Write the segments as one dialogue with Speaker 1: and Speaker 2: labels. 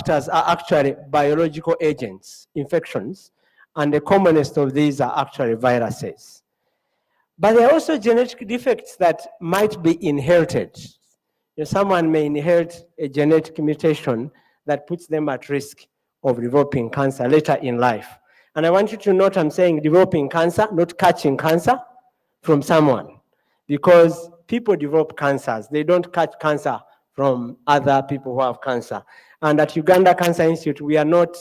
Speaker 1: factors are actually biological agents, infections, and the commonest of these are actually viruses. But there are also genetic defects that might be inherited. Someone may inherit a genetic mutation that puts them at risk of developing cancer later in life. And I want you to note I'm saying developing cancer, not catching cancer from someone, because people develop cancers. They don't catch cancer from other people who have cancer. And at Uganda Cancer Institute, we are not,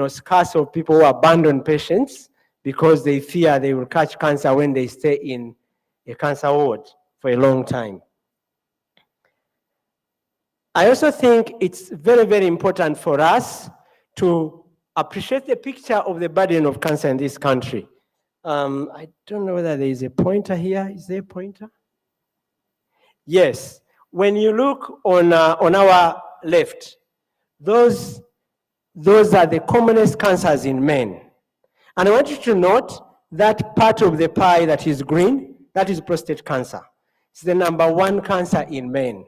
Speaker 1: scarce of people who abandon patients because they fear they will catch cancer when they stay in a cancer ward for a long time. I also think it's very, very important for us to appreciate the picture of the burden of cancer in this country. I don't know whether there is a pointer here. Is there a pointer? Yes. When you look on our left, those are the commonest cancers in men. And I want you to note that part of the pie that is green, that is prostate cancer. It's the #1 cancer in men.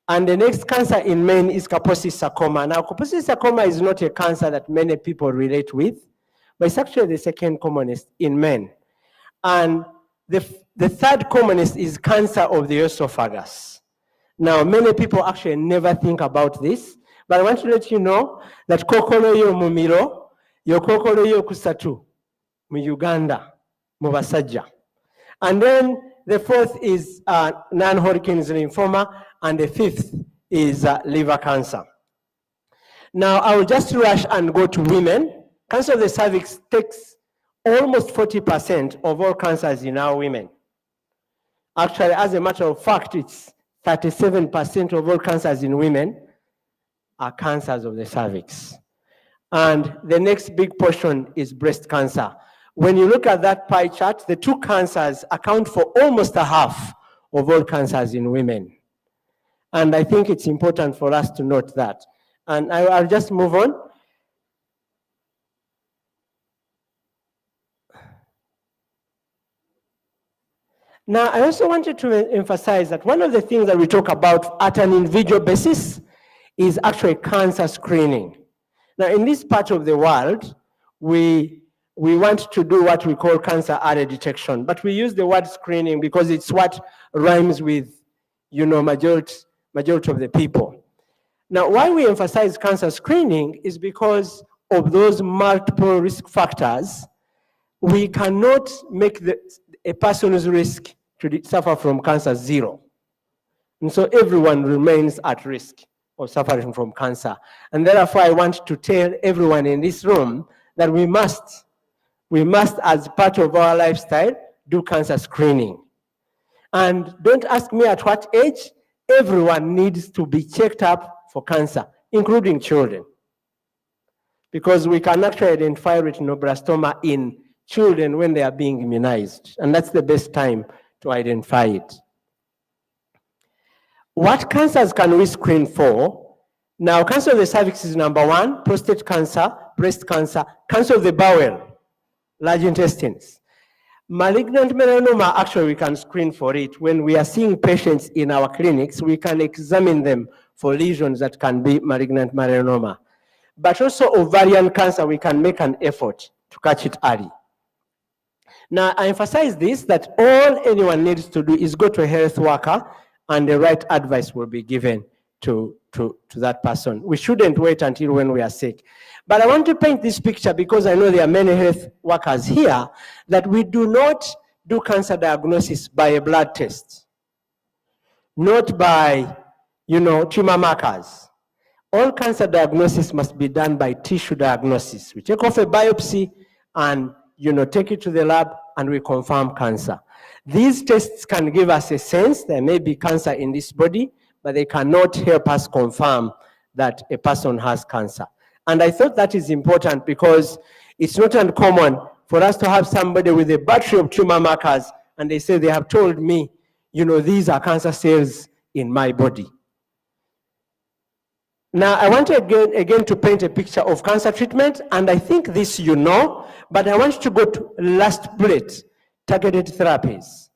Speaker 1: And the next cancer in men is Kaposi's sarcoma. Now, Kaposi's sarcoma is not a cancer that many people relate with, but it's actually the second commonest in men. And the third commonest is cancer of the esophagus. Now, many people actually never think about this, but I want to let you know that kokolo yo mumiro, yo kokolo yo kusatu, mu Uganda, mu basajja. And then the fourth is non-Hodgkin's lymphoma, and the fifth is liver cancer. Now, I will just rush and go to women. Cancer of the cervix takes almost 40% of all cancers in our women. Actually, as a matter of fact, it's 37% of all cancers in women are cancers of the cervix. And the next big portion is breast cancer. When you look at that pie chart, the two cancers account for almost a half of all cancers in women. And I think it's important for us to note that. And I'll just move on. Now, I also wanted to emphasize that one of the things that we talk about at an individual basis is actually cancer screening. Now, in this part of the world, we want to do what we call cancer early detection, but we use the word screening because it's what rhymes with, majority of the people. Now, why we emphasize cancer screening is because of those multiple risk factors. We cannot make a person's risk to suffer from cancer zero. And so everyone remains at risk of suffering from cancer. And therefore, I want to tell everyone in this room that we must, as part of our lifestyle, do cancer screening. And don't ask me at what age. Everyone needs to be checked up for cancer, including children. Because we can actually identify retinoblastoma in children when they are being immunized. And that's the best time to identify it. What cancers can we screen for? Now, cancer of the cervix is #1, prostate cancer, breast cancer, cancer of the bowel, large intestines. Malignant melanoma, actually, we can screen for it. When we are seeing patients in our clinics, we can examine them for lesions that can be malignant melanoma. But also ovarian cancer, we can make an effort to catch it early. Now, I emphasize this, that all anyone needs to do is go to a health worker and the right advice will be given to that person. We shouldn't wait until when we are sick. But I want to paint this picture because I know there are many health workers here that we do not do cancer diagnosis by a blood test, not by, tumor markers. All cancer diagnosis must be done by tissue diagnosis. We take off a biopsy and, take it to the lab and we confirm cancer. These tests can give us a sense there may be cancer in this body, but they cannot help us confirm that a person has cancer. And I thought that is important because it's not uncommon for us to have somebody with a battery of tumor markers and they say they have told me, these are cancer cells in my body. Now, I want again to paint a picture of cancer treatment, and I think this but I want to go to last bullet, targeted therapies.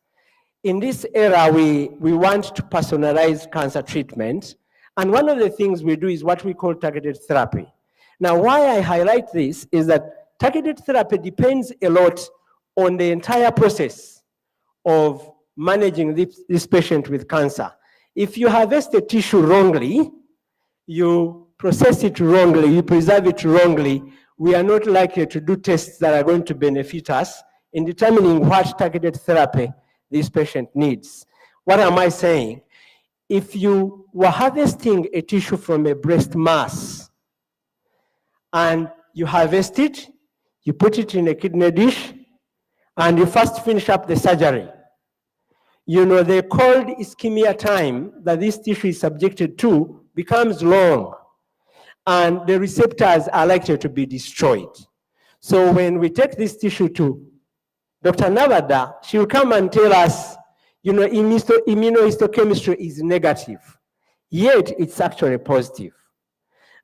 Speaker 1: In this era, we want to personalize cancer treatment, And one of the things we do is what we call targeted therapy. Now, why I highlight this is that targeted therapy depends a lot on the entire process of managing this patient with cancer. If you harvest the tissue wrongly, you process it wrongly, you preserve it wrongly, we are not likely to do tests that are going to benefit us in determining what targeted therapy this patient needs. What am I saying? If you were harvesting a tissue from a breast mass and you harvest it, you put it in a kidney dish, and you first finish up the surgery, you know, the cold ischemia time that this tissue is subjected to becomes long, and the receptors are likely to be destroyed. So when we take this tissue to Dr. Navada, she will come and tell us, you know, immunohistochemistry is negative, yet it's actually positive.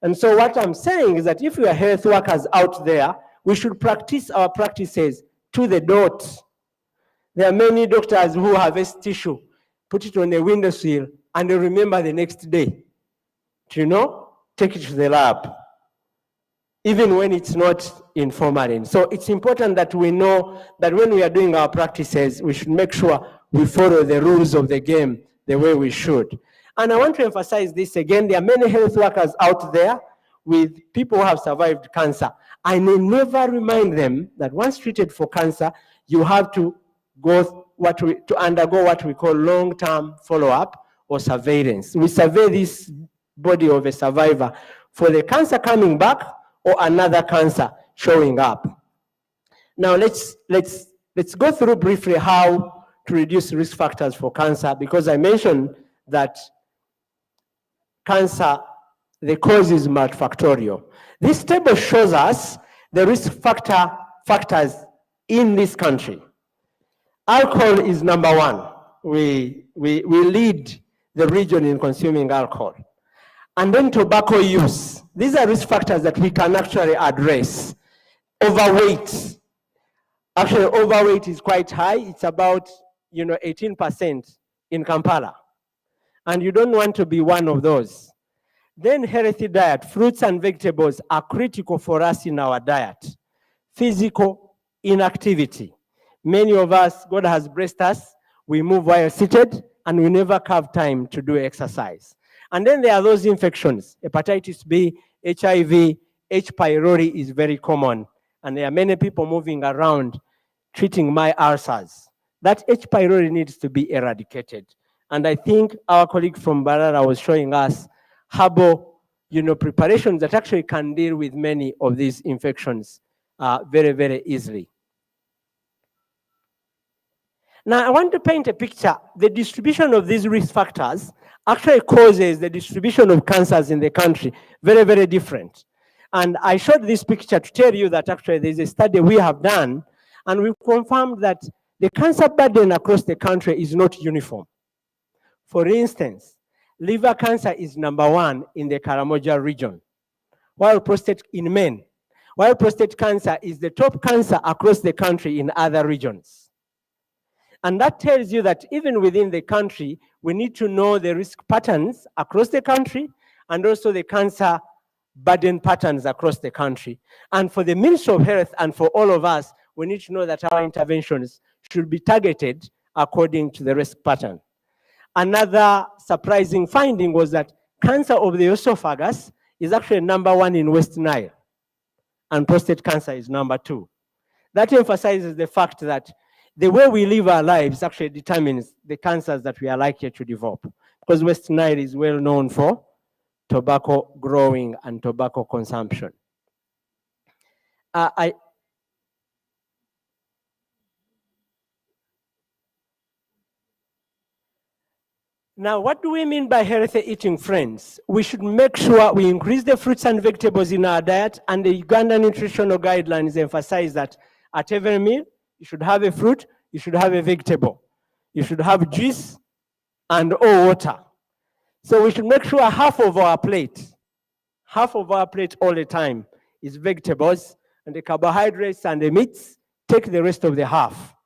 Speaker 1: And so what I'm saying is that if we are health workers out there, we should practice our practices to the dot. There are many doctors who harvest tissue, put it on a windowsill, and they remember the next day to, you know, take it to the lab, even when it's not in formalin. So it's important that we know that when we are doing our practices, we should make sure we follow the rules of the game the way we should. And I want to emphasize this again. There are many health workers out there with people who have survived cancer. I may never remind them that once treated for cancer, you have to undergo what we call long-term follow-up or surveillance. We survey this body of a survivor for the cancer coming back or another cancer showing up. Now let's go through briefly how to reduce risk factors for cancer, because I mentioned that cancer, the cause is multifactorial. This table shows us the risk factors in this country. Alcohol is number one. We lead the region in consuming alcohol. And then tobacco use. These are risk factors that we can actually address. Overweight. Actually, overweight is quite high. It's about 18% in Kampala. And you don't want to be one of those. Then healthy diet. Fruits and vegetables are critical for us in our diet. Physical inactivity. Many of us, God has blessed us, we move while seated, and we never have time to do exercise. And then there are those infections, hepatitis B, HIV, H. pylori is very common. And there are many people moving around treating my ulcers. That H. pylori needs to be eradicated. And I think our colleague from Barara was showing us herbal preparations that actually can deal with many of these infections very, very easily. Now, I want to paint a picture. The distribution of these risk factors actually causes the distribution of cancers in the country very, very different. And I showed this picture to tell you that actually there's a study we have done, and we've confirmed that the cancer burden across the country is not uniform. For instance, liver cancer is number one in the Karamoja region, while prostate in men, while prostate cancer is the top cancer across the country in other regions. And that tells you that even within the country, we need to know the risk patterns across the country and also the cancer burden patterns across the country. And for the Ministry of Health and for all of us, we need to know that our interventions should be targeted according to the risk pattern. Another surprising finding was that cancer of the esophagus is actually number one in West Nile, and prostate cancer is number two. That emphasizes the fact that the way we live our lives actually determines the cancers that we are likely to develop, because West Nile is well known for tobacco growing and tobacco consumption. Now, what do we mean by healthy eating, friends? We should make sure we increase the fruits and vegetables in our diet, and the Uganda nutritional guidelines emphasize that at every meal, you should have a fruit, you should have a vegetable. You should have juice and or water. So we should make sure half of our plate all the time is vegetables, and the carbohydrates and the meats take the rest of the half.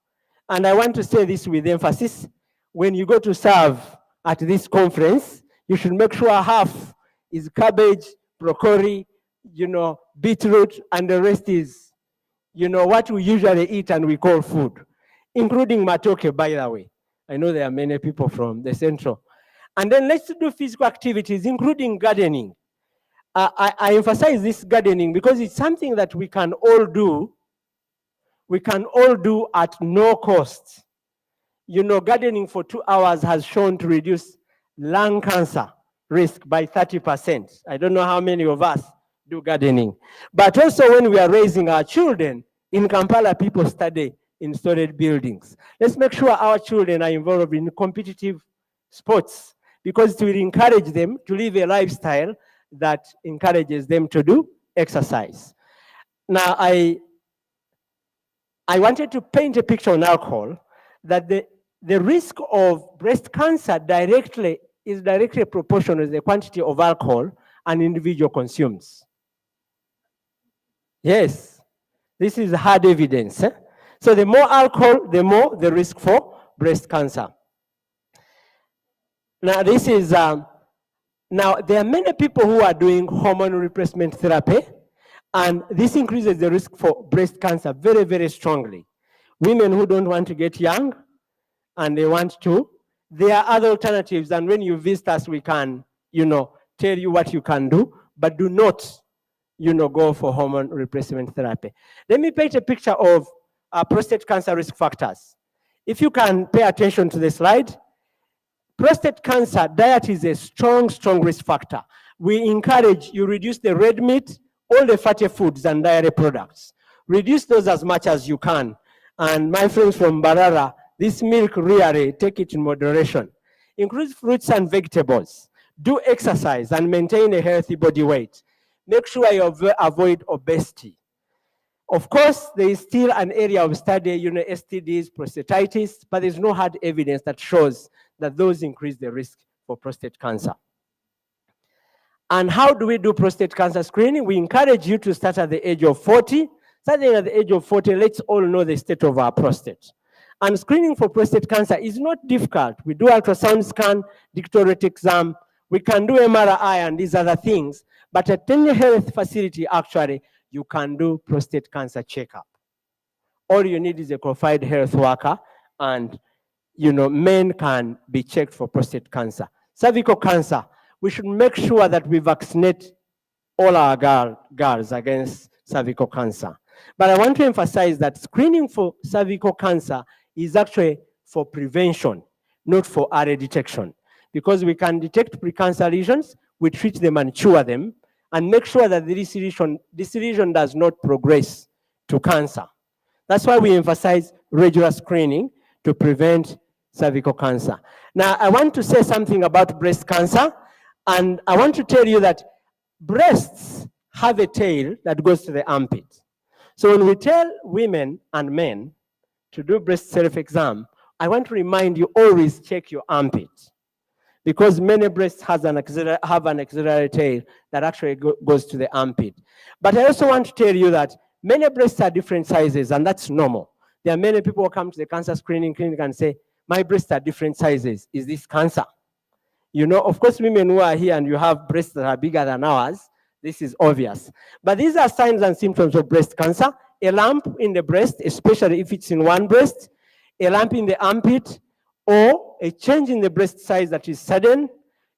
Speaker 1: And I want to say this with emphasis. When you go to serve at this conference, you should make sure half is cabbage, broccoli, beetroot, and the rest is, what we usually eat and we call food, including matoke, by the way. I know there are many people from the central. And then let's do physical activities, including gardening. I emphasize this gardening because it's something that we can all do. We can all do at no cost. Gardening for 2 hours has shown to reduce lung cancer risk by 30%. I don't know how many of us do gardening. But also when we are raising our children, in Kampala, people study in storage buildings. Let's make sure our children are involved in competitive sports because it will encourage them to live a lifestyle that encourages them to do exercise. Now, I wanted to paint a picture on alcohol that the risk of breast cancer is directly proportional to the quantity of alcohol an individual consumes. Yes, this is hard evidence. So the more alcohol, the more the risk for breast cancer. Now this is, now there are many people who are doing hormone replacement therapy, and this increases the risk for breast cancer very, very strongly. Women who don't want to get young and they want to, there are other alternatives, and when you visit us, we can, tell you what you can do, but do not, go for hormone replacement therapy. Let me paint a picture of prostate cancer risk factors. If you can pay attention to the slide, prostate cancer diet is a strong, strong risk factor. We encourage you reduce the red meat, all the fatty foods and dairy products. Reduce those as much as you can. And my friends from Barara, this milk really, take it in moderation. Increase fruits and vegetables. Do exercise and maintain a healthy body weight. Make sure you avoid obesity. Of course, there is still an area of study, STDs, prostatitis, but there's no hard evidence that shows that those increase the risk for prostate cancer. And how do we do prostate cancer screening? We encourage you to start at the age of 40. Starting at the age of 40, let's all know the state of our prostate. And screening for prostate cancer is not difficult. We do ultrasound scan, digital rate exam, we can do MRI and these other things, but at any health facility, actually, you can do prostate cancer checkup. All you need is a qualified health worker, and men can be checked for prostate cancer. Cervical cancer, we should make sure that we vaccinate all our girls against cervical cancer. But I want to emphasize that screening for cervical cancer is actually for prevention, not for early detection. Because we can detect precancer lesions, we treat them and cure them, and make sure that this lesion does not progress to cancer. That's why we emphasize regular screening to prevent cervical cancer. Now, I want to say something about breast cancer, and I want to tell you that breasts have a tail that goes to the armpit. So when we tell women and men to do breast self-exam, I want to remind you, always check your armpit, because many breasts have an axillary tail that actually goes to the armpit. But I also want to tell you that many breasts are different sizes, and that's normal. There are many people who come to the cancer screening clinic and say, my breasts are different sizes. Is this cancer? Of course, women who are here and you have breasts that are bigger than ours, this is obvious. But these are signs and symptoms of breast cancer. A lump in the breast, especially if it's in one breast, a lump in the armpit, or a change in the breast size that is sudden,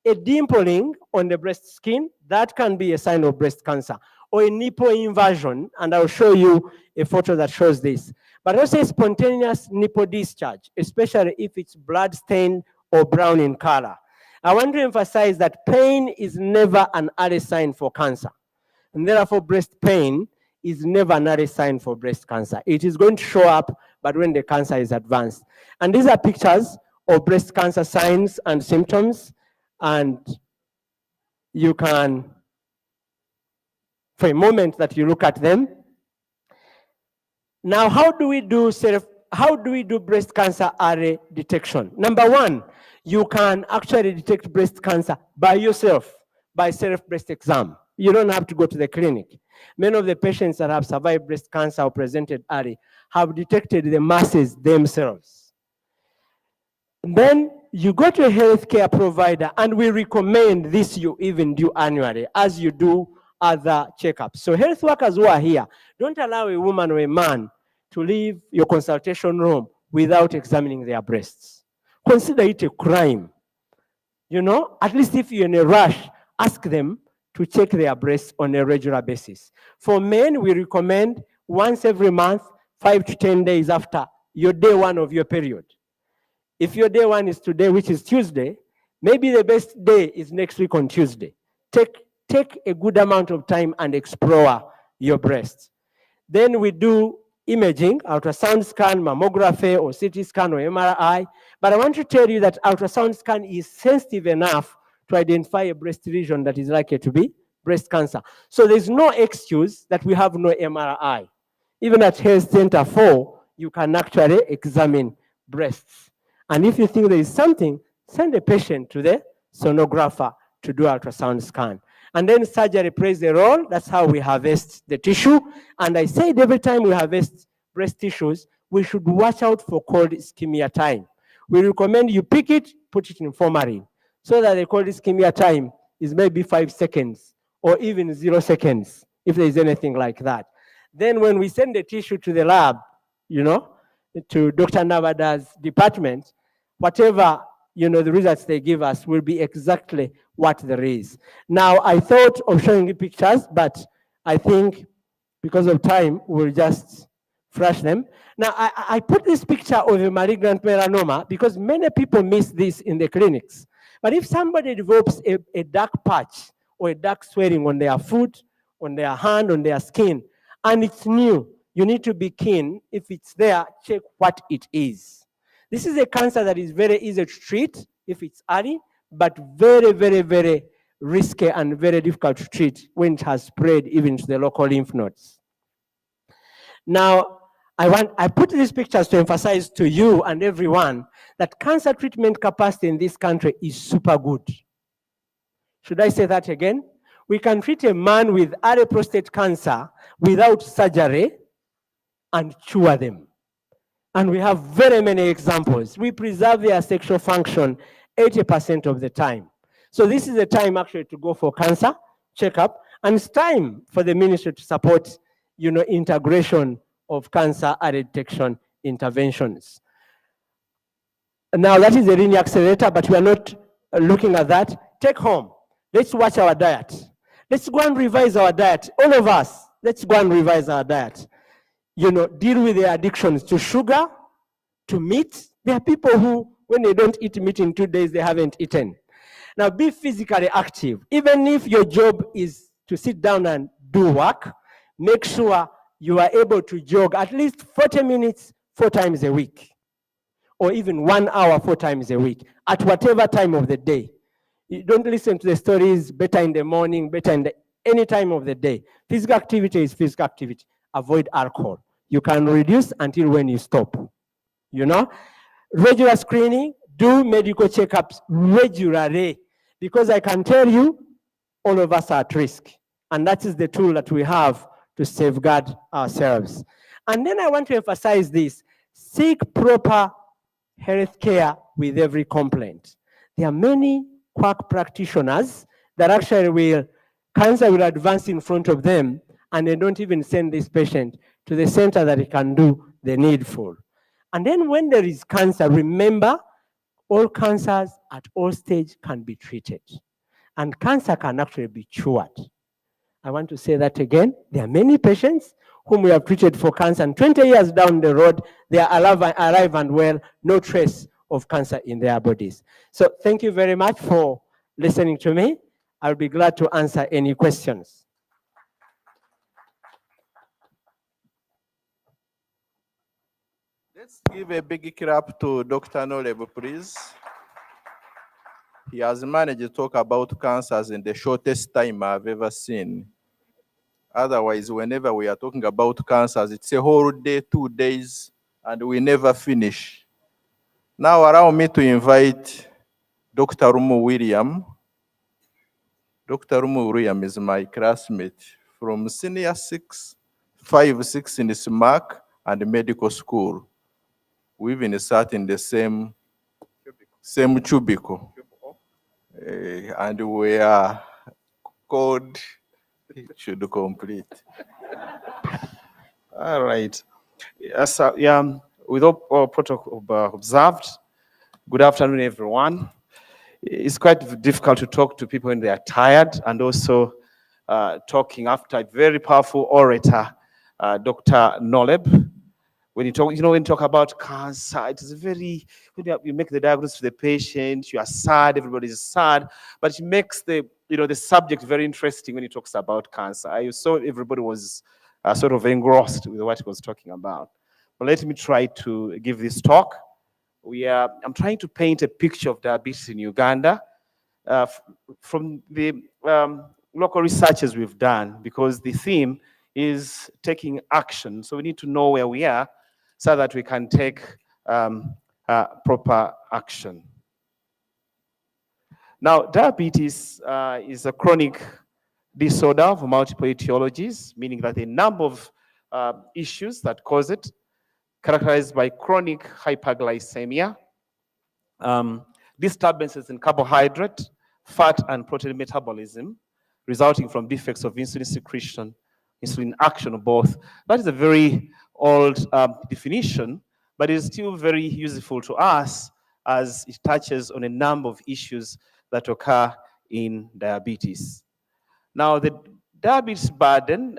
Speaker 1: a dimpling on the breast skin, that can be a sign of breast cancer, or a nipple inversion, and I'll show you a photo that shows this. But also a spontaneous nipple discharge, especially if it's blood-stained or brown in color. I want to emphasize that pain is never an early sign for cancer, and therefore breast pain is never an early sign for breast cancer. It is going to show up, but when the cancer is advanced. And these are pictures of breast cancer signs and symptoms, and you can, for a moment that you look at them. Now, how do we do breast cancer early detection? Number one, you can actually detect breast cancer by yourself, by self-breast exam. You don't have to go to the clinic. Many of the patients that have survived breast cancer or presented early have detected the masses themselves. And then You go to a healthcare provider, and we recommend this you even do annually as you do other checkups. So health workers who are here, don't allow a woman or a man to leave your consultation room without examining their breasts. Consider it a crime. You know, at least if you're in a rush, ask them to check their breasts on a regular basis. For men, we recommend once every month, 5 to 10 days after your day one of your period. If your day one is today, which is Tuesday, maybe the best day is next week on Tuesday. Take a good amount of time and explore your breasts. Then we do imaging, ultrasound scan, mammography, or CT scan, or MRI. But I want to tell you that ultrasound scan is sensitive enough to identify a breast lesion that is likely to be breast cancer. So there's no excuse that we have no MRI. Even at Health Center 4, you can actually examine breasts. And if you think there is something, send a patient to the sonographer to do ultrasound scan. And then surgery plays a role. That's how we harvest the tissue. And I said every time we harvest breast tissues, we should watch out for cold ischemia time. We recommend you pick it, put it in formalin, so that the cold ischemia time is maybe 5 seconds or even 0 seconds, if there is anything like that. Then when we send the tissue to the lab, you know, to Dr. Navada's department, whatever, you know, the results they give us will be exactly what there is. Now, I thought of showing you pictures, but I think because of time, we'll just flash them. Now, I put this picture of a malignant melanoma because many people miss this in the clinics. But if somebody develops a dark patch or a dark swelling on their foot, on their hand, on their skin, and it's new, you need to be keen. If it's there, check what it is. This is a cancer that is very easy to treat if it's early, but very, very, very risky and very difficult to treat when it has spread even to the local lymph nodes. Now, I put these pictures to emphasize to you and everyone that cancer treatment capacity in this country is super good. Should I say that again? We can treat a man with early prostate cancer without surgery and cure them. And we have very many examples. We preserve their sexual function 80% of the time. So this is the time actually to go for cancer checkup, and it's time for the ministry to support, you know, integration of cancer early detection interventions. Now that is a linear accelerator, but we are not looking at that. Take home. Let's watch our diet. Let's go and revise our diet. All of us, let's go and revise our diet. You know, deal with their addictions to sugar, to meat. There are people who, when they don't eat meat in 2 days, they haven't eaten. Now, be physically active. Even if your job is to sit down and do work, make sure you are able to jog at least 40 minutes 4 times a week, or even 1 hour 4 times a week, at whatever time of the day. You don't listen to the stories, better in the morning, better in any time of the day. Physical activity is physical activity. Avoid alcohol. You can reduce until when you stop. You know, regular screening, do medical checkups regularly, because I can tell you, all of us are at risk. And that is the tool that we have to safeguard ourselves. And then I want to emphasize this: seek proper health care with every complaint. There are many quack practitioners that actually cancer will advance in front of them, and they don't even send this patient to the center that it can do the needful. And then when there is cancer, remember, all cancers at all stages can be treated. And cancer can actually be cured. I want to say that again. There are many patients whom we have treated for cancer, and 20 years down the road, they are alive and well, no trace of cancer in their bodies. So thank you very much for listening to me. I'll be glad to answer any questions.
Speaker 2: Let's give a big clap to Dr. Knowledge, please. He has managed to talk about cancers in the shortest time I've ever seen. Otherwise, whenever we are talking about cancers, it's a whole day, 2 days, and we never finish. Now allow me to invite Dr. Rumu William. Dr. Rumu William is my classmate from senior 5, 6 in the SMAC and medical school. We even sat in the same cubicle. same cubicle. And we are code should complete.
Speaker 3: All right. Yes, yeah, with all protocol observed, good afternoon, everyone. It's quite difficult to talk to people when they are tired, and also talking after a very powerful orator, Dr. Noleb. When you talk, when you talk about cancer, it is very, when you make the diagnosis to the patient, you are sad, everybody is sad, but it makes the subject very interesting when he talks about cancer. I saw everybody was sort of engrossed with what he was talking about. But let me try to give this talk. I'm trying to paint a picture of diabetes in Uganda from the local researches we've done, because the theme is taking action. So we need to know where we are so that we can take proper action. Now, diabetes is a chronic disorder of multiple etiologies, meaning that a number of issues that cause it, characterized by chronic hyperglycemia, disturbances in carbohydrate, fat, and protein metabolism, resulting from defects of insulin secretion, insulin action, or both. That is a very old definition, but it is still very useful to us as it touches on a number of issues that occur in diabetes. Now, the diabetes burden,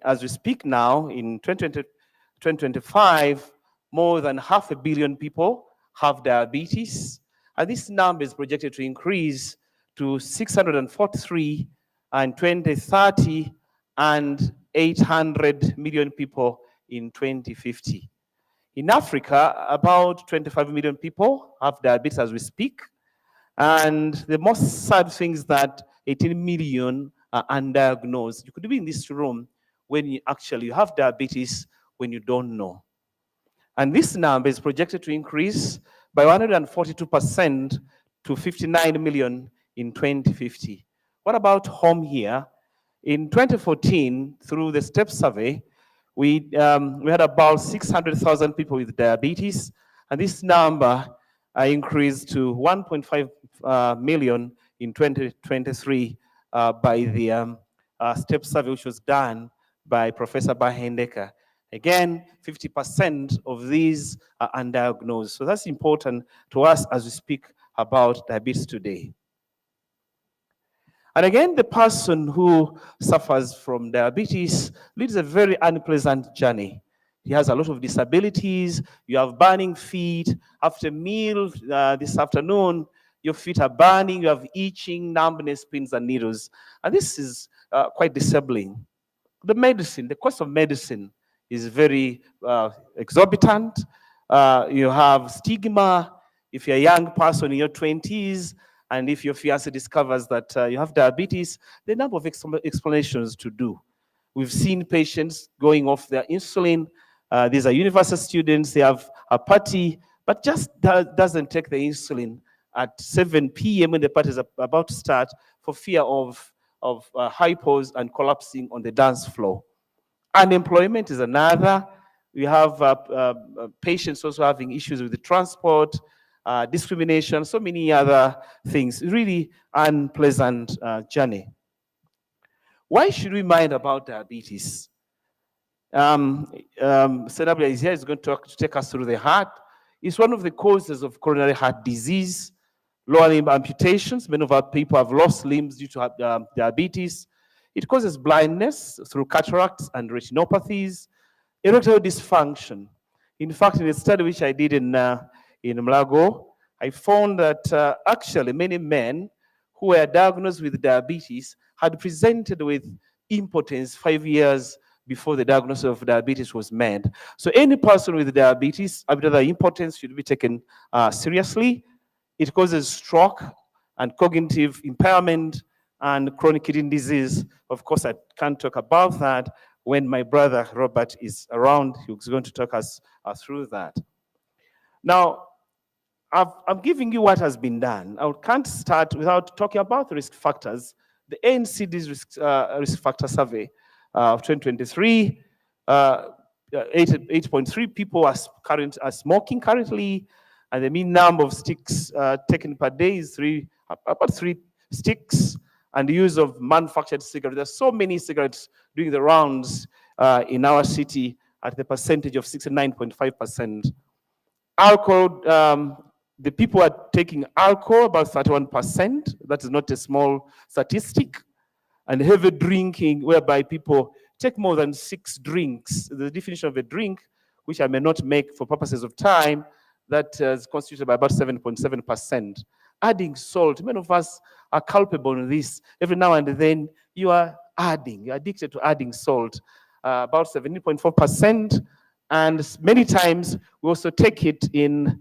Speaker 3: as we speak now, in 2025, more than 500 million people have diabetes, and this number is projected to increase to 643 in 2030 and 800 million people in 2050. In Africa, about 25 million people have diabetes as we speak, and the most sad thing is that 18 million are undiagnosed. You could be in this room when you actually have diabetes when you don't know. And this number is projected to increase by 142% to 59 million in 2050. What about home here? In 2014, through the STEP survey, we had about 600,000 people with diabetes, and this number increased to 1.5 million in 2023 by the STEP survey, which was done by Professor Bahendeka. Again, 50% of these are undiagnosed. So that's important to us as we speak about diabetes today. And again, the person who suffers from diabetes leads a very unpleasant journey. He has a lot of disabilities. You have burning feet. After a meal this afternoon, your feet are burning. You have itching, numbness, pins, and needles. And this is quite disabling. The cost of medicine is very exorbitant. You have stigma. If you're a young person in your 20s, and if your fiancé discovers that you have diabetes, there are a number of explanations to do. We've seen patients going off their insulin. These are university students. They have a party, but just doesn't take the insulin at 7 p.m. when the party is about to start for fear of hypos and collapsing on the dance floor. Unemployment is another. We have patients also having issues with the transport, discrimination, so many other things. Really unpleasant journey. Why should we mind about diabetes? Senabria is here, is going to take us through the heart. It's one of the causes of coronary heart disease, lower limb amputations. Many of our people have lost limbs due to diabetes. It causes blindness through cataracts and retinopathies, erectile dysfunction. In fact, in a study which I did in Mlago, I found that actually many men who were diagnosed with diabetes had presented with impotence 5 years before the diagnosis of diabetes was made. So any person with diabetes, either impotence, should be taken seriously. It causes stroke and cognitive impairment and chronic kidney disease. Of course, I can't talk about that. When my brother Robert is around, he's going to talk us through that. Now, I'm giving you what has been done. I can't start without talking about the risk factors. The NCD's risk factor survey of 2023, 8.3 people are smoking currently. and the mean number of sticks taken per day is about 3 sticks, and the use of manufactured cigarettes. There's so many cigarettes doing the rounds in our city at the percentage of 69.5%. Alcohol, the people are taking alcohol about 31%. That is not a small statistic. And heavy drinking, whereby people take more than 6 drinks. The definition of a drink, which I may not make for purposes of time, that is constituted by about 7.7%. Adding salt, many of us are culpable in this. Every now and then, you're addicted to adding salt, about 17.4%. And many times, we also take it in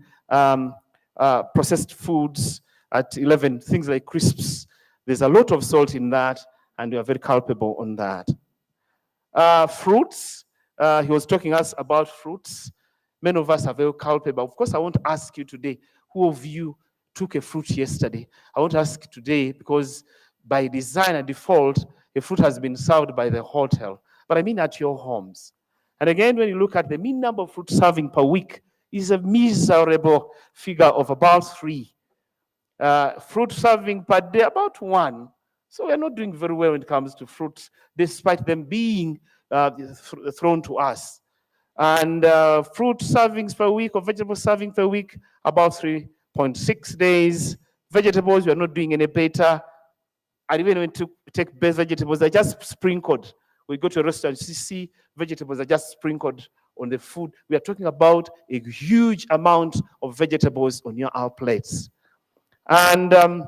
Speaker 3: processed foods at 11, things like crisps. There's a lot of salt in that, and we are very culpable on that. Fruits, he was talking us about fruits. Many of us are very culpable. Of course, I won't ask you today, who of you took a fruit yesterday? I won't ask today because by design and default, a fruit has been served by the hotel. But I mean at your homes. And again, when you look at the mean number of fruit serving per week, is a miserable figure of about 3. Fruit serving per day, about 1. So we're not doing very well when it comes to fruits, despite them being thrown to us. And fruit servings per week or vegetable serving per week, about 3.6 days. Vegetables, we are not doing any better. And even when to take best vegetables, they're just sprinkled. We go to a restaurant, you see vegetables are just sprinkled on the food. We are talking about a huge amount of vegetables on our plates. And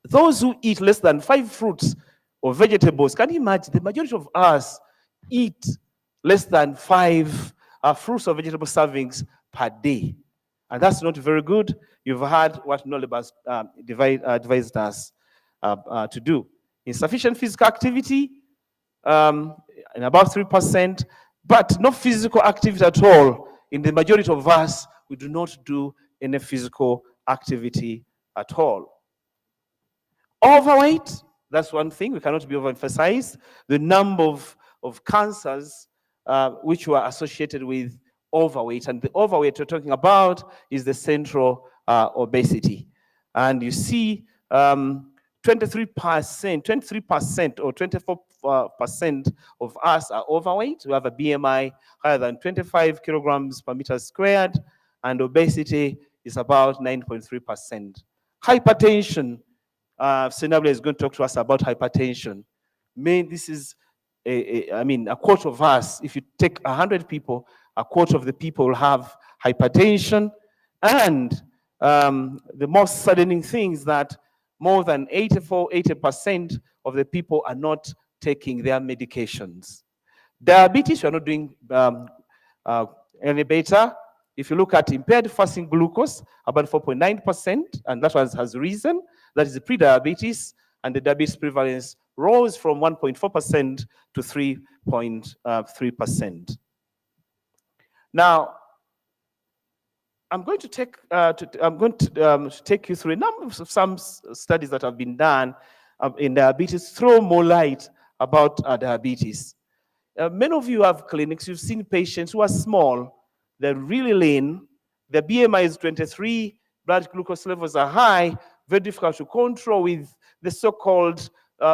Speaker 3: those who eat less than 5 fruits or vegetables, can you imagine? The majority of us eat less than 5 fruits or vegetable servings per day. And that's not very good. You've heard what Nolebas advised us to do. Insufficient physical activity, in about 3%, but no physical activity at all. In the majority of us, we do not do any physical activity at all. Overweight, that's one thing, we cannot be overemphasized. The number of cancers which were associated with overweight, and the overweight we're talking about is the central obesity. And you see 23% or 24% of us are overweight. We have a BMI higher than 25 kilograms per meter squared, and obesity is about 9.3%. Hypertension, Senabla is going to talk to us about hypertension. This is, a quarter of us, if you take 100 people, a quarter of the people will have hypertension. And the most saddening thing is that more than 80% of the people are not taking their medications. Diabetes, we're not doing any better. If you look at impaired fasting glucose, about 4.9%, and that has risen. That is the pre-diabetes, and the diabetes prevalence rose from 1.4% to 3.3%. Now, I'm going to take you through a number of some studies that have been done in diabetes, throw more light about diabetes. Many of you have clinics, you've seen patients who are small, they're really lean, their BMI is 23, blood glucose levels are high, very difficult to control with the so-called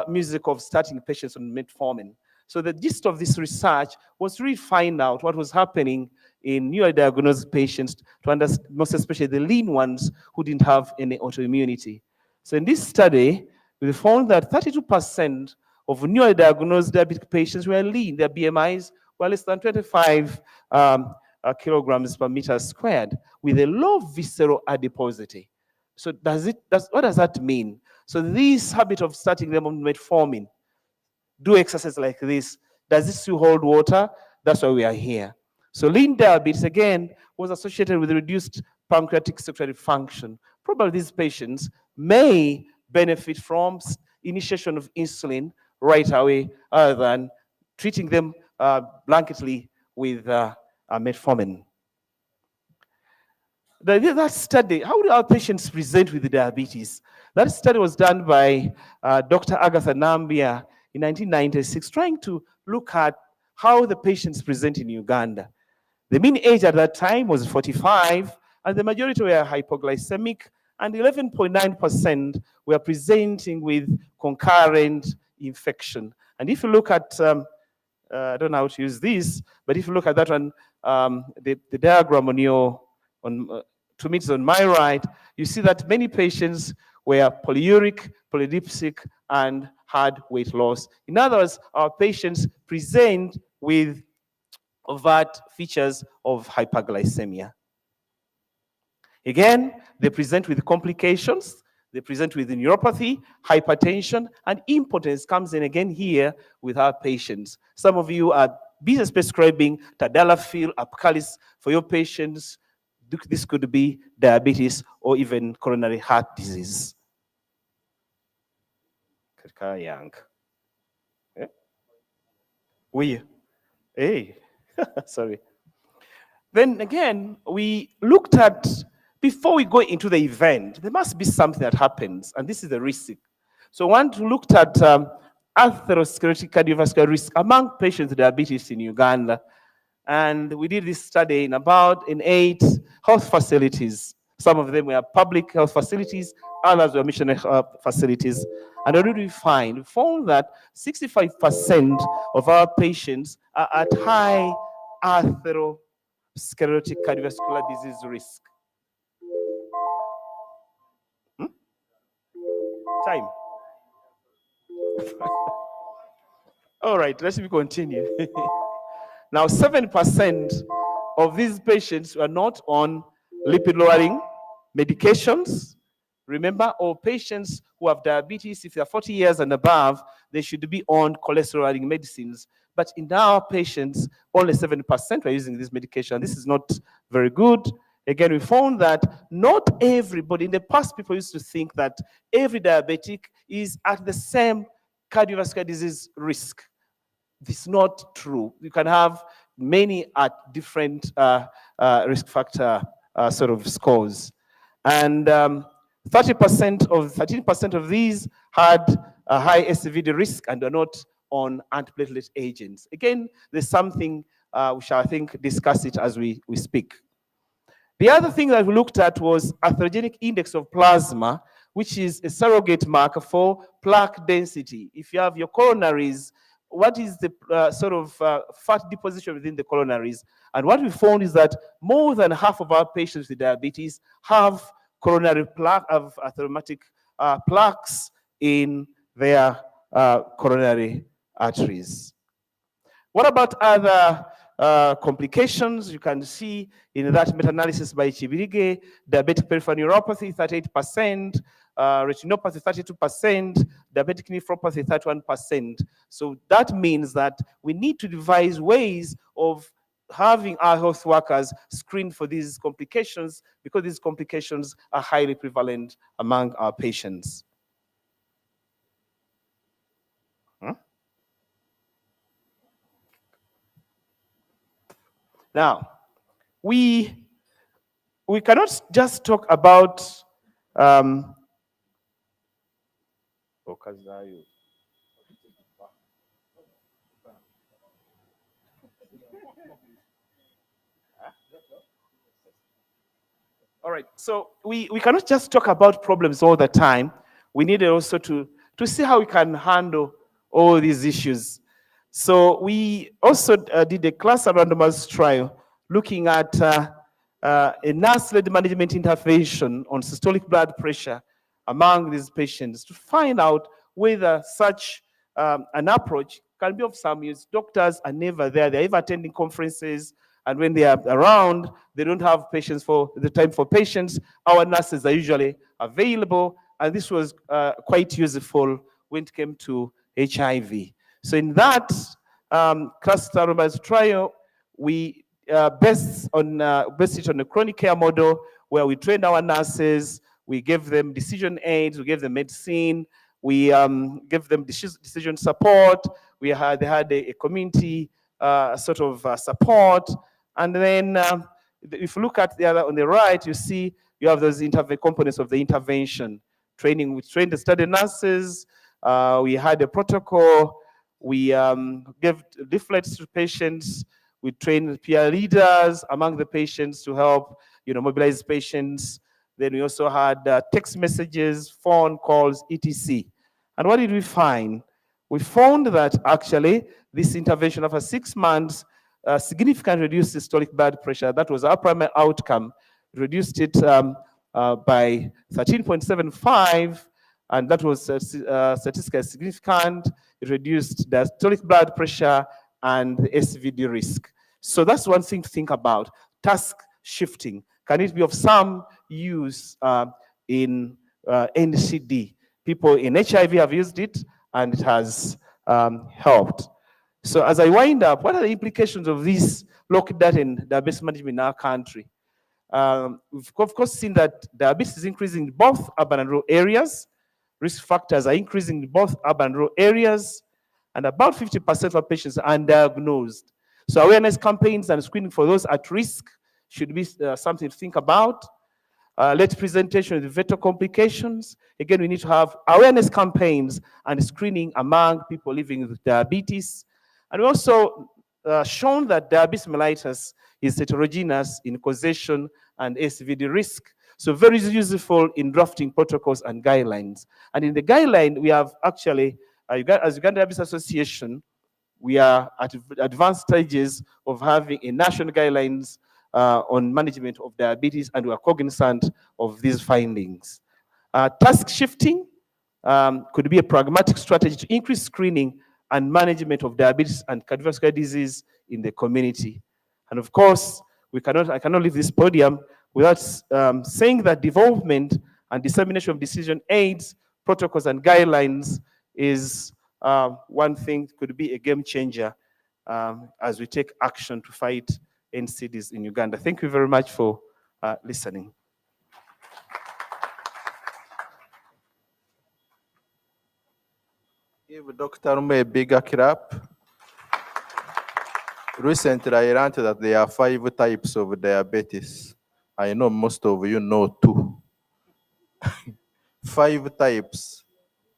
Speaker 3: music of starting patients on metformin. So the gist of this research was to really find out what was happening in newly diagnosed patients, to understand, most especially the lean ones who didn't have any autoimmunity. So in this study, we found that 32% of newly diagnosed diabetic patients were lean. Their BMIs were less than 25 kilograms per meter squared, with a low visceral adiposity. So what does that mean? So this habit of starting them on metformin, do exercise like this, does this still hold water? That's why we are here. So lean diabetes, again, was associated with reduced pancreatic secretory function. Probably these patients may benefit from initiation of insulin right away, other than treating them blanketly with metformin. That study, how do our patients present with the diabetes? That study was done by Dr. Agatha Nambia in 1996, trying to look at how the patients present in Uganda. The mean age at that time was 45, and the majority were hypoglycemic, and 11.9% were presenting with concurrent infection. And if you look at, I don't know how to use this, but if you look at that one, the diagram on your, 2 meters on my right, you see that many patients were polyuric, polydipsic, and had weight loss. In other words, our patients present with overt features of hyperglycemia. Again, they present with complications. They present with neuropathy, hypertension, and impotence comes in again here with our patients. Some of you are busy prescribing tadalafil, Apcalis for your patients. This could be diabetes or even coronary heart disease. Young. Hey, sorry. Then again, we looked at, before we go into the event, there must be something that happens, and this is the risk. So one looked at atherosclerotic cardiovascular risk among patients with diabetes in Uganda. And we did this study in 8 health facilities. Some of them were public health facilities, others were missionary facilities. And what did we find? We found that 65% of our patients are at high atherosclerotic cardiovascular disease risk. Time. All right, let me continue. Now, 7% of these patients were not on lipid-lowering medications. Remember, all patients who have diabetes, if they're 40 years and above, they should be on cholesterol-lowering medicines. But in our patients, only 7% are using this medication. This is not very good. Again, we found that not everybody, in the past, people used to think that every diabetic is at the same cardiovascular disease risk. This is not true. You can have many at different risk factor sort of scores. And 13% of these had a high SVD risk and are not on antiplatelet agents. Again, there's something we shall, I think, discuss it as we speak. The other thing that we looked at was atherogenic index of plasma, which is a surrogate marker for plaque density. If you have your coronaries, what is the sort of fat deposition within the coronaries? And what we found is that more than half of our patients with diabetes have coronary plaque, have atherosclerotic plaques in their coronary arteries. What about other complications? You can see in that meta-analysis by Chibirige, diabetic peripheral neuropathy, 38%, retinopathy, 32%, diabetic nephropathy, 31%. So that means that we need to devise ways of having our health workers screen for these complications, because these complications are highly prevalent among our patients. Now, we cannot just talk about all right, so we cannot just talk about problems all the time. We need also to see how we can handle all these issues. So we also did a cluster randomized trial looking at a nurse-led management intervention on systolic blood pressure among these patients to find out whether such an approach can be of some use. Doctors are never there. They're either attending conferences, and when they are around, they don't have patients for the time for patients. Our nurses are usually available, and this was quite useful when it came to HIV. So in that cluster randomized trial, we based it on a chronic care model where we trained our nurses, we gave them decision aids, we gave them medicine, we gave them decision support, they had a community sort of support, and then if you look at the other on the right, you see you have those components of the intervention. Training, we trained the study nurses, we had a protocol, we gave leaflets to patients, we trained peer leaders among the patients to help mobilize patients. Then we also had text messages, phone calls, etc. And what did we find? We found that actually this intervention after 6 months significantly reduced systolic blood pressure. That was our primary outcome. Reduced it by 13.75, and that was statistically significant. It reduced the systolic blood pressure and the SVD risk. So that's one thing to think about. Task shifting. Can it be of some use in NCD? People in HIV have used it, and it has helped. So as I wind up, what are the implications of this local data in diabetes management in our country? We've of course seen that diabetes is increasing in both urban and rural areas. Risk factors are increasing in both urban and rural areas, and about 50% of patients are undiagnosed. So awareness campaigns and screening for those at risk should be something to think about. Late presentation with fetal complications. Again, we need to have awareness campaigns and screening among people living with diabetes. And we also shown that diabetes mellitus is heterogeneous in causation and SVD risk. So very useful in drafting protocols and guidelines. And in the guideline, we have actually, as Uganda Diabetes Association, we are at advanced stages of having a national guidelines on management of diabetes, and we are cognizant of these findings. Task shifting could be a pragmatic strategy to increase screening and management of diabetes and cardiovascular disease in the community. And of course, I cannot leave this podium without saying that development and dissemination of decision aids, protocols, and guidelines is one thing could be a game changer as we take action to fight NCDs in Uganda. Thank you very much for listening.
Speaker 2: Give Dr. Ume a bigger clap. Recently, I learned that there are 5 types of diabetes. I know most of you know 2. 5 types.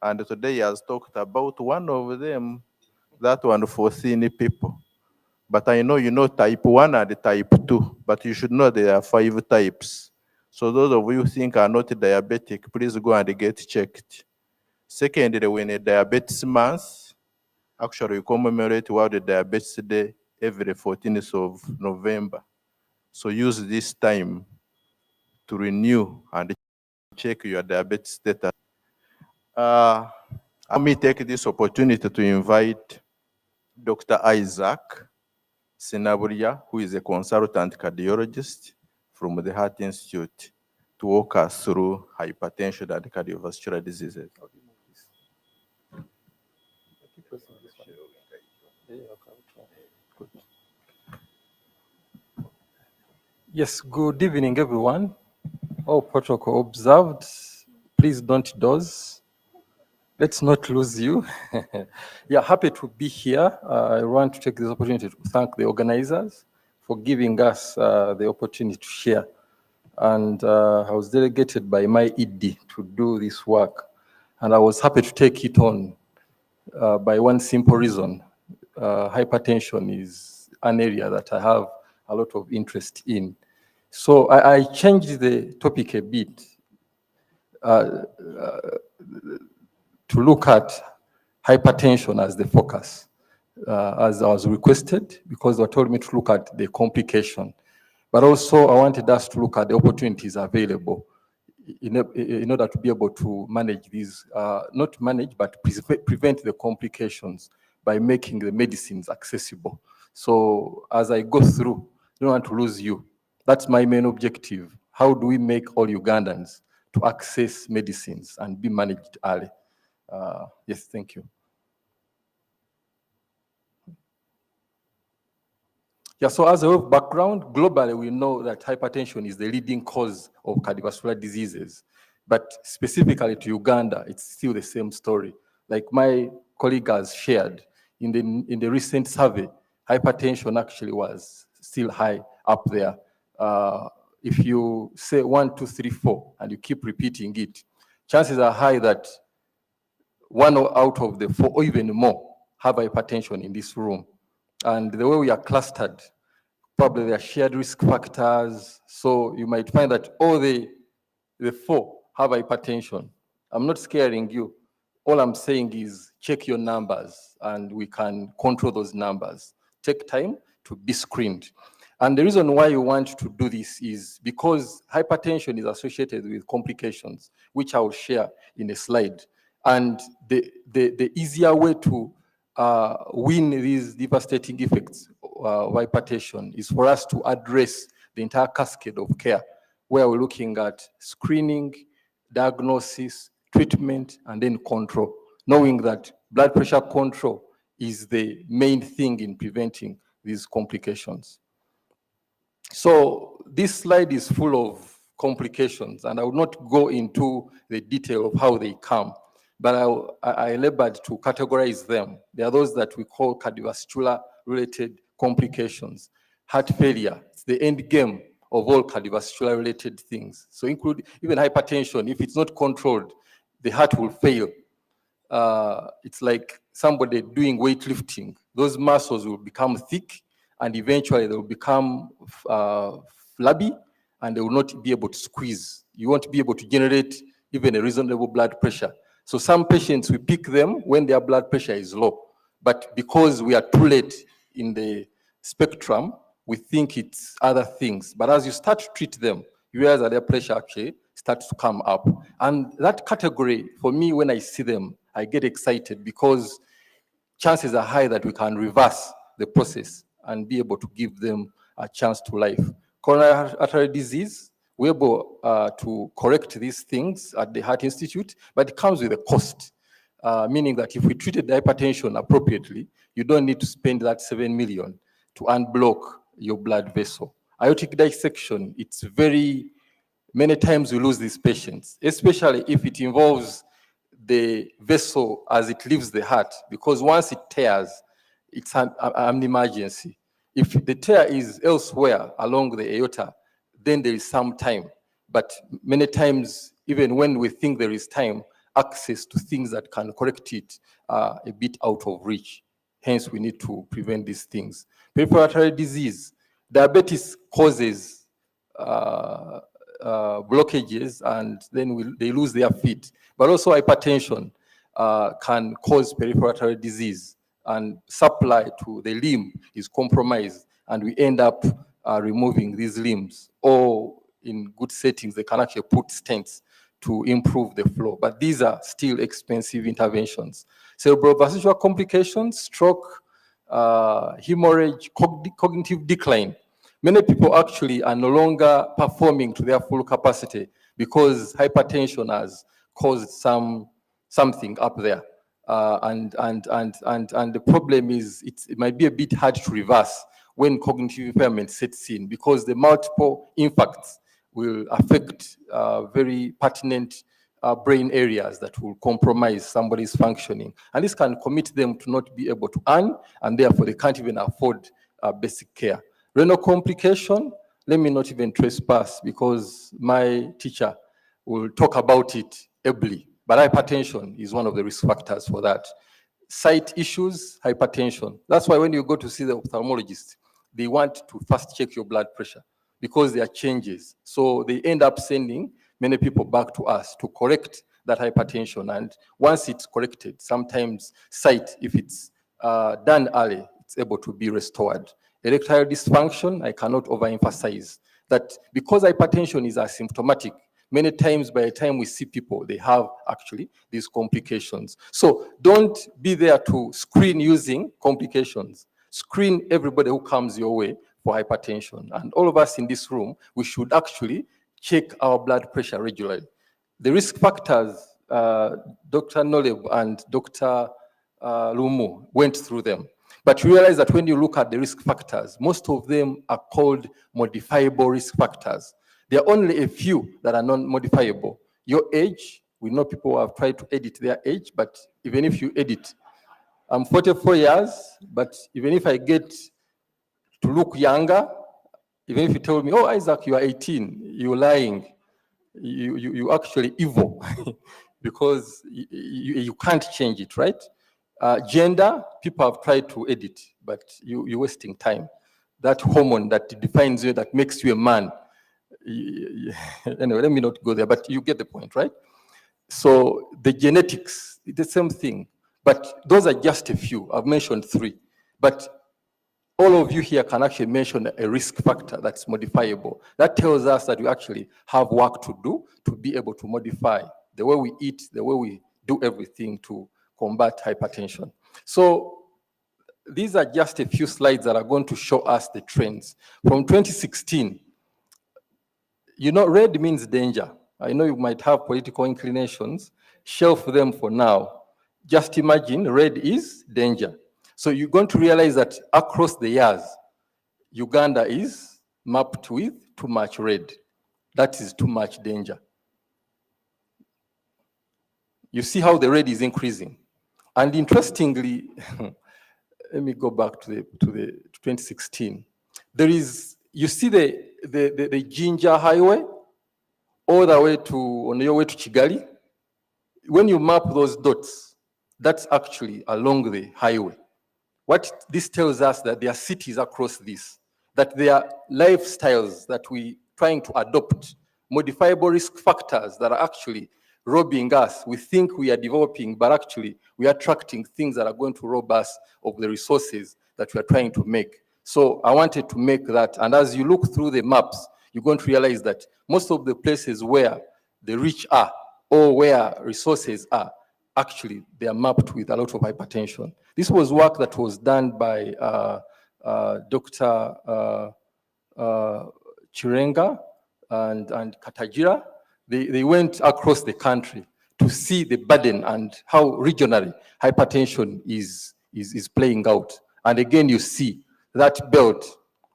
Speaker 2: And today he has talked about one of them, that one for thin people. But I know you know type 1 and type 2, but you should know there are 5 types. So those of you who think are not diabetic, please go and get checked. Secondly, when a diabetes month, actually we commemorate World Diabetes Day every 14th of November. So use this time to renew and check your diabetes status. Let me take this opportunity to invite Dr. Isaac Sinaburia, who is a consultant cardiologist from the Heart Institute, to walk us through hypertension and cardiovascular diseases.
Speaker 4: Yes, good evening, everyone. All protocol observed. Please don't doze. Let's not lose you. Yeah, happy to be here. I want to take this opportunity to thank the organizers for giving us the opportunity to share. And I was delegated by my ED to do this work. And I was happy to take it on by one simple reason. Hypertension is an area that I have a lot of interest in. So I changed the topic a bit to look at hypertension as the focus, as I was requested, because they told me to look at the complication. But also I wanted us to look at the opportunities available in order to be able to manage these, not manage, but prevent the complications by making the medicines accessible. So as I go through, I don't want to lose you. That's my main objective. How do we make all Ugandans to access medicines and be managed early? Yes, thank you. Yeah, so as a background, globally, we know that hypertension is the leading cause of cardiovascular diseases. But specifically to Uganda, it's still the same story. Like my colleague has shared, in the recent survey, hypertension actually was still high up there. If you say 1, 2, 3, 4, and you keep repeating it, chances are high that 1 out of the 4 or even more have hypertension in this room. And the way we are clustered Probably there are shared risk factors. So you might find that all the four have hypertension. I'm not scaring you. All I'm saying is check your numbers and we can control those numbers. Take time to be screened. And the reason why you want to do this is because hypertension is associated with complications, which I will share in a slide. And the easier way to win these devastating effects of hypertension is for us to address the entire cascade of care, where we're looking at screening, diagnosis, treatment, and then control, knowing that blood pressure control is the main thing in preventing these complications. So this slide is full of complications, and I will not go into the detail of how they come, but I labored to categorize them. There are those that we call cardiovascular-related complications. Heart failure, it's the end game of all cardiovascular-related things. So include even hypertension. If it's not controlled, the heart will fail. It's like somebody doing weightlifting. Those muscles will become thick, and eventually they will become flabby, and they will not be able to squeeze. You won't be able to generate even a reasonable blood pressure. So some patients, we pick them when their blood pressure is low. But because we are too late in the spectrum, we think it's other things. But as you start to treat them, you realize that their pressure actually starts to come up. And that category, for me, when I see them, I get excited because chances are high that we can reverse the process and be able to give them a chance to life. Coronary artery disease, we're able to correct these things at the Heart Institute, but it comes with a cost, meaning that if we treated hypertension appropriately, you don't need to spend that 7 million to unblock your blood vessel. Aortic dissection, it's many times we lose these patients, especially if it involves the vessel as it leaves the heart, because once it tears, it's an emergency. If the tear is elsewhere along the aorta, then there is some time. But many times, even when we think there is time, access to things that can correct it are a bit out of reach. Hence, we need to prevent these things. Peripheral artery disease, diabetes causes blockages, and then they lose their feet. But also hypertension can cause peripheral artery disease, and supply to the limb is compromised, and we end up removing these limbs. Or in good settings, they can actually put stents to improve the flow. But these are still expensive interventions. Cerebrovascular complications, stroke, hemorrhage, cognitive decline. Many people actually are no longer performing to their full capacity because hypertension has caused something up there. And the problem is it might be a bit hard to reverse when cognitive impairment sets in, because the multiple impacts will affect very pertinent brain areas that will compromise somebody's functioning. And this can commit them to not be able to earn, and therefore they can't even afford basic care. Renal complication, let me not even trespass because my teacher will talk about it ably. But hypertension is one of the risk factors for that. Sight issues, hypertension. That's why when you go to see the ophthalmologist, they want to first check your blood pressure because there are changes. So they end up sending many people back to us to correct that hypertension. And once it's corrected, sometimes sight, if it's done early, it's able to be restored. Erectile dysfunction, I cannot overemphasize that because hypertension is asymptomatic, many times by the time we see people, they have actually these complications. So don't be there to screen using complications. Screen everybody who comes your way for hypertension. And all of us in this room, we should actually check our blood pressure regularly. The risk factors, Dr. Noleb and Dr. Lumu went through them. But you realize that when you look at the risk factors, most of them are called modifiable risk factors. There are only a few that are non-modifiable. Your age, we know people have tried to edit their age, but even if you edit, I'm 44 years, but even if I get to look younger, even if you tell me, oh, Isaac, you are 18, you're lying. You actually evil because you can't change it, right? Gender, people have tried to edit, but you're wasting time. that hormone that defines you, that makes you a man. Anyway, let me not go there, but you get the point, right? So the genetics, the same thing, but those are just a few. I've mentioned 3, but all of you here can actually mention a risk factor that's modifiable. That tells us that we actually have work to do to be able to modify the way we eat, the way we do everything to combat hypertension. So these are just a few slides that are going to show us the trends. From 2016, you know, red means danger. I know you might have political inclinations. Shelf them for now. Just imagine red is danger. So you're going to realize that across the years, Uganda is mapped with too much red. That is too much danger. You see how the red is increasing. And interestingly, let me go back to the 2016. There is, you see the Ginger Highway all the way to, on your way to Kigali. When you map those dots, that's actually along the highway. What this tells us that there are cities across this, that there are lifestyles that we trying to adopt, modifiable risk factors that are actually robbing us. We think we are developing, but actually we are attracting things that are going to rob us of the resources that we are trying to make. So I wanted to make that, and as you look through the maps, you're going to realize that most of the places where the rich are or where resources are, actually they are mapped with a lot of hypertension. This was work that was done by Dr. Chirenga and Katajira. They went across the country to see the burden and how regionally hypertension is playing out. And again, you see that belt,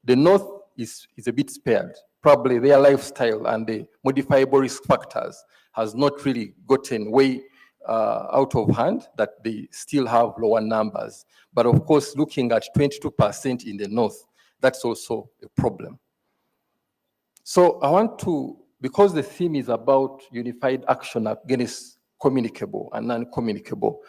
Speaker 4: the north is a bit spared. Probably their lifestyle and the modifiable risk factors has not really gotten way out of hand, that they still have lower numbers. But of course, looking at 22% in the north, that's also a problem. So I want to, because the theme is about unified action against communicable and non-communicable,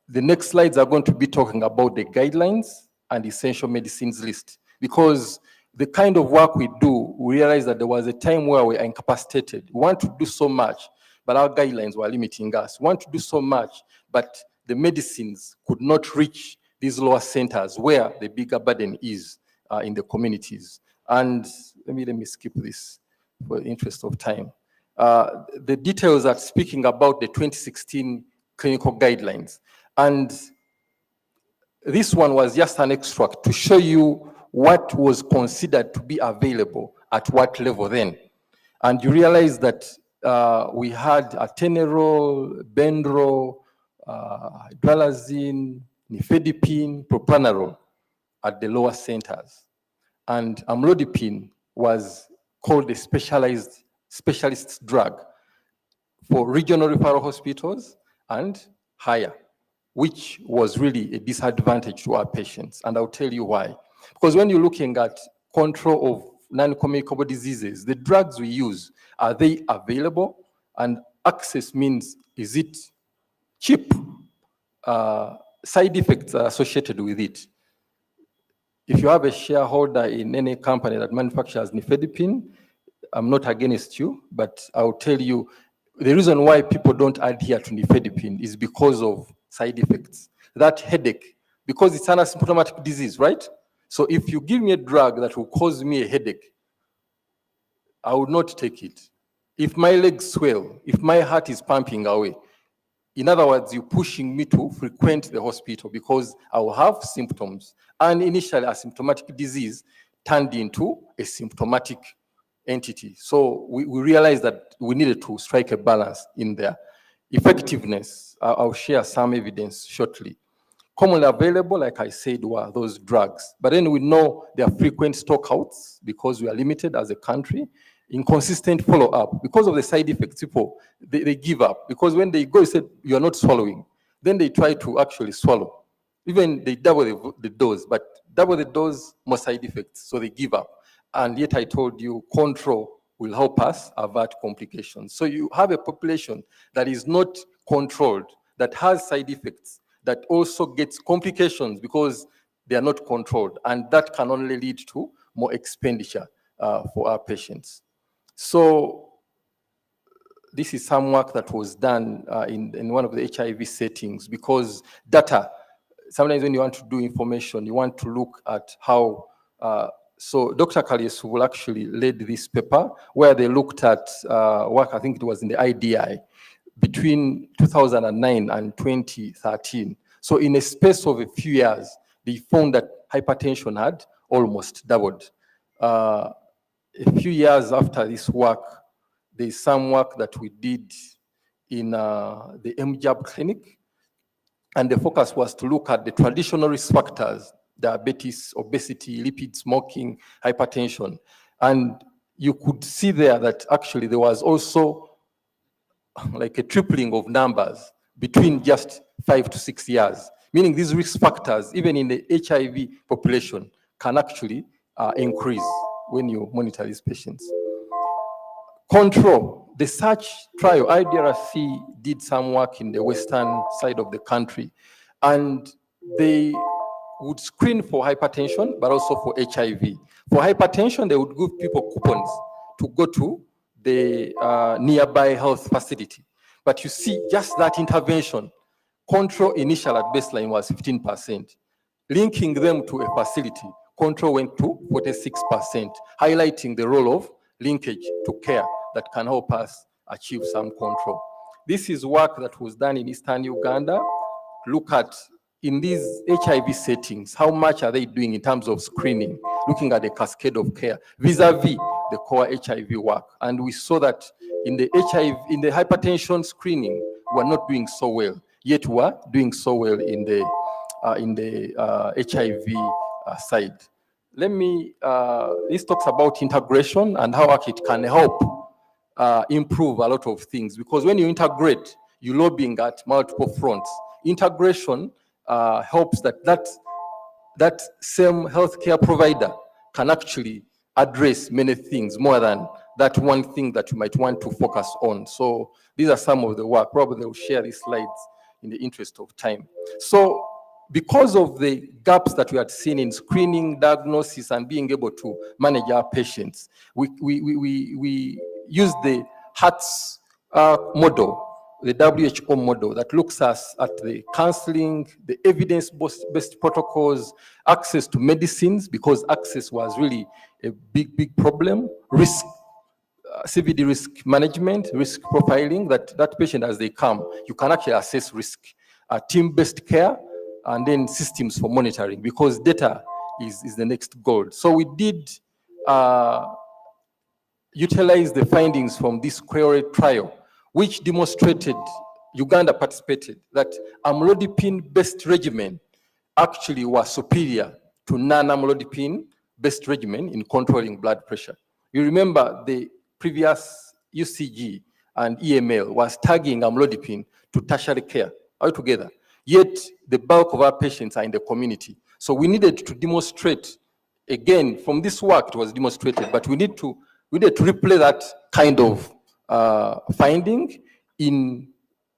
Speaker 4: the next slides are going to be talking about the guidelines and essential medicines list. Because the kind of work we do, we realize that there was a time where we were incapacitated. We want to do so much, but our guidelines were limiting us. We want to do so much, but the medicines could not reach these lower centers where the bigger burden is in the communities. And let me skip this for the interest of time. The details are speaking about the 2016 clinical guidelines. And this one was just an extract to show you what was considered to be available at what level then. And you realize that we had atenolol, benadryl, hydralazine, nifedipine, propranolol at the lower centers. And amlodipine was called a specialist drug for regional referral hospitals and higher, which was really a disadvantage to our patients. And I'll tell you why. Because when you're looking at control of non-communicable diseases, the drugs we use, are they available? And access means, is it cheap? Side effects are associated with it. If you have a shareholder in any company that manufactures nifedipine, I'm not against you, but I'll tell you, the reason why people don't adhere to nifedipine is because of side effects. That headache, because it's an asymptomatic disease, right? So if you give me a drug that will cause me a headache, I would not take it. If my legs swell, if my heart is pumping away, in other words, you're pushing me to frequent the hospital because I will have symptoms. And initially, asymptomatic disease turned into a symptomatic entity. So we realized that we needed to strike a balance in there. Effectiveness, I'll share some evidence shortly. Commonly available, like I said, were those drugs. But then we know there are frequent stockouts because we are limited as a country. Inconsistent follow-up. Because of the side effects, people, they give up. Because when they go, they say, you're not swallowing. Then they try to actually swallow. Even they double the dose, but double the dose, more side effects. So they give up. And yet I told you, control will help us avert complications. So you have a population that is not controlled, that has side effects, that also gets complications because they are not controlled. And that can only lead to more expenditure for our patients. So this is some work that was done in one of the HIV settings, because data, sometimes when you want to do information, you want to look at how, so Dr. Kalyesu actually led this paper where they looked at work, I think it was in the IDI, between 2009 and 2013. So in a space of a few years, they found that hypertension had almost doubled. A few years after this work, there's some work that we did in the MJAB clinic, and the focus was to look at the traditional risk factors: diabetes, obesity, lipid, smoking, hypertension. And you could see there that actually there was also like a tripling of numbers between just 5 to 6 years, meaning these risk factors, even in the HIV population, can actually increase when you monitor these patients. Control, the SEARCH trial, IDRC did some work in the western side of the country, and they would screen for hypertension, but also for HIV. For hypertension, they would give people coupons to go to the nearby health facility. But you see, just that intervention, control initial at baseline was 15%. Linking them to a facility, control went to 46%, highlighting the role of linkage to care that can help us achieve some control. This is work that was done in Eastern Uganda. Look at, in these HIV settings, how much are they doing in terms of screening, looking at the cascade of care vis-a-vis the core HIV work. And we saw that in the hypertension screening, we're not doing so well, yet we're doing so well in the HIV side. Let me, this talks about integration and how it can help improve a lot of things, because when you integrate, you're lobbying at multiple fronts. Integration helps that same healthcare provider can actually address many things more than that one thing that you might want to focus on. So these are some of the work. Probably they'll share these slides in the interest of time. So because of the gaps that we had seen in screening, diagnosis, and being able to manage our patients, we use the HATS model, the WHO model that looks at the counseling, the evidence-based protocols, access to medicines, because access was really a big problem, risk, CVD risk management, risk profiling, that patient as they come, you can actually assess risk, team-based care, and then systems for monitoring, because data is the next goal. So we did utilize the findings from this query trial, which demonstrated, Uganda participated, that amlodipine-based regimen actually was superior to non-amlodipine-based regimen in controlling blood pressure. You remember the previous UCG and EML was tagging amlodipine to tertiary care altogether, yet the bulk of our patients are in the community. So we needed to demonstrate, again, from this work it was demonstrated, but we need to replay that kind of finding in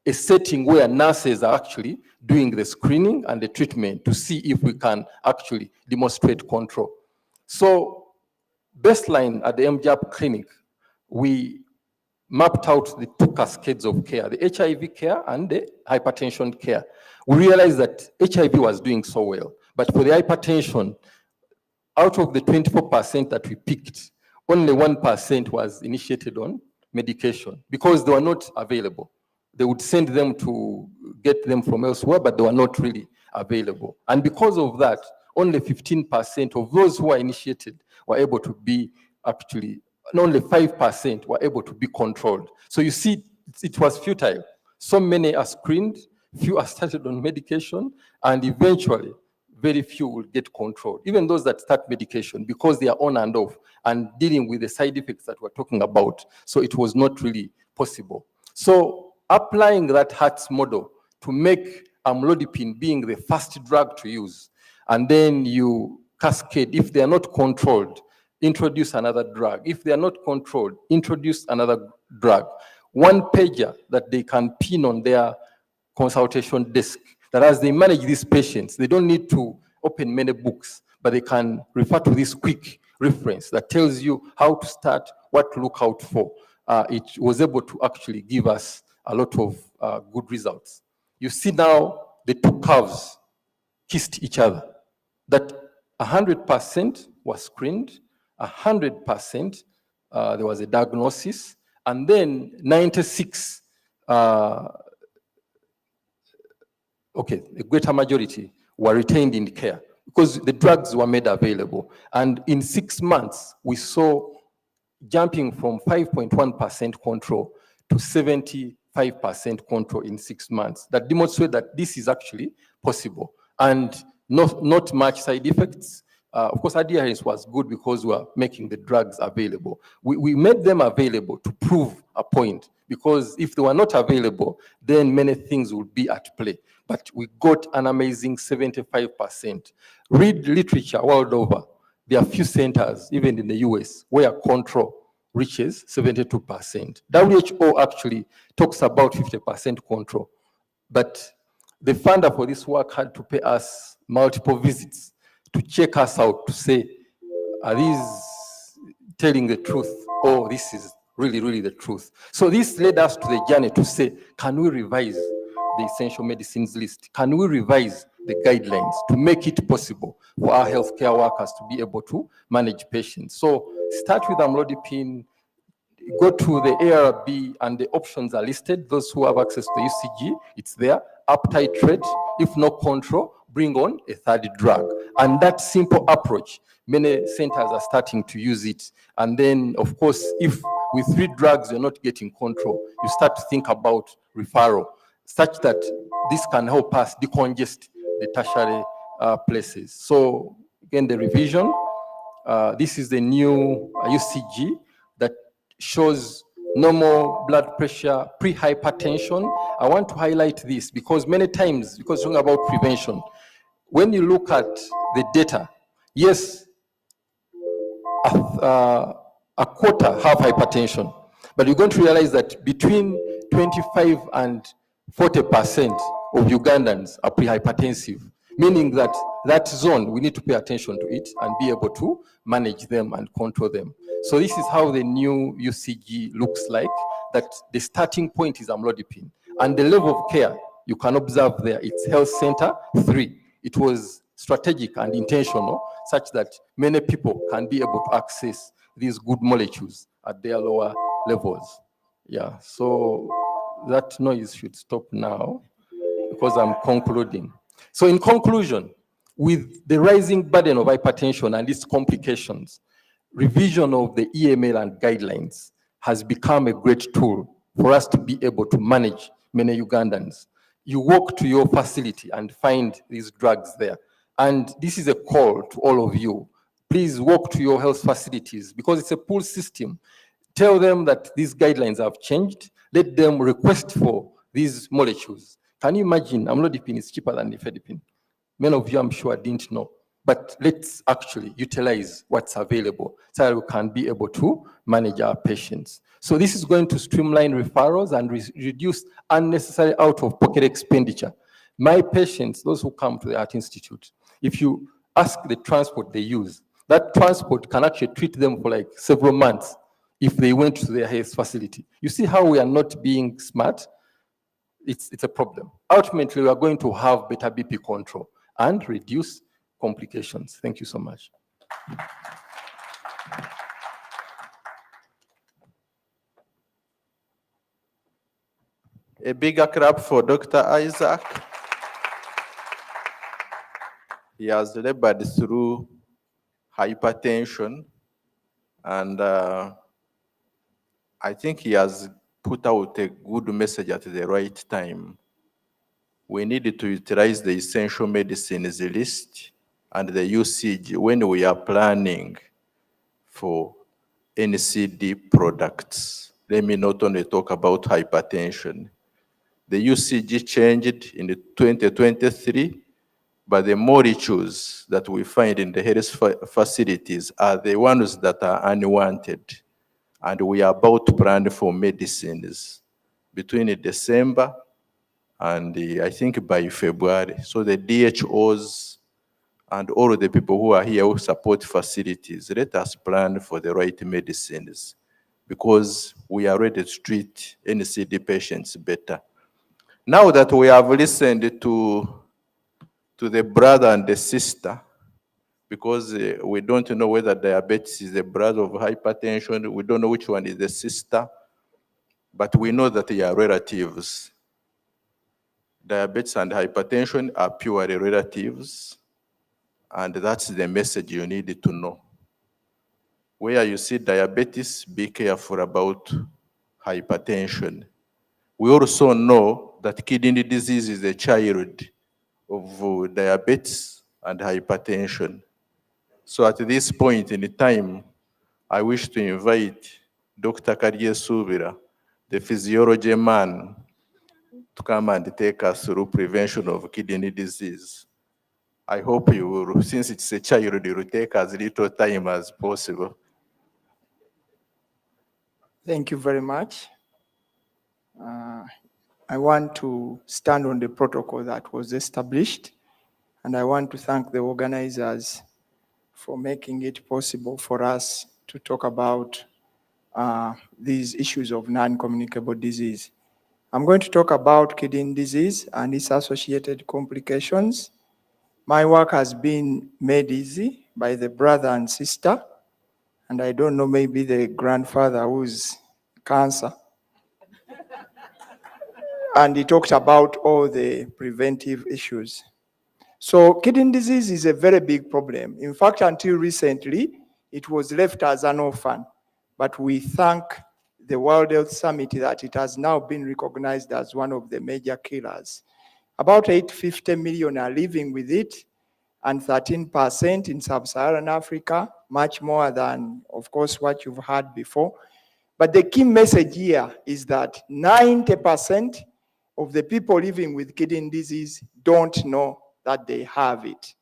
Speaker 4: a setting where nurses are actually doing the screening and the treatment to see if we can actually demonstrate control. So baseline at the MJAP clinic, we mapped out the two cascades of care, the HIV care and the hypertension care. We realized that HIV was doing so well, but for the hypertension, out of the 24% that we picked, only 1% was initiated on medication because they were not available. They would send them to get them from elsewhere, but they were not really available. And because of that, only 15% of those who were initiated were able to be actually, and only 5% were able to be controlled. So you see, it was futile. So many are screened, few are started on medication, and eventually, very few will get controlled. Even those that start medication, because they are on and off and dealing with the side effects that we're talking about. So it was not really possible. So applying that HATS model to make amlodipine being the first drug to use, and then you cascade, if they are not controlled, introduce another drug. If they are not controlled, introduce another drug. One pager that they can pin on their consultation desk, that as they manage these patients, they don't need to open many books, but they can refer to this quick reference that tells you how to start, what to look out for. It was able to actually give us a lot of good results. You see now the two curves kissed each other, that 100% was screened, 100% there was a diagnosis, and then 96, okay, a greater majority were retained in care because the drugs were made available. And in 6 months, we saw jumping from 5.1% control to 75% control in 6 months. That demonstrates that this is actually possible and not much side effects. Of course, adherence was good because we were making the drugs available. We made them available to prove a point, because if they were not available, then many things would be at play. But we got an amazing 75%. Read literature world over. There are few centers, even in the US, where control reaches 72%. WHO actually talks about 50% control. But the funder for this work had to pay us multiple visits to check us out, to say, are these telling the truth? Or this is really, really the truth. So this led us to the journey to say, can we revise the essential medicines list? Can we revise the guidelines to make it possible for our healthcare workers to be able to manage patients? So start with amlodipine, go to the ARB, and the options are listed. Those who have access to UCG, it's there. Up titrate, if no control, bring on a third drug. And that simple approach, many centers are starting to use it. And then, of course, if with 3 drugs you're not getting control, you start to think about referral, such that this can help us decongest the tertiary places. So again, the revision, this is the new UCG that shows normal blood pressure, pre-hypertension. I want to highlight this because many times, because we're talking about prevention, when you look at the data, yes, a quarter have hypertension, but you're going to realize that between 25 and 40% of Ugandans are pre-hypertensive, meaning that that zone, we need to pay attention to it and be able to manage them and control them. So this is how the new UCG looks like, that the starting point is amlodipine. And the level of care, you can observe there, it's health center 3. It was strategic and intentional, such that many people can be able to access these good molecules at their lower levels. Yeah, so that noise should stop now because I'm concluding. So in conclusion, with the rising burden of hypertension and its complications, revision of the EML and guidelines has become a great tool for us to be able to manage many Ugandans. You walk to your facility and find these drugs there. And this is a call to all of you. Please walk to your health facilities because it's a pool system. Tell them that these guidelines have changed. Let them request for these molecules. Can you imagine amlodipine is cheaper than nifedipine? Many of you, I'm sure, didn't know. But let's actually utilize what's available so that we can be able to manage our patients. So this is going to streamline referrals and reduce unnecessary out-of-pocket expenditure. My patients, those who come to the Art Institute, if you ask the transport they use, that transport can actually treat them for like several months if they went to their health facility. You see how we are not being smart? It's a problem. Ultimately, we are going to have better BP control and reduce complications. Thank you so much.
Speaker 2: A bigger clap for Dr. Isaac. He has labored through hypertension, and I think he has put out a good message at the right time. We needed to utilize the essential medicines list and the UCG when we are planning for NCD products. Let me not only talk about hypertension. The UCG changed in 2023, but the molecules that we find in the health facilities are the ones that are unwanted. And we are about to plan for medicines between December and I think by February. So the DHOs and all of the people who are here who support facilities, let us plan for the right medicines, because we are ready to treat NCD patients better. Now that we have listened to the brother and the sister, because we don't know whether diabetes is the brother of hypertension, we don't know which one is the sister, but we know that they are relatives. Diabetes and hypertension are purely relatives, and that's the message you need to know. Where you see diabetes, be careful about hypertension. We also know that kidney disease is a child of diabetes and hypertension. So at this point in time, I wish to invite Dr. Karye Subira, the physiology man, to come and take us through prevention of kidney disease. I hope you will, since it's a child, you will take as little time as possible.
Speaker 5: Thank you very much. I want to stand on the protocol that was established, and I want to thank the organizers for making it possible for us to talk about these issues of non-communicable disease. I'm going to talk about kidney disease and its associated complications. My work has been made easy by the brother and sister, and I don't know, maybe the grandfather who's cancer. And he talked about all the preventive issues. So kidney disease is a very big problem. In fact, until recently, it was left as an orphan. But we thank the World Health Summit that it has now been recognized as one of the major killers. About 850 million are living with it, and 13% in sub-Saharan Africa, much more than, of course, what you've heard before. But the key message here is that 90% of the people living with kidney disease don't know that they have it.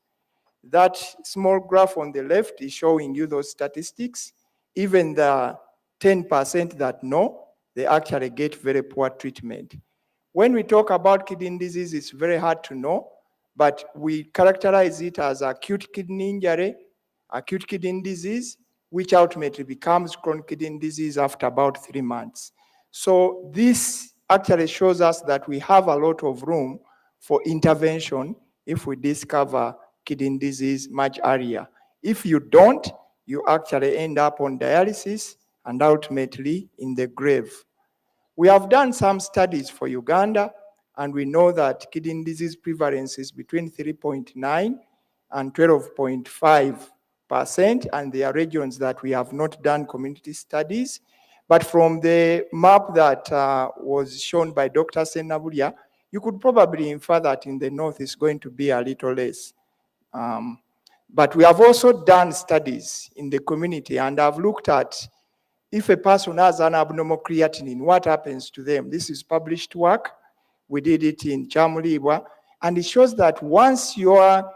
Speaker 5: That small graph on the left is showing you those statistics. Even the 10% that know, they actually get very poor treatment. When we talk about kidney disease, it's very hard to know, but we characterize it as acute kidney injury, acute kidney disease, which ultimately becomes chronic kidney disease after about 3 months. So this actually shows us that we have a lot of room for intervention if we discover kidney disease much earlier. If you don't, you actually end up on dialysis and ultimately in the grave. We have done some studies for Uganda, and we know that kidney disease prevalence is between 3.9 and 12.5%, and there are regions that we have not done community studies. But from the map that was shown by Dr. Senabulia, you could probably infer that in the north is going to be a little less. But we have also done studies in the community, and I've looked at if a person has an abnormal creatinine, what happens to them? This is published work. We did it in Chamulibwa, and it shows that once your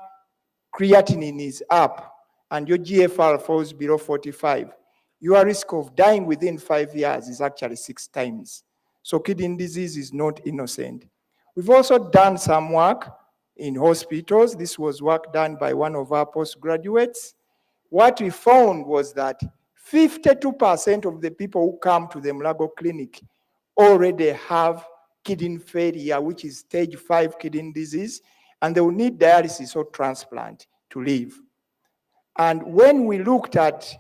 Speaker 5: creatinine is up and your GFR falls below 45, your risk of dying within 5 years is actually 6 times. So kidney disease is not innocent. We've also done some work in hospitals. This was work done by one of our postgraduates. What we found was that 52% of the people who come to the Mulago Clinic already have kidney failure, which is stage 5 kidney disease, and they will need dialysis or transplant to live. And when we looked at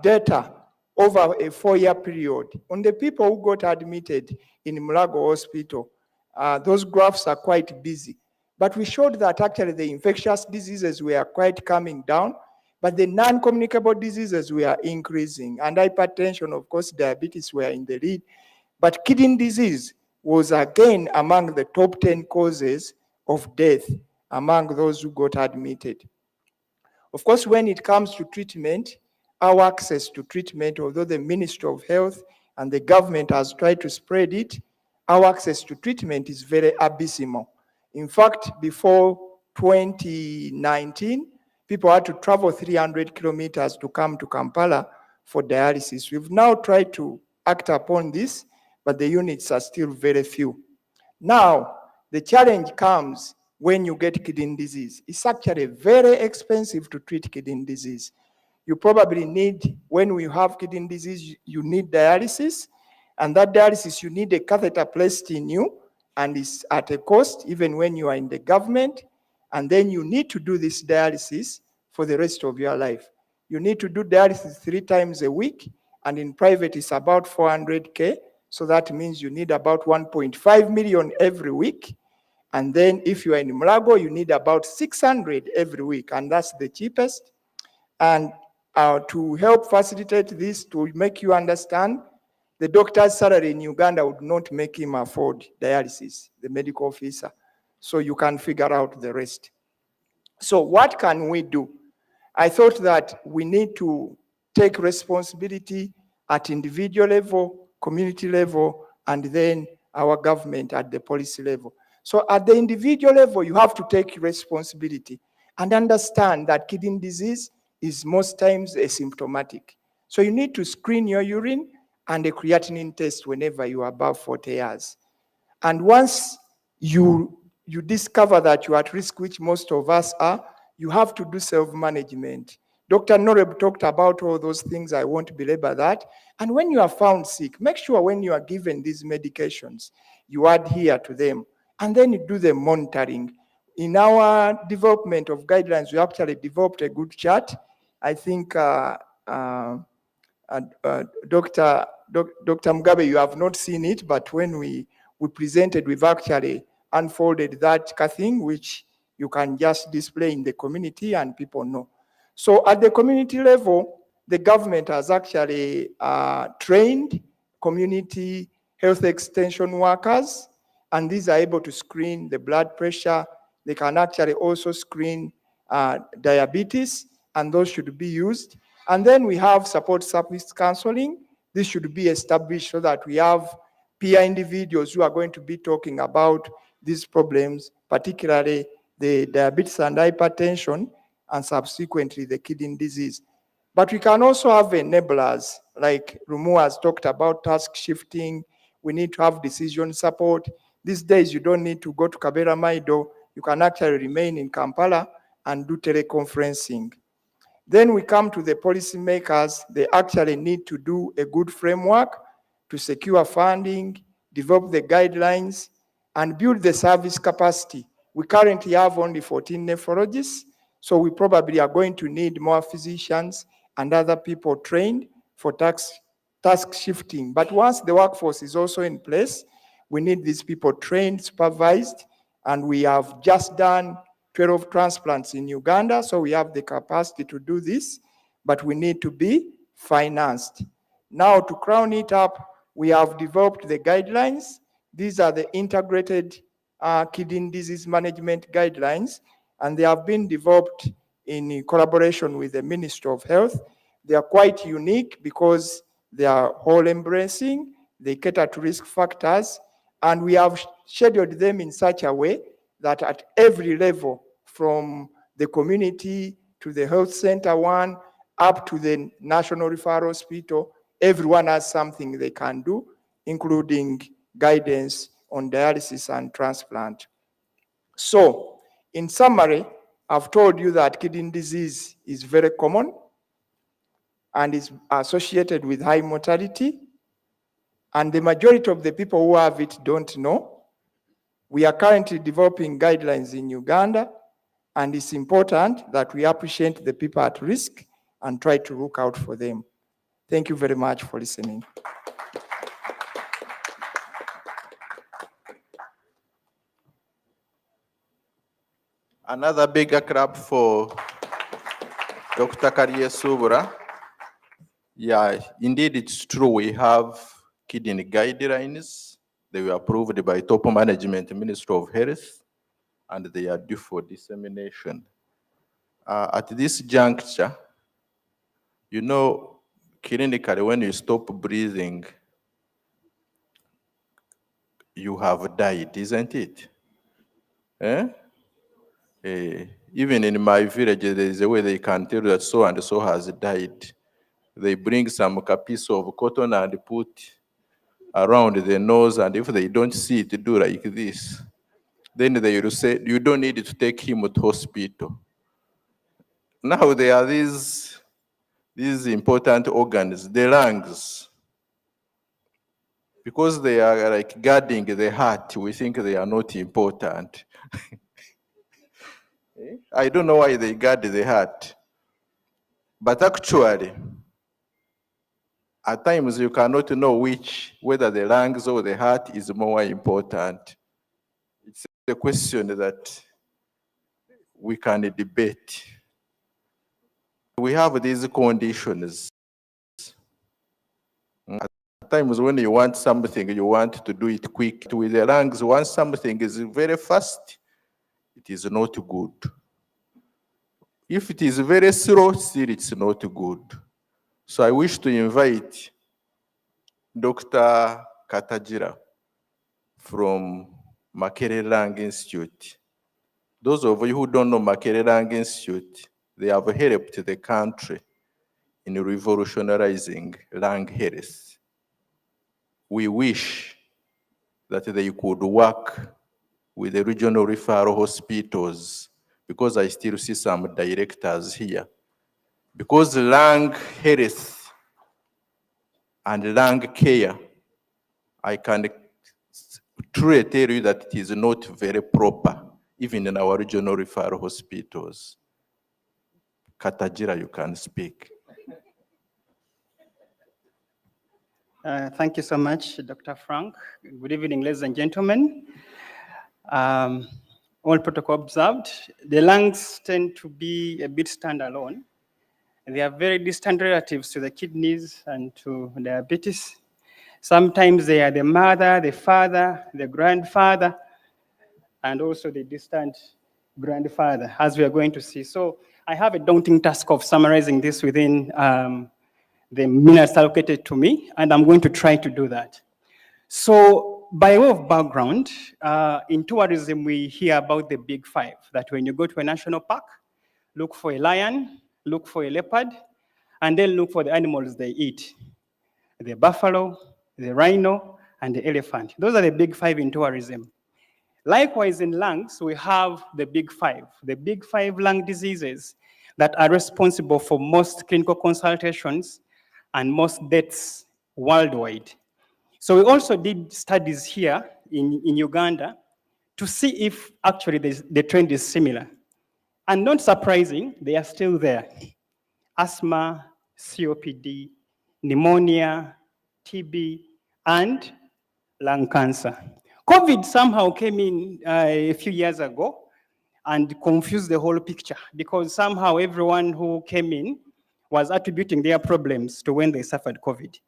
Speaker 5: data over a 4-year period, on the people who got admitted in Mulago Hospital, those graphs are quite busy. But we showed that actually the infectious diseases were quite coming down, but the non-communicable diseases were increasing. And hypertension, of course, diabetes were in the lead. But kidney disease was again among the top 10 causes of death among those who got admitted. Of course, when it comes to treatment, our access to treatment, although the Ministry of Health and the government has tried to spread it, our access to treatment is very abysmal. In fact, before 2019, people had to travel 300 kilometers to come to Kampala for dialysis. We've now tried to act upon this, but the units are still very few. Now, the challenge comes when you get kidney disease. It's actually very expensive to treat kidney disease. You probably need, when we have kidney disease, you need dialysis, and that dialysis, you need a catheter placed in you, and it's at a cost, even when you are in the government, and then you need to do this dialysis for the rest of your life. You need to do dialysis 3 times a week, and in private, it's about 400K, so that means you need about 1.5 million every week. And then if you are in Mulago, you need about 600 every week, and that's the cheapest. And to help facilitate this, to make you understand, the doctor's salary in Uganda would not make him afford dialysis, the medical officer. So you can figure out the rest. So what can we do? I thought that we need to take responsibility at individual level, community level, and then our government at the policy level. So at the individual level, you have to take responsibility and understand that kidney disease is most times asymptomatic. So you need to screen your urine and a creatinine test whenever you are above 40 years. And once you discover that you are at risk, which most of us are, you have to do self-management. Dr. Noreb talked about all those things. I won't belabor that. And when you are found sick, make sure when you are given these medications, you adhere to them. And then you do the monitoring. In our development of guidelines, we actually developed a good chart. I think Dr. Mugabe, you have not seen it, but when we presented, we've actually unfolded that thing, which you can just display in the community and people know. So at the community level, the government has actually trained community health extension workers, and these are able to screen the blood pressure. They can actually also screen diabetes, and those should be used. And then we have support service counseling. This should be established so that we have peer individuals who are going to be talking about these problems, particularly the diabetes and hypertension, and subsequently the kidney disease. But we can also have enablers, like Rumu has talked about task shifting. We need to have decision support. These days, you don't need to go to Kabera Maido. You can actually remain in Kampala and do teleconferencing. Then we come to the policymakers. They actually need to do a good framework to secure funding, develop the guidelines, and build the service capacity. We currently have only 14 nephrologists, so we probably are going to need more physicians and other people trained for task shifting. But once the workforce is also in place, we need these people trained, supervised, and we have just done 12 transplants in Uganda, so we have the capacity to do this, but we need to be financed. Now, to crown it up, we have developed the guidelines. These are the integrated kidney disease management guidelines, and they have been developed in collaboration with the Ministry of Health. They are quite unique because they are whole-embracing, they cater to risk factors, and we have scheduled them in such a way that at every level, from the community to the health center one, up to the National Referral Hospital, everyone has something they can do, including guidance on dialysis and transplant. So, in summary, I've told you that kidney disease is very common and is associated with high mortality, and the majority of the people who have it don't know. We are currently developing guidelines in Uganda, and it's important that we appreciate the people at risk and try to look out for them. Thank you very much for listening.
Speaker 2: Another bigger clap for Dr. Kariye Subura. Yeah, indeed, it's true. We have kidney guidelines. They were approved by top management, Ministry of Health, and they are due for dissemination. At this juncture, you know, clinically, when you stop breathing, you have died, isn't it? Even in my village, there is a way they can tell that so and so has died. They bring some piece of cotton and put around the nose, and if they don't see it, do like this. then they will say, you don't need to take him to hospital. Now there are these important organs, the lungs. Because they are like guarding the heart, we think they are not important. I don't know why they guard the heart. But actually, at times you cannot know whether the lungs or the heart is more important. It's a question that we can debate. We have these conditions. At times when you want something, you want to do it quick. With the lungs, once something is very fast, it is not good. If it is very slow, still it's not good. So I wish to invite Dr. Katajira from Makerere Lung Institute. Those of you who don't know Makerere Lung Institute, they have helped the country in revolutionizing lung health. We wish that they could work with the regional referral hospitals, because I still see some directors here. Because lung health and lung care, I can truly tell you that it is not very proper, even in our regional referral hospitals. Katajira, you can speak.
Speaker 6: Thank you so much, Dr. Frank. Good evening, ladies and gentlemen. All protocol observed. The lungs tend to be a bit standalone. They are very distant relatives to the kidneys and to diabetes. Sometimes they are the mother, the father, the grandfather, and also the distant grandfather, as we are going to see. So I have a daunting task of summarizing this within the minutes allocated to me, and I'm going to try to do that. So by way of background, in tourism, we hear about the big five, that when you go to a national park, look for a lion, look for a leopard, and then look for the animals they eat: the buffalo, the rhino, and the elephant. Those are the big five in tourism. Likewise, in lungs, we have the big five lung diseases that are responsible for most clinical consultations and most deaths worldwide. So we also did studies here in Uganda to see if actually the trend is similar. And not surprising, they are still there. Asthma, COPD, pneumonia, TB, and lung cancer. COVID somehow came in a few years ago and confused the whole picture, because somehow everyone who came in was attributing their problems to when they suffered COVID.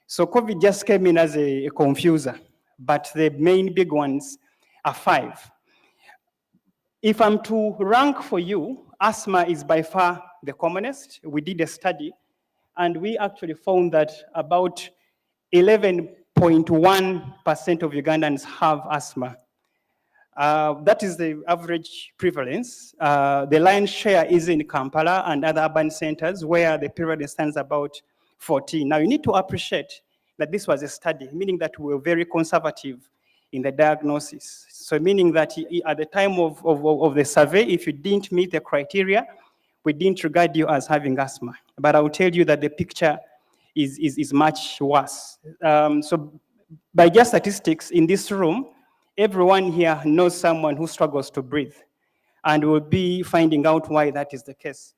Speaker 6: So COVID just came in as a confuser, but the main big ones are five. If I'm to rank for you, asthma is by far the commonest. We did a study, and we actually found that about 11.1% of Ugandans have asthma. That is the average prevalence. The lion's share is in Kampala and other urban centers, where the prevalence stands about 14. Now, you need to appreciate that this was a study, meaning that we were very conservative in the diagnosis. So meaning that at the time of the survey, if you didn't meet the criteria, we didn't regard you as having asthma. But I will tell you that the picture is much worse. So by just statistics in this room, everyone here knows someone who struggles to breathe, and we'll be finding out why that is the case.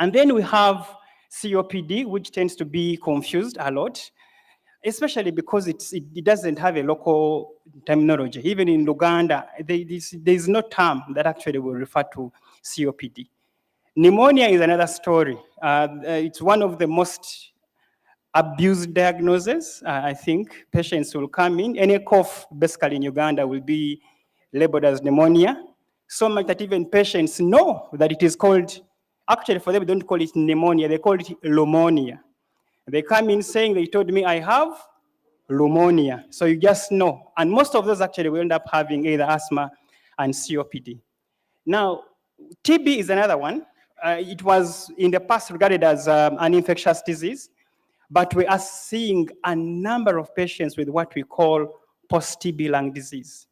Speaker 6: And then we have COPD, which tends to be confused a lot, especially because it doesn't have a local terminology. Even in Uganda, there's no term that actually will refer to COPD. Pneumonia is another story. It's one of the most abused diagnoses. I think patients will come in. Any cough, basically in Uganda, will be labeled as pneumonia. So much that even patients know that it is called, actually for them, they don't call it pneumonia, they call it pneumonia. They come in saying, they told me I have pneumonia. So you just know. And most of those actually will end up having either asthma and COPD. Now, TB is another one. It was in the past regarded as an infectious disease, but we are seeing a number of patients with what we call post-TB lung disease.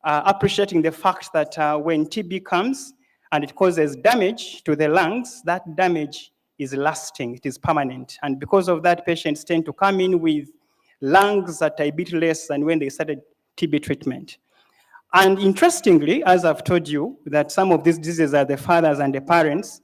Speaker 6: appreciating the fact that when TB comes and it causes damage to the lungs, that damage is lasting, it is permanent. And because of that, patients tend to come in with lungs that are a bit less than when they started TB treatment. And interestingly, as I've told you, that some of these diseases are the fathers and the parents,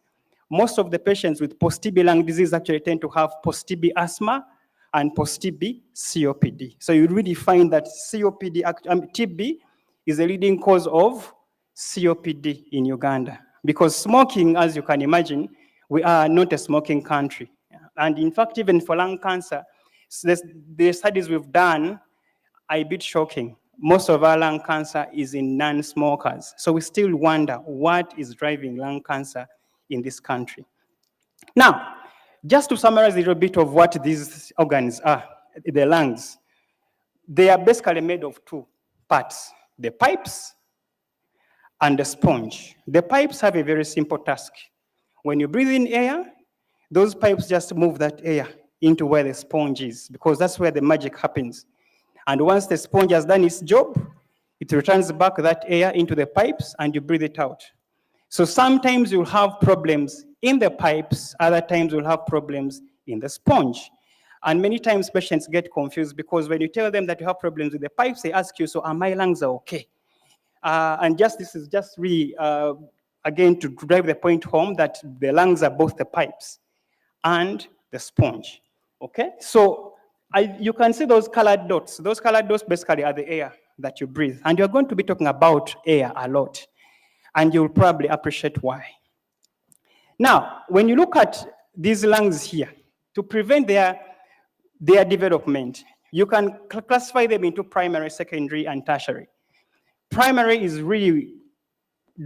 Speaker 6: most of the patients with post-TB lung disease actually tend to have post-TB asthma and post-TB COPD. So you really find that TB is a leading cause of COPD in Uganda. Because smoking, as you can imagine, we are not a smoking country. And in fact, even for lung cancer, the studies we've done are a bit shocking. Most of our lung cancer is in non-smokers. So we still wonder what is driving lung cancer in this country. Now, just to summarize a little bit of what these organs are, the lungs, they are basically made of two parts, the pipes and the sponge. The pipes have a very simple task. When you breathe in air, those pipes just move that air into where the sponge is, because that's where the magic happens. And once the sponge has done its job, it returns back that air into the pipes and you breathe it out. So sometimes you'll have problems in the pipes, other times you'll have problems in the sponge. And many times patients get confused because when you tell them that you have problems with the pipes, they ask you, so are my lungs okay? And this is just really, again, to drive the point home that the lungs are both the pipes and the sponge, okay? So you can see those colored dots. Those colored dots basically are the air that you breathe. And you're going to be talking about air a lot. And you'll probably appreciate why. Now, when you look at these lungs here, to prevent their development, you can classify them into primary, secondary, and tertiary. Primary is really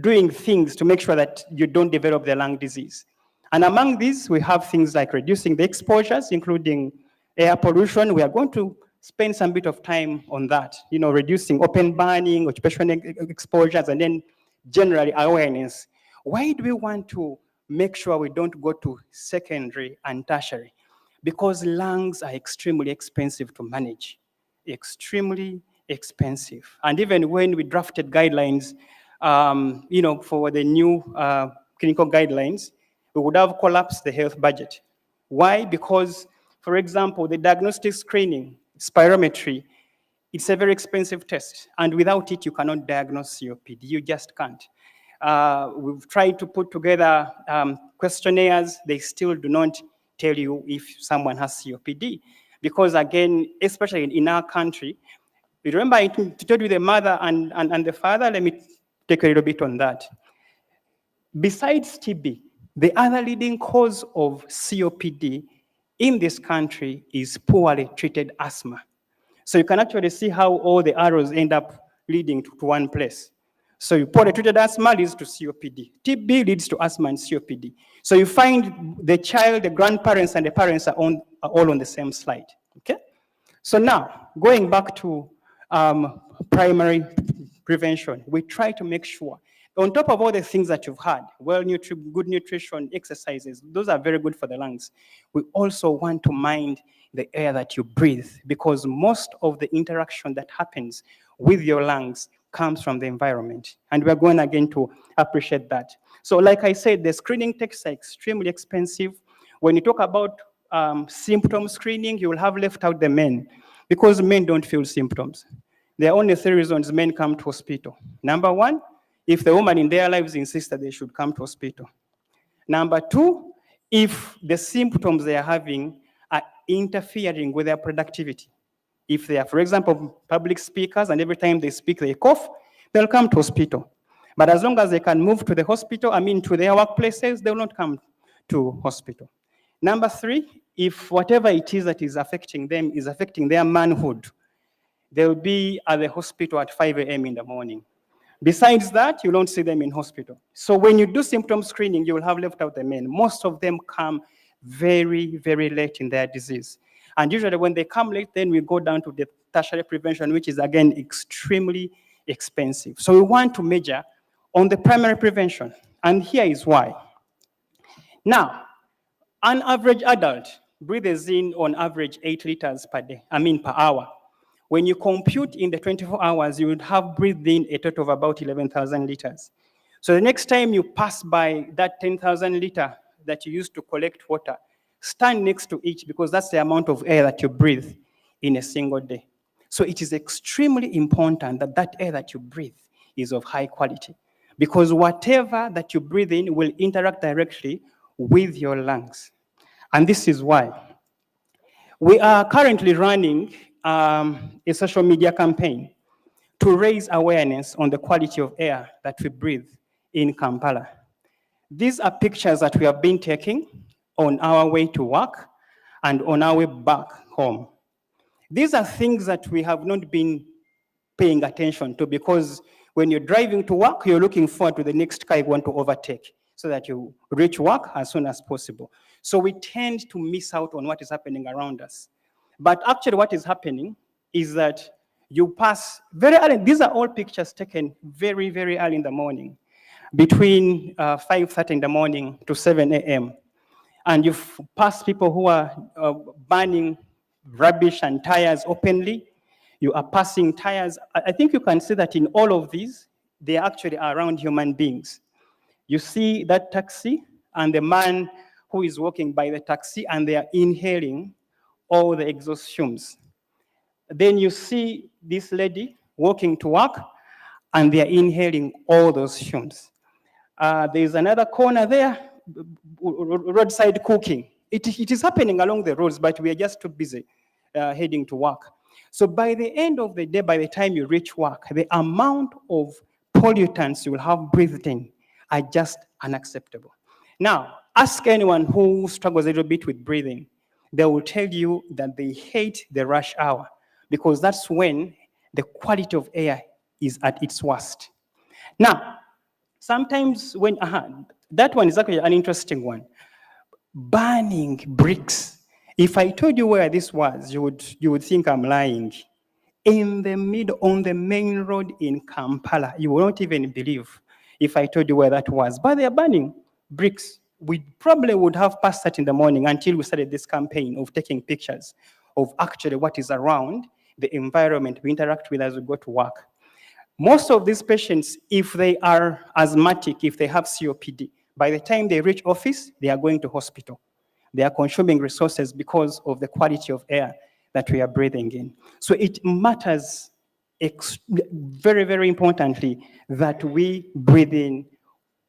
Speaker 6: doing things to make sure that you don't develop the lung disease. And among these, we have things like reducing the exposures, including air pollution. We are going to spend some bit of time on that, reducing open burning, occupational exposures, and then generally awareness. Why do we want to make sure we don't go to secondary and tertiary? Because lungs are extremely expensive to manage, extremely expensive. And even when we drafted guidelines, for the new clinical guidelines, we would have collapsed the health budget. Why? Because, for example, the diagnostic screening, spirometry, it's a very expensive test. And without it, you cannot diagnose COPD. You just can't. We've tried to put together questionnaires. They still do not tell you if someone has COPD. Because again, especially in our country, remember to tell you the mother and the father, let me take a little bit on that. Besides TB, the other leading cause of COPD in this country is poorly treated asthma. So you can actually see how all the arrows end up leading to one place. So poorly treated asthma leads to COPD. TB leads to asthma and COPD. So you find the child, the grandparents, and the parents are all on the same slide, okay? So now, going back to primary prevention, we try to make sure, on top of all the things that you've had, good nutrition, exercises, those are very good for the lungs. We also want to mind the air that you breathe, because most of the interaction that happens with your lungs comes from the environment. And we're going again to appreciate that. So like I said, the screening tests are extremely expensive. When you talk about symptom screening, you will have left out the men, because men don't feel symptoms. There are only 3 reasons men come to hospital. Number 1, if the woman in their lives insists that they should come to hospital. Number 2, if the symptoms they are having are interfering with their productivity. If they are, for example, public speakers and every time they speak they cough, they'll come to hospital. But as long as they can move to the hospital, to their workplaces, they will not come to hospital. Number 3, if whatever it is that is affecting them is affecting their manhood, they'll be at the hospital at 5 a.m. in the morning. Besides that, you don't see them in hospital. So when you do symptom screening, you will have left out the men. Most of them come very, very late in their disease. And usually when they come late, then we go down to the tertiary prevention, which is again extremely expensive. So we want to measure on the primary prevention. And here is why. Now, an average adult breathes in on average 8 liters per hour. When you compute in the 24 hours, you would have breathed in a total of about 11,000 liters. So the next time you pass by that 10,000 liter that you used to collect water, stand next to it because that's the amount of air that you breathe in a single day. So it is extremely important that that air that you breathe is of high quality because whatever that you breathe in will interact directly with your lungs. And this is why we are currently running a social media campaign to raise awareness on the quality of air that we breathe in Kampala. These are pictures that we have been taking on our way to work and on our way back home. These are things that we have not been paying attention to because when you're driving to work, you're looking forward to the next car you want to overtake so that you reach work as soon as possible. So we tend to miss out on what is happening around us. But actually what is happening is that you pass very early. These are all pictures taken very, very early in the morning, between 5:30 in the morning to 7 a.m. And you pass people who are burning rubbish and tires openly. You are passing tires. I think you can see that in all of these, they actually are around human beings. You see that taxi and the man who is walking by the taxi and they are inhaling all the exhaust fumes. Then you see this lady walking to work and they are inhaling all those fumes. There's another corner there, roadside cooking. It is happening along the roads, but we are just too busy heading to work. So by the end of the day, by the time you reach work, the amount of pollutants you will have breathed in are just unacceptable. Now, ask anyone who struggles a little bit with breathing. They will tell you that they hate the rush hour because that's when the quality of air is at its worst. Now, sometimes when, that one is actually an interesting one. Burning bricks. If I told you where this was, you would think I'm lying. In the middle, on the main road in Kampala, you will not even believe if I told you where that was. But they are burning bricks. We probably would have passed that in the morning until we started this campaign of taking pictures of actually what is around the environment we interact with as we go to work. Most of these patients, if they are asthmatic, if they have COPD, by the time they reach office, they are going to hospital. They are consuming resources because of the quality of air that we are breathing in. So it matters very, very importantly that we breathe in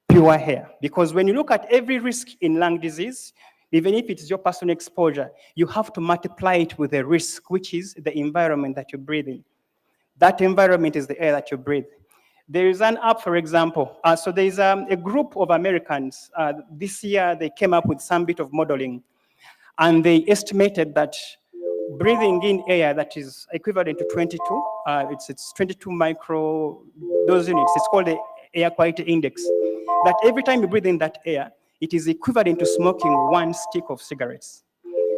Speaker 6: pure air. Because when you look at every risk in lung disease, even if it's your personal exposure, you have to multiply it with the risk, which is the environment that you breathe in. That environment is the air that you breathe. There is an app, for example. So there's a group of Americans. This year, they came up with some bit of modeling. And they estimated that breathing in air that is equivalent to 22, it's 22 micro, those units. It's called the air quality index. That every time you breathe in that air, it is equivalent to smoking 1 stick of cigarettes.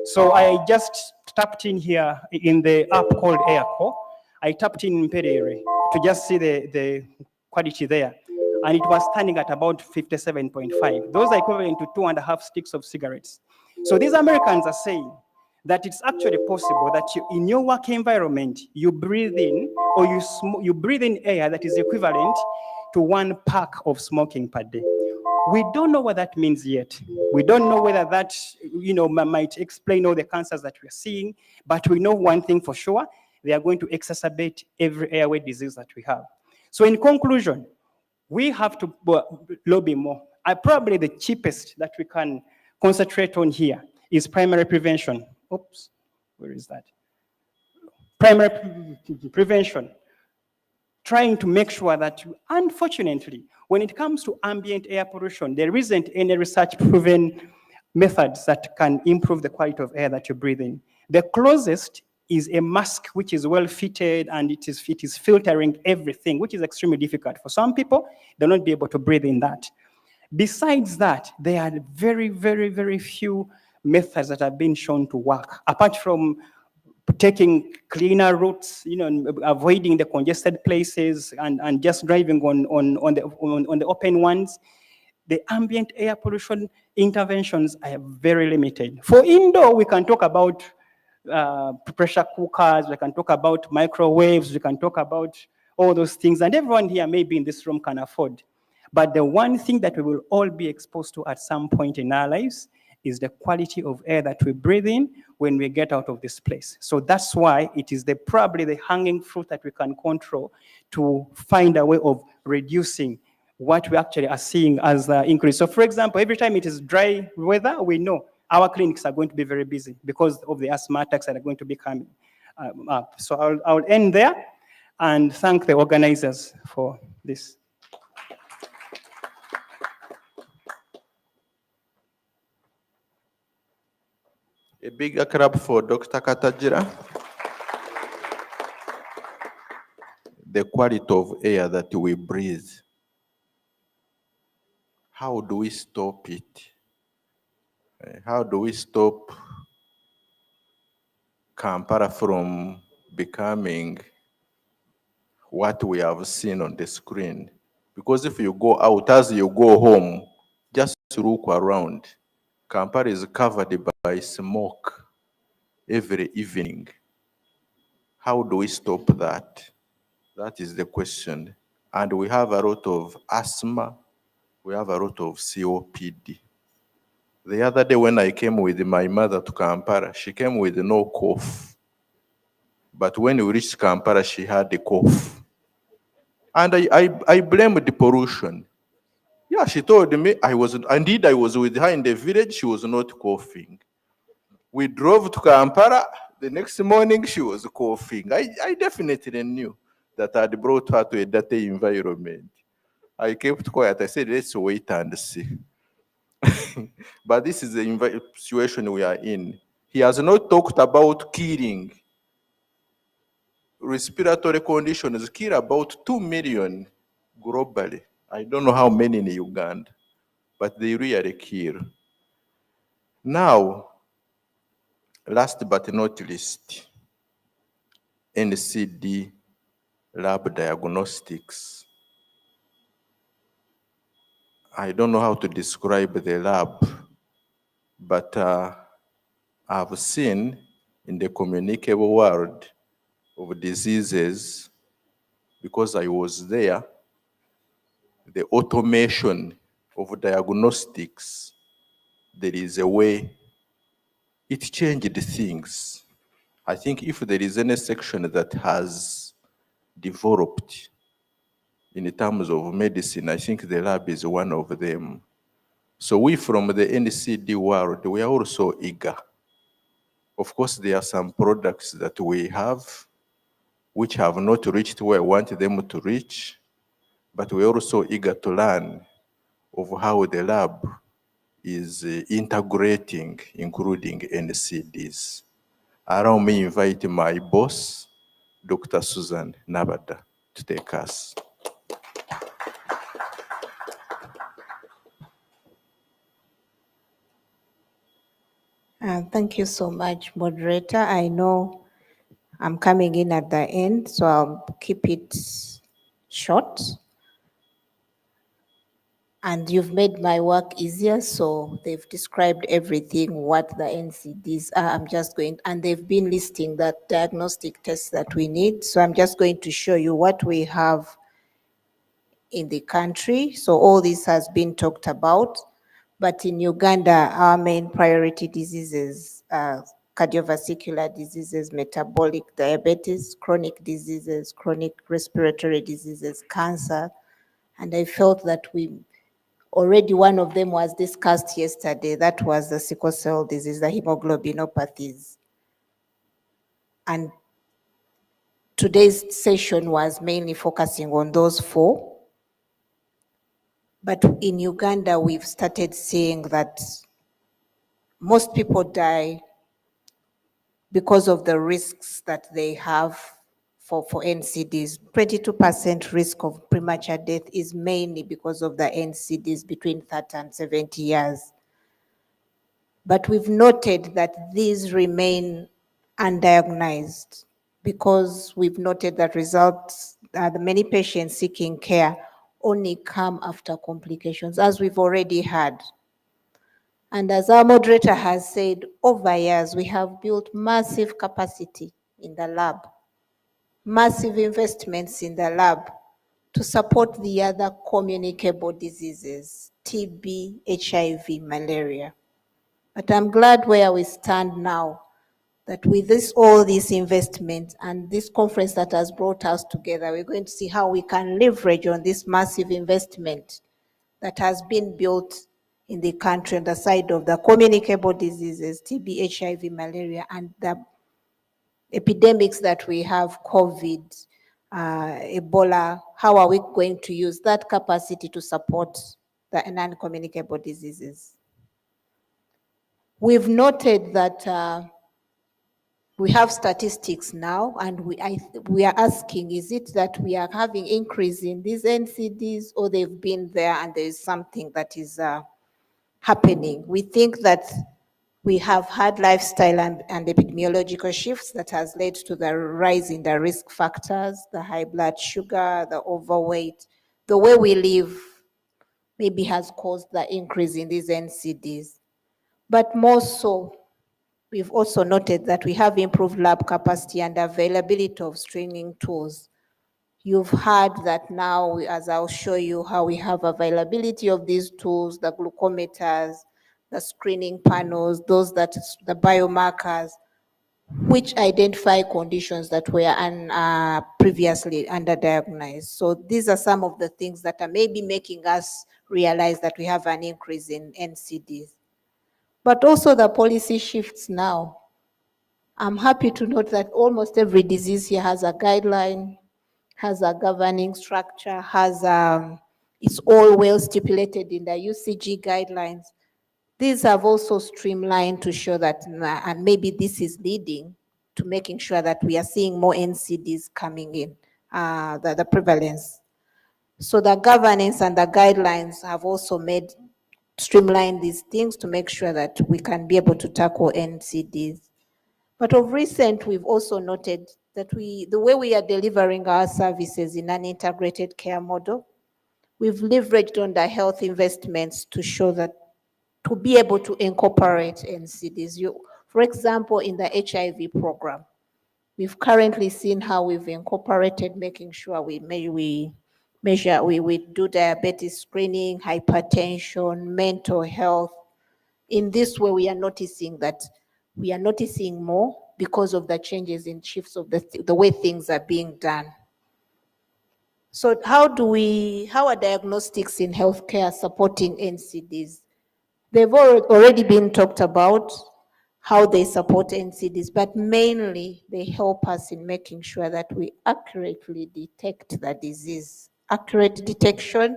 Speaker 6: So I just tapped in here in the app called AirCore. I tapped in Perere to just see the quality there. And it was standing at about 57.5. Those are equivalent to 2.5 sticks of cigarettes. So these Americans are saying that it's actually possible that in your work environment, you breathe in or you breathe in air that is equivalent to 1 pack of smoking per day. We don't know what that means yet. We don't know whether that might explain all the cancers that we're seeing, but we know one thing for sure, they are going to exacerbate every airway disease that we have. So in conclusion, we have to lobby more. Probably the cheapest that we can concentrate on here is primary prevention. Oops, where is that? Primary prevention. Trying to make sure that, unfortunately, when it comes to ambient air pollution, there isn't any research-proven methods that can improve the quality of air that you breathe in. The closest is a mask which is well fitted and it is filtering everything, which is extremely difficult. For some people, they'll not be able to breathe in that. Besides that, there are very, very, very few methods that have been shown to work, apart from taking cleaner routes, avoiding the congested places and just driving on the open ones. The ambient air pollution interventions are very limited. For indoor, we can talk about pressure cookers, we can talk about microwaves, we can talk about all those things, and everyone here maybe in this room can afford. But the one thing that we will all be exposed to at some point in our lives is the quality of air that we breathe in when we get out of this place. So that's why it is probably the hanging fruit that we can control to find a way of reducing what we actually are seeing as the increase. So for example, every time it is dry weather, we know our clinics are going to be very busy because of the asthma attacks that are going to be coming up. So I'll end there and thank the organizers for this.
Speaker 2: A big clap for Dr. Katajira. The quality of air that we breathe. How do we stop it? How do we stop Kampala from becoming what we have seen on the screen? Because if you go out, as you go home, just look around. Kampala is covered by smoke every evening. How do we stop that? That is the question. And we have a lot of asthma. We have a lot of COPD. The other day when I came with my mother to Kampala, she came with no cough. But when we reached Kampala, she had a cough. And I blamed the pollution. Yeah, she told me I was with her in the village, she was not coughing. We drove to Kampala, the next morning she was coughing. I definitely knew that I'd brought her to a dirty environment. I kept quiet, I said, let's wait and see. But this is the situation we are in. He has not talked about killing. Respiratory conditions kill about 2 million globally. I don't know how many in Uganda, but they really kill. Now, last but not least, NCD lab diagnostics. I don't know how to describe the lab, but I've seen in the communicable world of diseases, because I was there, the automation of diagnostics, there is a way it changed things. I think if there is any section that has developed in terms of medicine, I think the lab is one of them. So we from the NCD world, we are also eager. Of course, there are some products that we have which have not reached where I want them to reach, but we're also eager to learn of how the lab is integrating, including NCDs. Allow me to invite my boss, Dr. Susan Nabada, to take us.
Speaker 7: Thank you so much, moderator. I know I'm coming in at the end, so I'll keep it short. And you've made my work easier, so they've described everything, what the NCDs are. I'm just going, and they've been listing that diagnostic tests that we need. So I'm just going to show you what we have in the country. So all this has been talked about. But in Uganda, our main priority diseases are cardiovascular diseases, metabolic diabetes, chronic diseases, chronic respiratory diseases, cancer. And I felt that already one of them was discussed yesterday. That was the sickle cell disease, the hemoglobinopathies. And today's session was mainly focusing on those four. But in Uganda, we've started seeing that most people die because of the risks that they have for NCDs. 22% risk of premature death is mainly because of the NCDs between 30 and 70 years. But we've noted that these remain undiagnosed because we've noted that results, the many patients seeking care only come after complications, as we've already had. And as our moderator has said, over years, we have built massive capacity in the lab, massive investments in the lab to support the other communicable diseases, TB, HIV, malaria. But I'm glad where we stand now, that with all this investment and this conference that has brought us together, we're going to see how we can leverage on this massive investment that has been built in the country on the side of the communicable diseases, TB, HIV, malaria, and the epidemics that we have, COVID, Ebola. How are we going to use that capacity to support the non-communicable diseases? We've noted that we have statistics now, and we are asking, is it that we are having increase in these NCDs, or they've been there and there is something that is happening? We think that we have had lifestyle and epidemiological shifts that has led to the rise in the risk factors, the high blood sugar, the overweight. The way we live maybe has caused the increase in these NCDs. But more so, we've also noted that we have improved lab capacity and availability of screening tools. You've heard that now, as I'll show you, how we have availability of these tools, the glucometers, the screening panels, the biomarkers, which identify conditions that were previously underdiagnosed. So these are some of the things that are maybe making us realize that we have an increase in NCDs. But also the policy shifts now. I'm happy to note that almost every disease here has a guideline, has a governing structure, it's all well stipulated in the UCG guidelines. These have also streamlined to show that, and maybe this is leading to making sure that we are seeing more NCDs coming in, the prevalence. So the governance and the guidelines have also streamlined these things to make sure that we can be able to tackle NCDs. But of recent, we've also noted that the way we are delivering our services in an integrated care model, we've leveraged on the health investments to show that, to be able to incorporate NCDs. For example, in the HIV program, we've currently seen how we've incorporated making sure we do diabetes screening, hypertension, mental health. In this way, we are noticing more because of the changes in shifts of the way things are being done. So how are diagnostics in healthcare supporting NCDs? They've already been talked about, how they support NCDs, but mainly they help us in making sure that we accurately detect the disease. Accurate detection,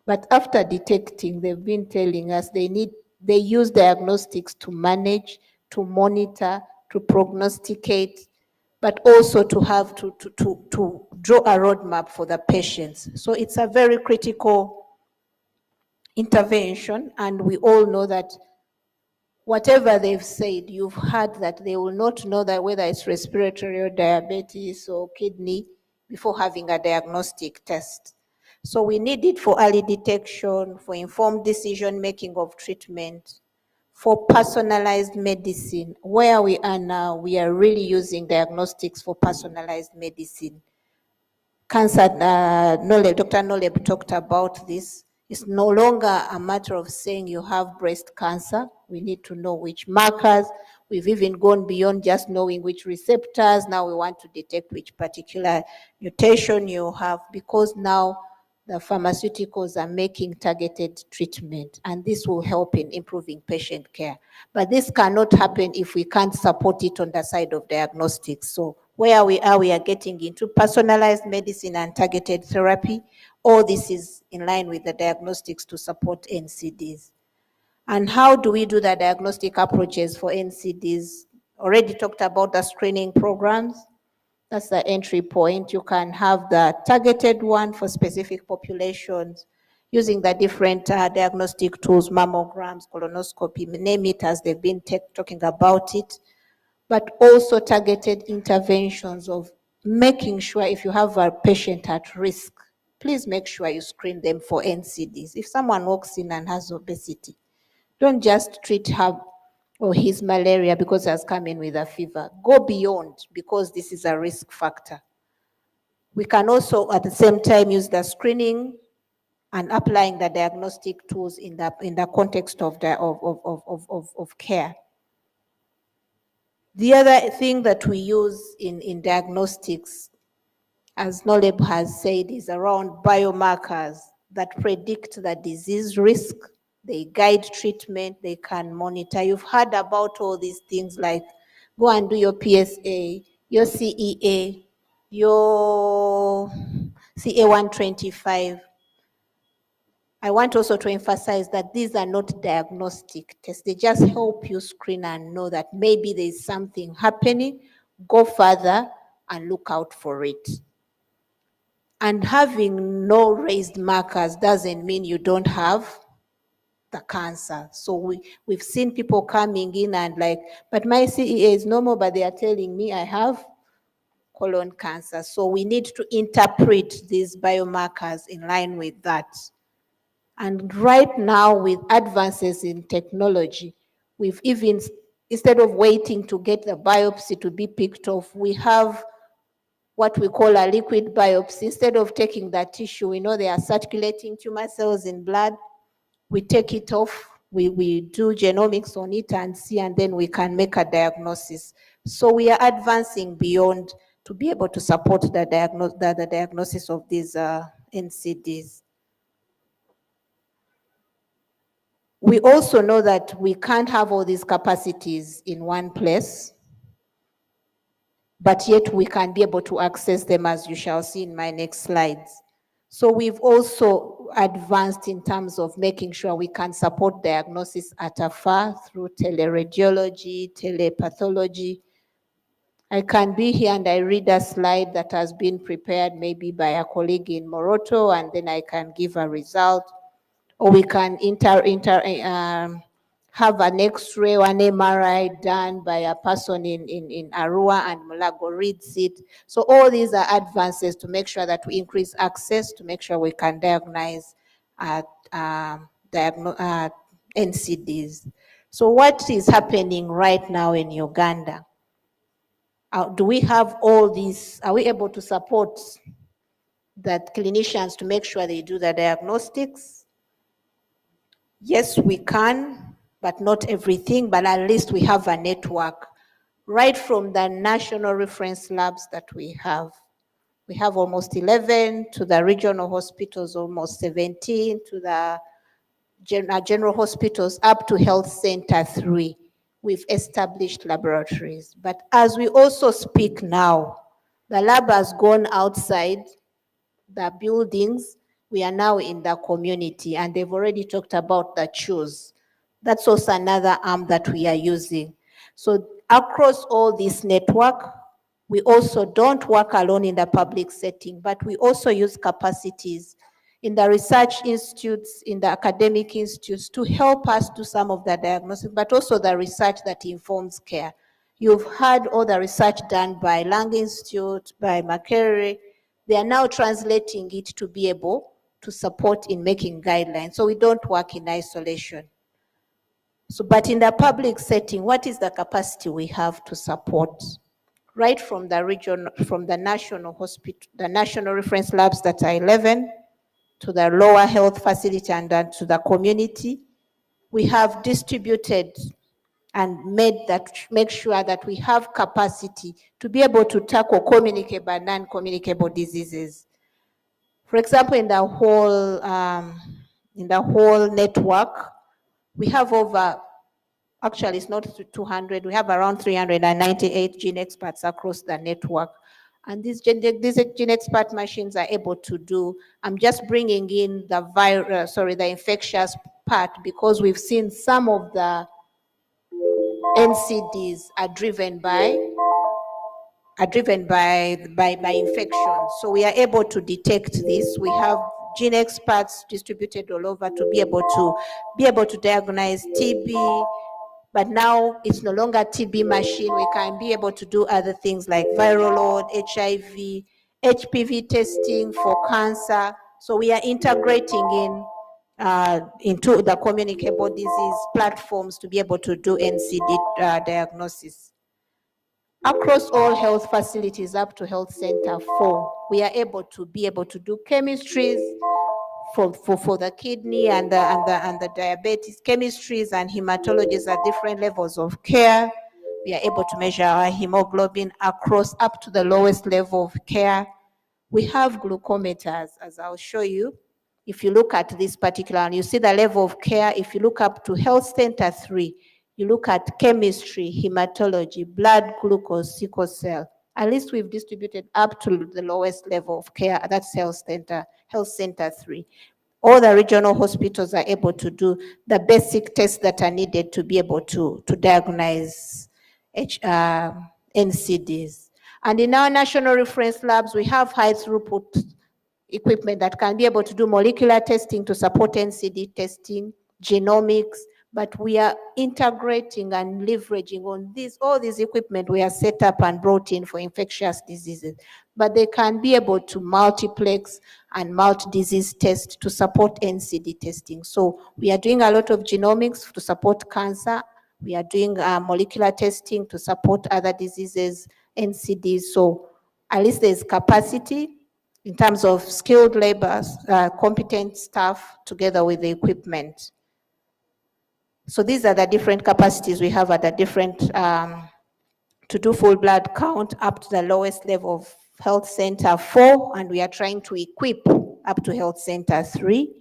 Speaker 7: but after detecting, they've been telling us they use diagnostics to manage, to monitor, to prognosticate, but also to have to draw a roadmap for the patients. So it's a very critical intervention, and we all know that whatever they've said, you've heard that they will not know that whether it's respiratory or diabetes or kidney before having a diagnostic test. So we need it for early detection, for informed decision-making of treatment, for personalized medicine. Where we are now, we are really using diagnostics for personalized medicine. Cancer, Dr. Noleb talked about this. It's no longer a matter of saying you have breast cancer. We need to know which markers. We've even gone beyond just knowing which receptors. Now we want to detect which particular mutation you have, because now the pharmaceuticals are making targeted treatment, and this will help in improving patient care. But this cannot happen if we can't support it on the side of diagnostics. So where we are getting into personalized medicine and targeted therapy. All this is in line with the diagnostics to support NCDs. And how do we do the diagnostic approaches for NCDs? Already talked about the screening programs. That's the entry point. You can have the targeted one for specific populations using the different diagnostic tools, mammograms, colonoscopy, name it as they've been talking about it. But also targeted interventions of making sure if you have a patient at risk, please make sure you screen them for NCDs. If someone walks in and has obesity, Don't just treat her or his malaria because he has come in with a fever. Go beyond, because this is a risk factor. We can also at the same time use the screening and applying the diagnostic tools in the context of care. The other thing that we use in diagnostics, as Noleb has said, is around biomarkers that predict the disease risk. They guide treatment, they can monitor. You've heard about all these things like go and do your PSA, your CEA, your CA125. I want also to emphasize that these are not diagnostic tests. They just help you screen and know that maybe there's something happening, go further and look out for it. And having no raised markers doesn't mean you don't have the cancer. So we've seen people coming in and like, but my CEA is normal, but they are telling me I have colon cancer. So we need to interpret these biomarkers in line with that. And right now, with advances in technology, we've even, instead of waiting to get the biopsy to be picked off, we have what we call a liquid biopsy. Instead of taking that tissue, we know there are circulating tumor cells in blood. We take it off, we do genomics on it and see, and then we can make a diagnosis. So we are advancing beyond to be able to support the diagnosis of these NCDs. We also know that we can't have all these capacities in one place, but yet we can be able to access them, as you shall see in my next slides. So we've also advanced in terms of making sure we can support diagnosis at afar through teleradiology, telepathology. I can be here and I read a slide that has been prepared maybe by a colleague in Moroto, and then I can give a result. Or we can have an X-ray or an MRI done by a person in Arua, and Mulago reads it. So all these are advances to make sure that we increase access, to make sure we can diagnose NCDs. So what is happening right now in Uganda? Do we have all these? Are we able to support that clinicians to make sure they do the diagnostics? Yes, we can, but not everything, but at least we have a network. Right from the national reference labs that we have almost 11, to the regional hospitals almost 17, to the general hospitals up to health center 3. We've established laboratories. But as we also speak now, the lab has gone outside the buildings. We are now in the community, and they've already talked about the CHOOS. That's also another arm that we are using. So across all this network, we also don't work alone in the public setting, but we also use capacities in the research institutes, in the academic institutes, to help us do some of the diagnosis, but also the research that informs care. You've heard all the research done by Lung Institute, by Makerere. They are now translating it to be able to support in making guidelines. So we don't work in isolation. So, but in the public setting, what is the capacity we have to support? Right from the region, from the national hospital, the national reference labs that are 11, to the lower health facility, and then to the community, we have distributed and make sure that we have capacity to be able to tackle communicable and non-communicable diseases. For example, in the whole network, we have over, actually it's not 200, we have around 398 gene experts across the network. And these gene expert machines are able to do, I'm just bringing in the infectious part, because we've seen some of the NCDs are driven by infection. So we are able to detect this. We have gene experts distributed all over to be able to diagnose TB, but now it's no longer TB machine. We can be able to do other things like viral load, HIV, HPV testing for cancer. So we are integrating in into the communicable disease platforms to be able to do NCD diagnosis. Across all health facilities up to Health Center 4, we are able to do chemistries for the kidney and the diabetes, chemistries and hematologies at different levels of care. We are able to measure our hemoglobin across up to the lowest level of care. We have glucometers, as I'll show you. If you look at this particular, and you see the level of care, if you look up to Health Center 3, you look at chemistry, hematology, blood glucose, sickle cell. At least we've distributed up to the lowest level of care. That's Health Center 3. All the regional hospitals are able to do the basic tests that are needed to be able to diagnose NCDs. And in our national reference labs, we have high throughput equipment that can be able to do molecular testing to support NCD testing, genomics, but we are integrating and leveraging on all these equipment we are set up and brought in for infectious diseases, but they can be able to multiplex and multi-disease test to support NCD testing. So we are doing a lot of genomics to support cancer. We are doing molecular testing to support other diseases, NCDs. So at least there's capacity in terms of skilled laborers, competent staff, together with the equipment. So these are the different capacities we have at the different, to do full blood count up to the lowest level of Health Center 4, and we are trying to equip up to Health Center 3,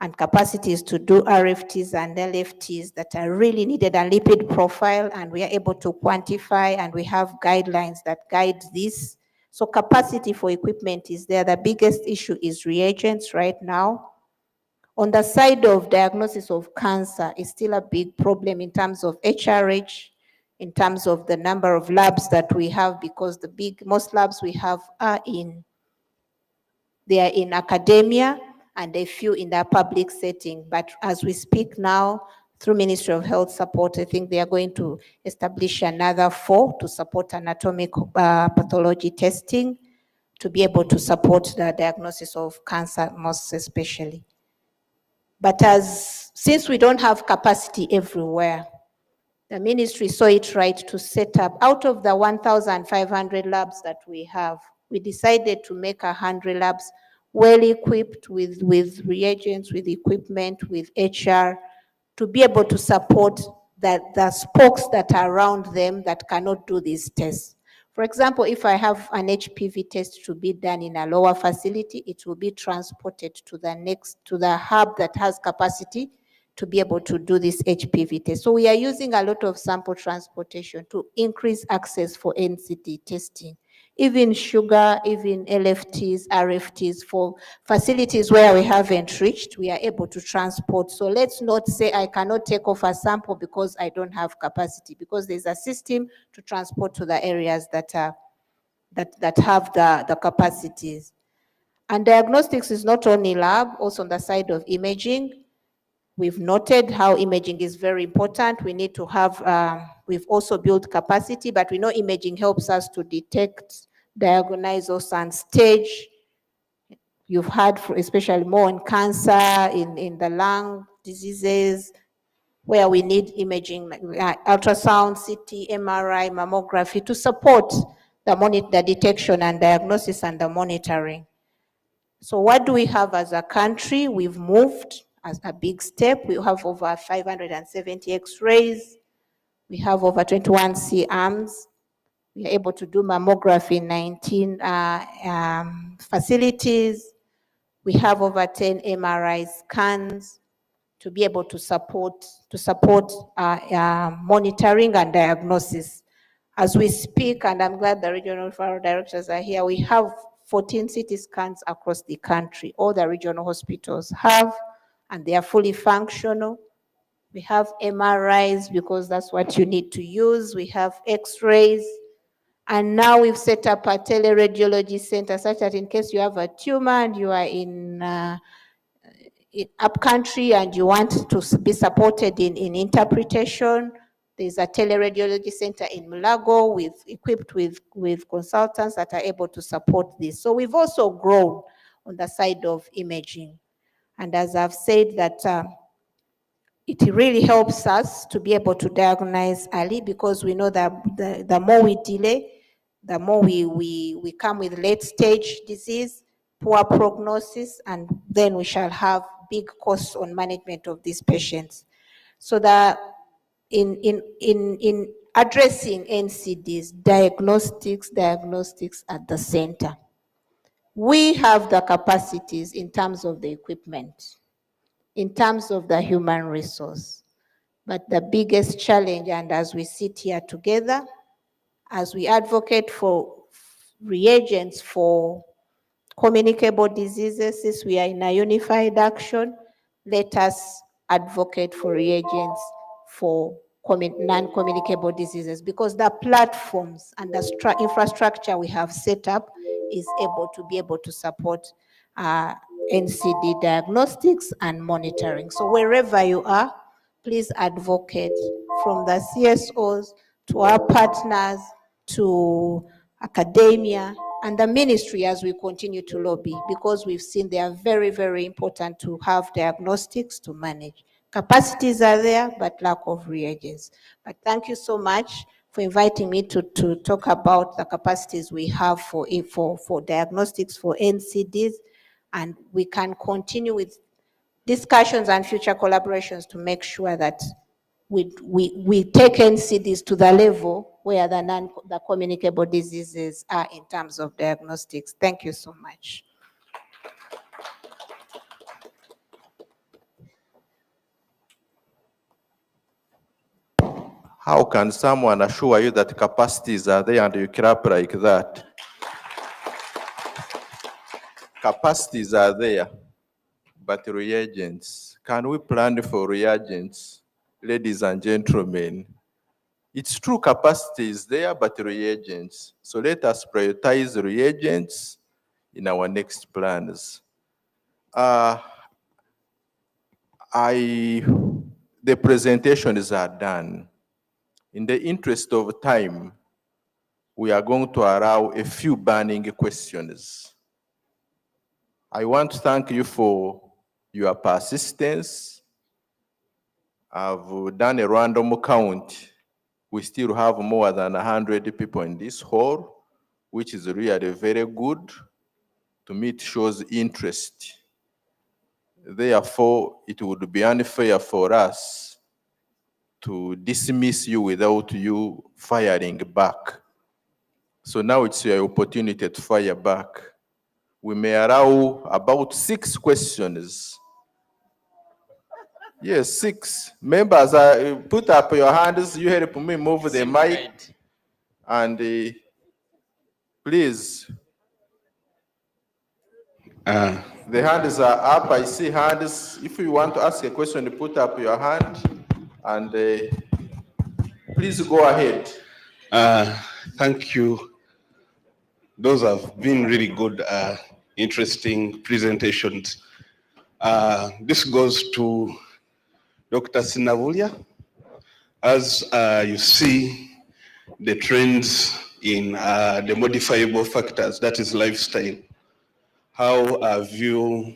Speaker 7: and capacities to do RFTs and LFTs that are really needed, and lipid profile, and we are able to quantify, and we have guidelines that guide this. So capacity for equipment is there. The biggest issue is reagents right now. On the side of diagnosis of cancer, is still a big problem in terms of HRH, in terms of the number of labs that we have, because most labs we have are in academia, and a few in the public setting. But as we speak now, through Ministry of Health support, I think they are going to establish another 4 to support anatomic pathology testing, to be able to support the diagnosis of cancer, most especially. But since we don't have capacity everywhere, the ministry saw it right to set up, out of the 1,500 labs that we have, we decided to make 100 labs well equipped with reagents, with equipment, with HR, to be able to support the spokes that are around them that cannot do these tests. For example, if I have an HPV test to be done in a lower facility, it will be transported to the hub that has capacity to be able to do this HPV test. So we are using a lot of sample transportation to increase access for NCD testing. Even sugar, even LFTs, RFTs for facilities where we haven't reached, we are able to transport. So let's not say I cannot take off a sample because I don't have capacity, because there's a system to transport to the areas that have the capacities. And diagnostics is not only lab, also on the side of imaging. We've noted how imaging is very important. We need to have, we've also built capacity, but we know imaging helps us to detect, diagnose also, and stage. You've heard, especially more in cancer, in the lung diseases, where we need imaging, ultrasound, CT, MRI, mammography, to support the detection and diagnosis and the monitoring. So what do we have as a country? We've moved as a big step. We have over 570 X-rays. We have over 21 C-arms. We are able to do mammography in 19 facilities. We have over 10 MRI scans to be able to support monitoring and diagnosis. As we speak, and I'm glad the regional referral directors are here, we have 14 CT scans across the country. All the regional hospitals have, and they are fully functional. We have MRIs because that's what you need to use. We have X-rays. And now we've set up a teleradiology center such that in case you have a tumor and you are in upcountry and you want to be supported in interpretation, there's a teleradiology center in Mulago equipped with consultants that are able to support this. So we've also grown on the side of imaging. And as I've said that it really helps us to be able to diagnose early, because we know that the more we delay, the more we come with late stage disease, poor prognosis, and then we shall have big costs on management of these patients. So that in addressing NCDs, diagnostics at the center. We have the capacities in terms of the equipment, in terms of the human resource. But the biggest challenge, and as we sit here together, as we advocate for reagents for communicable diseases, since we are in a unified action, let us advocate for reagents for non-communicable diseases, because the platforms and the infrastructure we have set up is able to support NCD diagnostics and monitoring. So wherever you are, please advocate, from the CSOs to our partners to academia and the ministry, as we continue to lobby, because we've seen they are very, very important to have diagnostics to manage. Capacities are there, but lack of reagents. But thank you so much for inviting me to talk about the capacities we have for diagnostics for NCDs, and we can continue with discussions and future collaborations to make sure that we take NCDs to the level where the communicable diseases are in terms of diagnostics. Thank you so much.
Speaker 2: How can someone assure you that capacities are there and you clap like that? Capacities are there, but reagents, can we plan for reagents, ladies and gentlemen? It's true, capacity is there, but reagents. So let us prioritize reagents in our next plans. The presentations are done. In the interest of time, we are going to allow a few burning questions. I want to thank you for your persistence. I've done a random count. We still have more than 100 people in this hall, which is really very good. To me, it shows interest. Therefore, it would be unfair for us to dismiss you without you firing back. So now it's your opportunity to fire back. We may allow about 6 questions. Yes, 6. Members, put up your hands. You help me move the mic. And please. The hands are up. I see hands. If you want to ask a question, put up your hand. And please go ahead.
Speaker 8: Thank you. Those have been really good, interesting presentations. This goes to Dr. Sinavulia. As you see the trends in the modifiable factors, that is lifestyle, how have you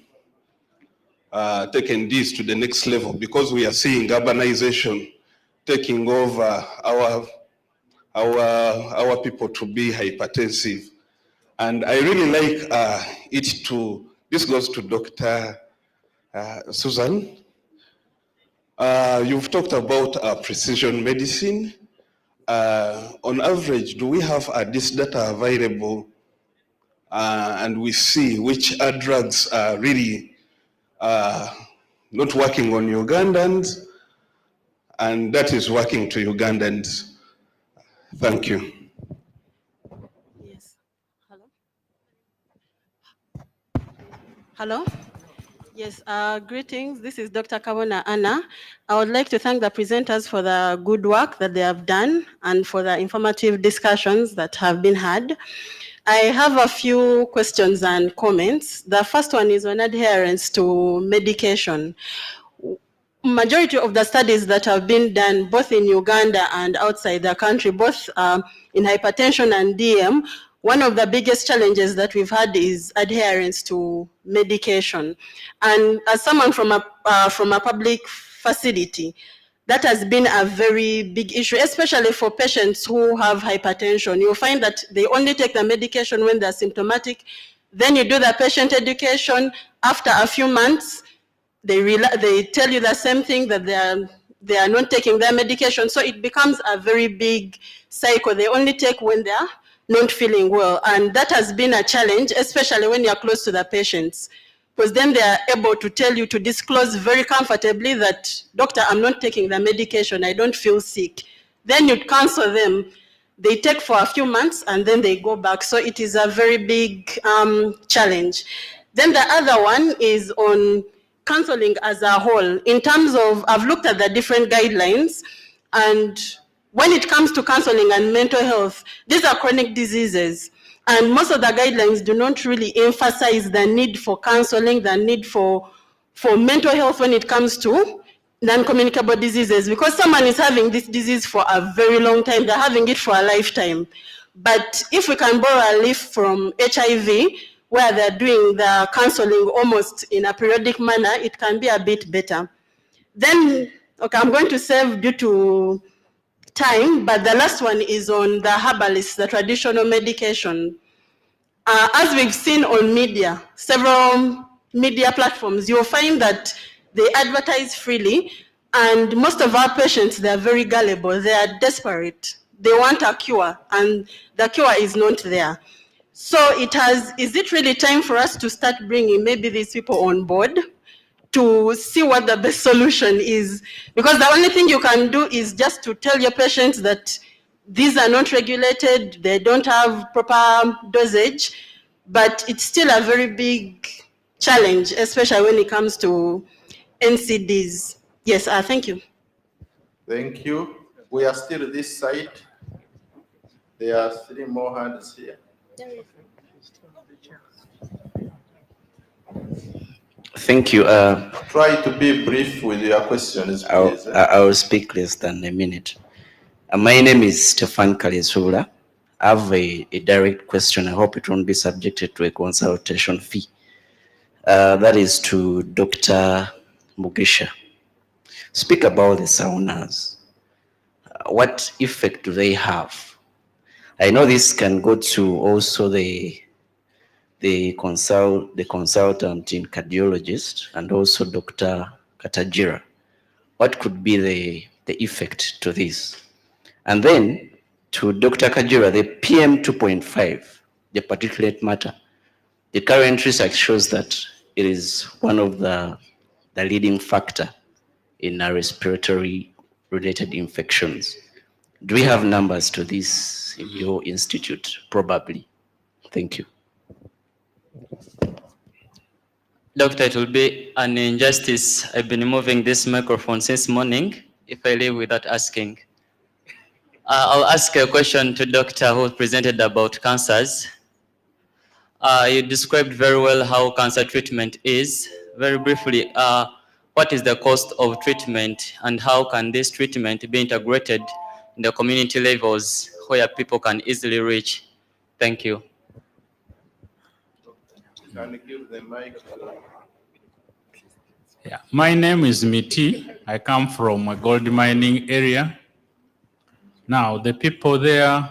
Speaker 8: taken this to the next level? Because we are seeing urbanization taking over our people to be hypertensive. And I really like this goes to Dr. Susan. You've talked about precision medicine. On average, do we have this data available and we see which drugs are really not working on Ugandans and that is working to Ugandans? Thank you.
Speaker 9: Yes. Hello? Hello? Yes, greetings. This is Dr. Kabona Anna. I would like to thank the presenters for the good work that they have done and for the informative discussions that have been had. I have a few questions and comments. The first one is on adherence to medication. Majority of the studies that have been done both in Uganda and outside the country, both in hypertension and DM, one of the biggest challenges that we've had is adherence to medication. And as someone from a public facility, that has been a very big issue, especially for patients who have hypertension. You'll find that they only take the medication when they're symptomatic. Then you do the patient education. After a few months, they tell you the same thing, that they are not taking their medication. So it becomes a very big cycle. They only take when they are not feeling well. And that has been a challenge, especially when you're close to the patients, because then they are able to tell you, to disclose very comfortably that, doctor, I'm not taking the medication, I don't feel sick. Then you counsel them. They take for a few months and then they go back. So it is a very big challenge. Then the other one is on counseling as a whole. In terms of, I've looked at the different guidelines, and when it comes to counseling and mental health, these are chronic diseases. And most of the guidelines do not really emphasize the need for counseling, the need for mental health when it comes to non-communicable diseases, because someone is having this disease for a very long time, they're having it for a lifetime. But if we can borrow a leaf from HIV, where they're doing the counseling almost in a periodic manner, it can be a bit better. Then, okay, I'm going to save due to time, but the last one is on the herbalists, the traditional medication. As we've seen on media, several media platforms, you'll find that they advertise freely, and most of our patients, they're very gullible, they are desperate. They want a cure, and the cure is not there. So is it really time for us to start bringing maybe these people on board to see what the best solution is? Because the only thing you can do is just to tell your patients that these are not regulated, they don't have proper dosage, but it's still a very big challenge, especially when it comes to NCDs. Yes, thank you.
Speaker 2: Thank you. We are still this side. There are 3 more hands here.
Speaker 10: Thank you.
Speaker 2: Try to be brief with your questions, please.
Speaker 10: I will speak less than a minute. My name is Stefan Kalesula. I have a direct question. I hope it won't be subjected to a consultation fee. That is to Dr. Mugisha. Speak about the saunas. What effect do they have? I know this can go to also the consultant in cardiologist and also Dr. Katajira. What could be the effect to this? And then to Dr. Kajira, the PM 2.5, the particulate matter. The current research shows that it is one of the leading factor in respiratory related infections. Do we have numbers to this in your institute? Probably. Thank you.
Speaker 11: Doctor, it will be an injustice. I've been moving this microphone since morning if I leave without asking. I'll ask a question to Doctor who presented about cancers. You described very well how cancer treatment is. Very briefly, what is the cost of treatment and how can this treatment be integrated in the community levels where people can easily reach? Thank you.
Speaker 2: Can you give the mic?
Speaker 12: Yeah. My name is Miti. I come from a gold mining area. Now, the people there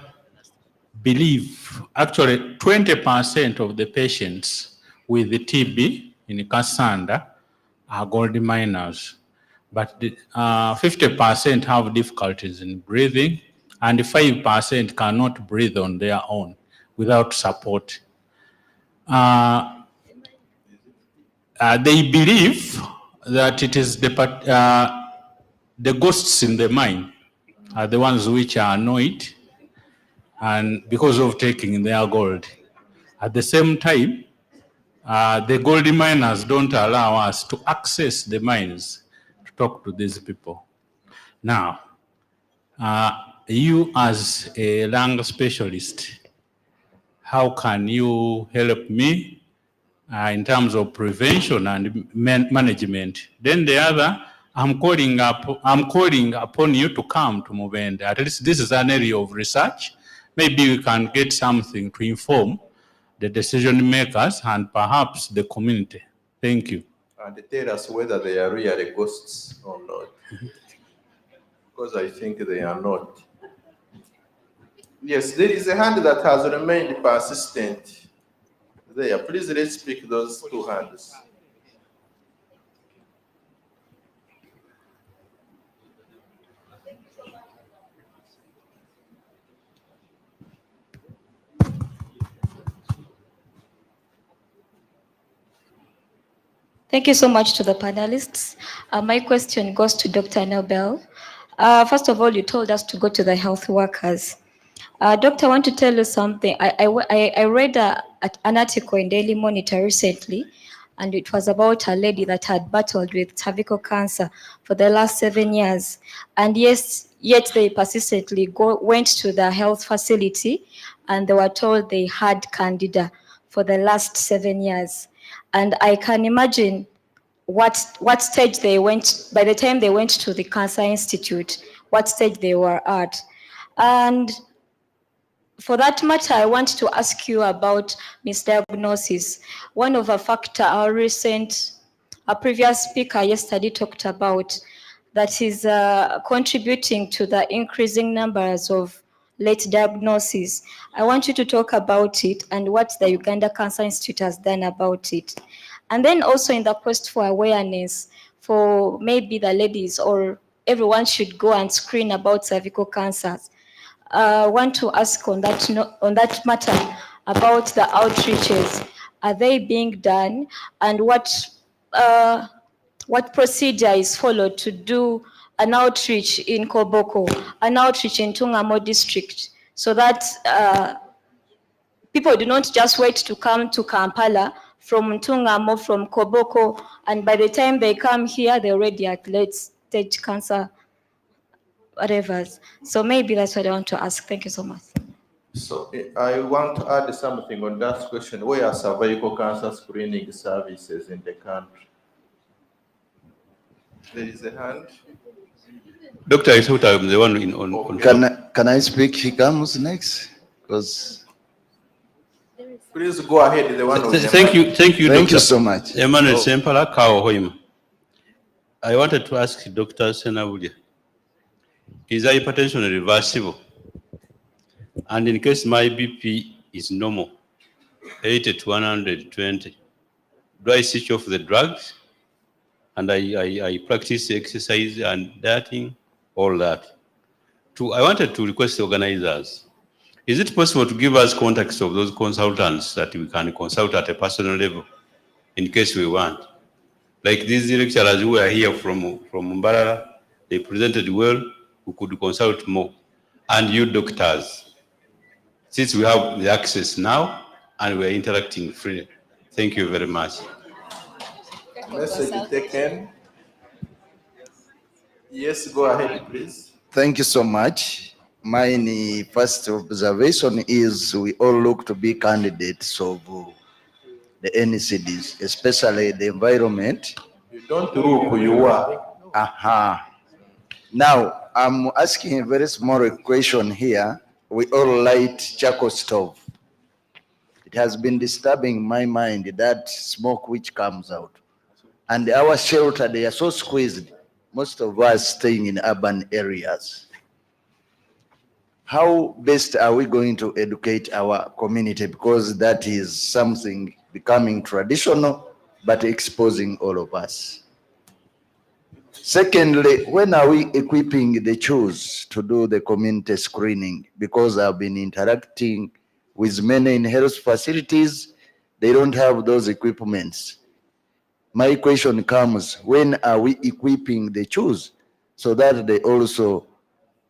Speaker 12: believe, actually 20% of the patients with the TB in Kasanda are gold miners, but 50% have difficulties in breathing and 5% cannot breathe on their own without support. They believe that it is the ghosts in the mine are the ones which are annoyed and because of taking their gold. At the same time, the gold miners don't allow us to access the mines to talk to these people. Now, you as a lung specialist, how can you help me in terms of prevention and management? Then the other, I'm calling upon you to come to Mubende. At least this is an area of research maybe we can get something to inform the decision makers and perhaps the community. Thank you.
Speaker 2: And tell us whether they are really ghosts or not. Because I think they are not. Yes, there is a hand that has remained persistent there. Please let's pick those two hands.
Speaker 13: Thank you so much to the panelists. My question goes to Dr. Nobel. First of all, you told us to go to the health workers. Doctor, I want to tell you something. I read an article in Daily Monitor recently, and it was about a lady that had battled with cervical cancer for the last 7 years. And yes, yet they persistently went to the health facility, and they were told they had candida for the last 7 years. And I can imagine what stage they went, by the time they went to the Cancer Institute, what stage they were at. And for that matter, I want to ask you about misdiagnosis. One of the factors a previous speaker yesterday talked about that is contributing to the increasing numbers of late diagnosis. I want you to talk about it and what the Uganda Cancer Institute has done about it. And then also in the quest for awareness for maybe the ladies or everyone should go and screen about cervical cancers. I want to ask on that matter about the outreaches. Are they being done, and what procedure is followed to do an outreach in Koboko, an outreach in Tungamo district, so that people do not just wait to come to Kampala from Tungamo, from Koboko, and by the time they come here, they're already at late stage cancer, whatever. So maybe that's what I want to ask. Thank you so much.
Speaker 2: So I want to add something on that question. Where are cervical cancer screening services in the country? There is a hand.
Speaker 14: Doctor, I thought I'm the one on. Can I speak? He comes next, because.
Speaker 2: Please go ahead. The one.
Speaker 14: Thank you,
Speaker 8: Thank
Speaker 14: Doctor.
Speaker 8: you so much.
Speaker 14: Emmanuel Sempala Kaohoima. I wanted to ask Dr. Senabulia, is hypertension reversible? And in case my BP is normal, 80 to 120, do I switch off the drugs? And I practice exercise and dieting, all that. I wanted to request the organizers, is it possible to give us contacts of those consultants that we can consult at a personal level in case we want? Like these lecturers who are here from Mbarara, they presented well, we could consult more. And you doctors, since we have the access now and we are interacting freely. Thank you very much.
Speaker 2: Message taken. Yes, go ahead, please.
Speaker 8: Thank you so much. My first observation is we all look to be candidates of the NCDs, especially the environment.
Speaker 2: You don't look who you are.
Speaker 8: Aha. Now, I'm asking a very small question here. We all light charcoal stove. It has been disturbing my mind, that smoke which comes out. And our shelter, they are so squeezed. Most of us staying in urban areas. How best are we going to educate our community? Because that is something becoming traditional, but exposing all of us. Secondly, when are we equipping the CHOs to do the community screening? Because I've been interacting with many in health facilities, they don't have those equipments. My question comes, when are we equipping the CHOs so that they also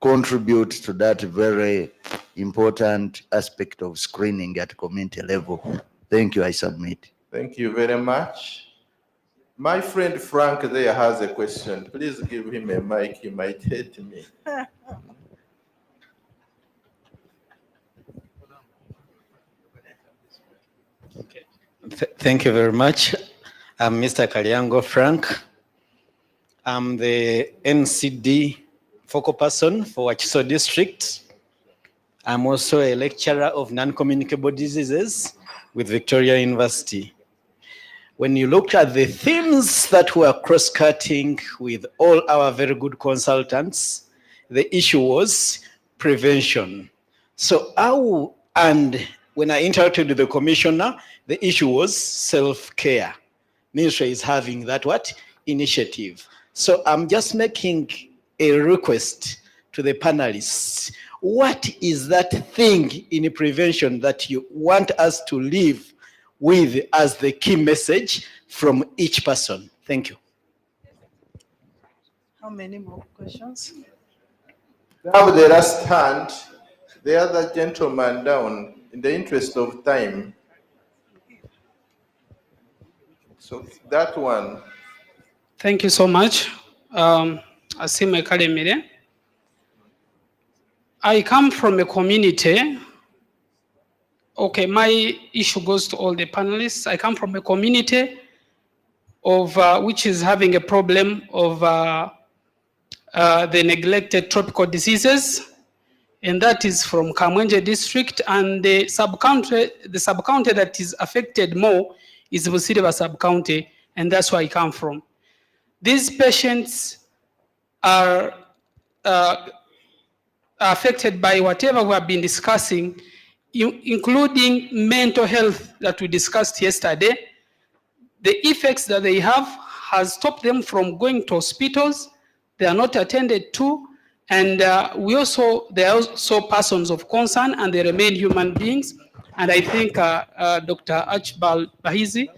Speaker 8: contribute to that very important aspect of screening at community level? Thank you, I submit.
Speaker 2: Thank you very much. My friend Frank there has a question. Please give him a mic, he might hate me.
Speaker 15: Okay. Thank you very much. I'm Mr. Kalyango Frank. I'm the NCD focal person for Wachiso District. I'm also a lecturer of non-communicable diseases with Victoria University. When you look at the themes that were cross-cutting with all our very good consultants, the issue was prevention. And when I interacted with the commissioner, the issue was self-care. Ministry is having that initiative. So I'm just making a request to the panelists. What is that thing in prevention that you want us to leave with as the key message from each person? Thank you.
Speaker 16: How many more questions?
Speaker 2: Now the last hand, the other gentleman down, in the interest of time. So that one.
Speaker 17: Thank you so much. Asima Kalemire. I come from a community. Okay, my issue goes to all the panelists. I come from a community of which is having a problem of the neglected tropical diseases, and that is from COMMUNICABLE district, and the sub-county that is affected more is Busiriba sub-county, and that's where I come from. These patients are affected by whatever we have been discussing, including mental health that we discussed yesterday. The effects that they have has stopped them from going to hospitals. They are not attended to, and they are also persons of concern, and they remain human beings. And I think Dr. Archibald Bahizi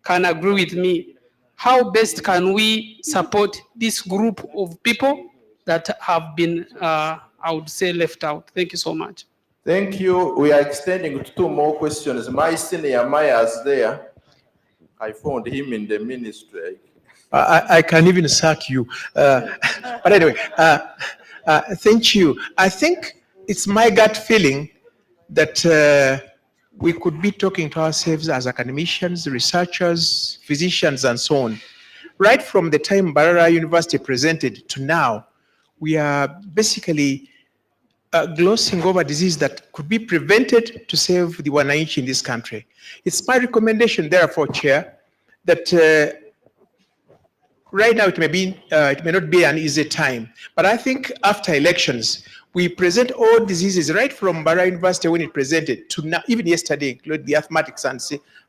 Speaker 17: can agree with me. How best can we support this group of people that have been, I would say, left out? Thank you so much.
Speaker 2: Thank you. We are extending to 2 more questions. My senior Maya is there. I found him in the ministry.
Speaker 18: I can even sack you. But anyway, thank you. I think it's my gut feeling that we could be talking to ourselves as academicians, researchers, physicians, and so on. Right from the time Barara University presented to now, we are basically glossing over disease that could be prevented to save the wananchi in this country. It's my recommendation, therefore, Chair, that right now it may not be an easy time, but I think after elections, we present all diseases right from Barara University when it presented to now, even yesterday, including the asthmatics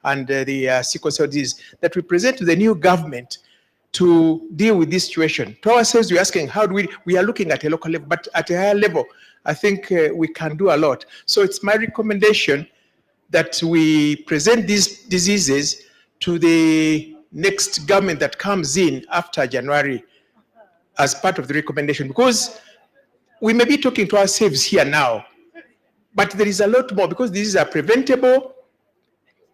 Speaker 18: and the sickle cell disease, that we present to the new government to deal with this situation. To ourselves, we're asking, how do we are looking at a local level, but at a higher level, I think we can do a lot. So it's my recommendation that we present these diseases to the next government that comes in after January as part of the recommendation, because we may be talking to ourselves here now, but there is a lot more, because these are preventable,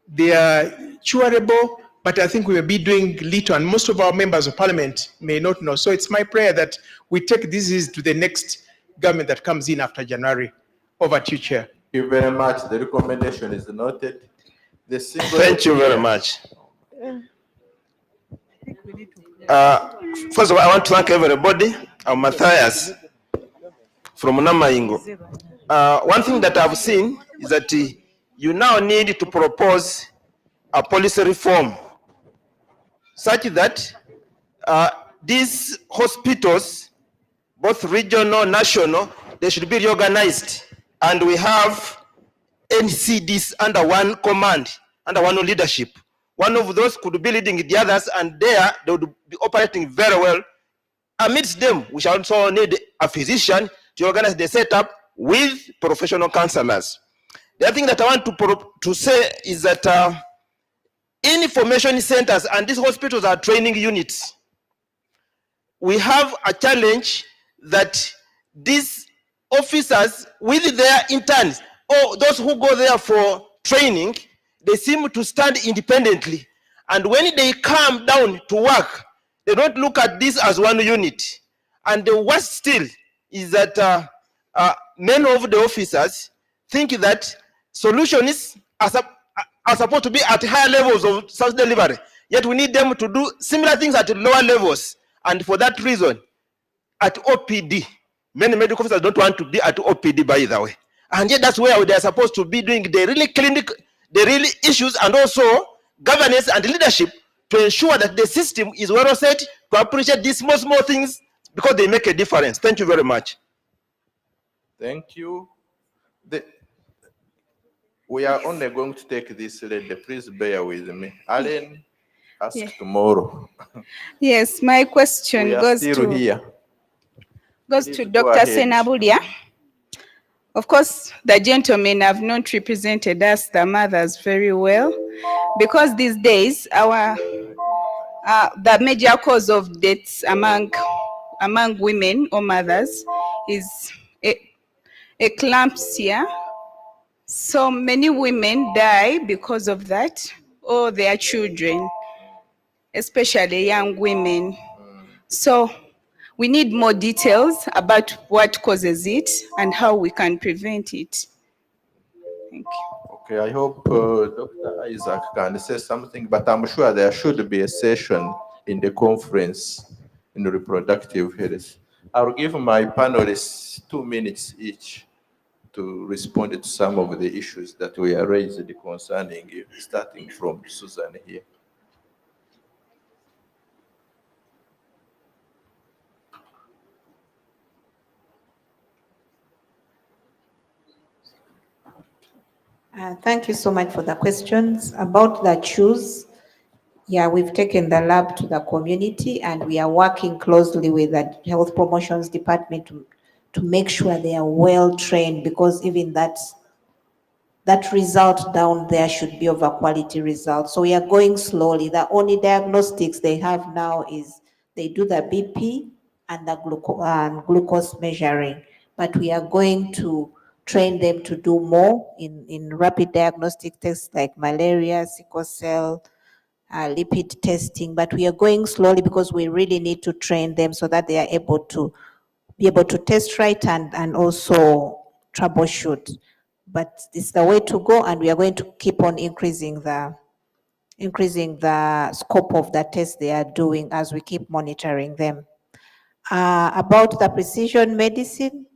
Speaker 18: they are curable, but I think we will be doing little, and most of our members of parliament may not know. So it's my prayer that we take this to the next government that comes in after January. Over to you, Chair.
Speaker 2: Thank you very much. The recommendation is noted.
Speaker 19: Thank you very much. First of all, I want to thank everybody. I'm Matthias from Namaingo. One thing that I've seen is that you now need to propose a policy reform such that these hospitals, both regional, national, they should be reorganized, and we have NCDs under one command, under one leadership. One of those could be leading the others, and there they would be operating very well. Amidst them, we shall also need a physician to organize the setup with professional counselors. The other thing that I want to say is that information centers and these hospitals are training units. We have a challenge that these officers with their interns, or those who go there for training, they seem to stand independently. And when they come down to work, they don't look at this as one unit. And the worst still is that many of the officers think that solutions are supposed to be at higher levels of service delivery. Yet we need them to do similar things at lower levels. And for that reason, at OPD, many medical officers don't want to be at OPD, by the way. And yet that's where they're supposed to be doing the really clinical, the really issues, and also governance and leadership to ensure that the system is well set to appreciate these small things because they make a difference. Thank you very much.
Speaker 2: Thank you. We are only going to take this lady. Please bear with me. Allen, ask tomorrow.
Speaker 16: Yes, my question
Speaker 2: We are
Speaker 16: goes
Speaker 2: still
Speaker 16: to
Speaker 2: here.
Speaker 16: goes
Speaker 2: Please
Speaker 16: to
Speaker 2: go
Speaker 16: Dr.
Speaker 2: ahead.
Speaker 16: Senabulia. Of course, the gentlemen have not represented us, the mothers, very well, because these days the major cause of deaths among women or mothers is eclampsia. So many women die because of that, or their children, especially young women. So we need more details about what causes it and how we can prevent it. Thank you.
Speaker 2: Okay, I hope Dr. Isaac can say something, but I'm sure there should be a session in the conference in reproductive health. I'll give my panelists 2 minutes each to respond to some of the issues that were raised concerning you, starting from Susan here.
Speaker 7: Thank you so much for the questions. About the choose, yeah, we've taken the lab to the community and we are working closely with the health promotions department to make sure they are well trained, because even that result down there should be of a quality result. So we are going slowly. The only diagnostics they have now is they do the BP and the glucose measuring, but we are going to train them to do more in rapid diagnostic tests like malaria, sickle cell, lipid testing, but we are going slowly because we really need to train them so that they are able to test right and also troubleshoot. But it's the way to go, and we are going to keep on increasing the scope of the tests they are doing as we keep monitoring them. About the precision medicine,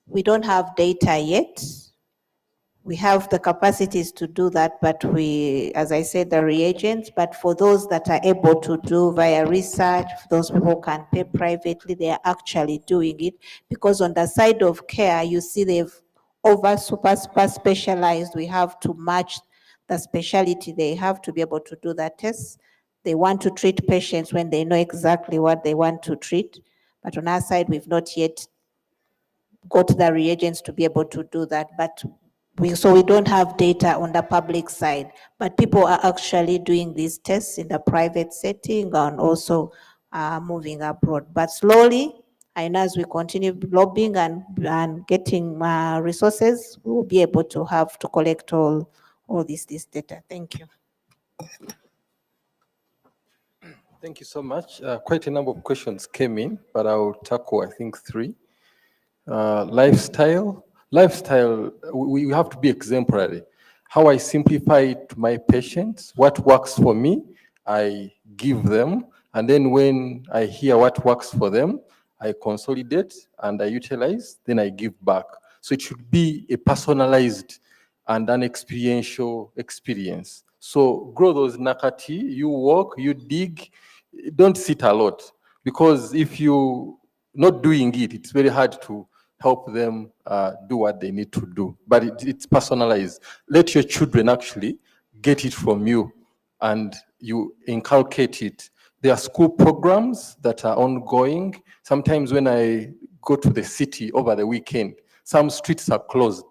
Speaker 7: we don't have data yet. We have the capacities to do that, but as I said, the reagents, but for those that are able to do via research, those people who can pay privately, they are actually doing it, because on the side of care, you see they've super specialized. We have to match the specialty they have to be able to do that test. They want to treat patients when they know exactly what they want to treat, but on our side, we've not yet got the reagents to be able to do that, but so we don't have data on the public side, but people are actually doing these tests in the private setting and also moving abroad. But slowly, and as we continue lobbying and getting resources, we will be able to collect all this data. Thank you.
Speaker 4: Thank you so much. Quite a number of questions came in, but I'll tackle, I think, 3. Lifestyle, we have to be exemplary. How I simplify it to my patients, what works for me, I give them. And then when I hear what works for them, I consolidate and I utilize, then I give back. So it should be a personalized and an experiential experience. So grow those nakati, you walk, you dig, don't sit a lot. Because if you not doing it, it's very hard to help them do what they need to do. But it's personalized. Let your children actually get it from you and you inculcate it. There are school programs that are ongoing. Sometimes when I go to the city over the weekend, some streets are closed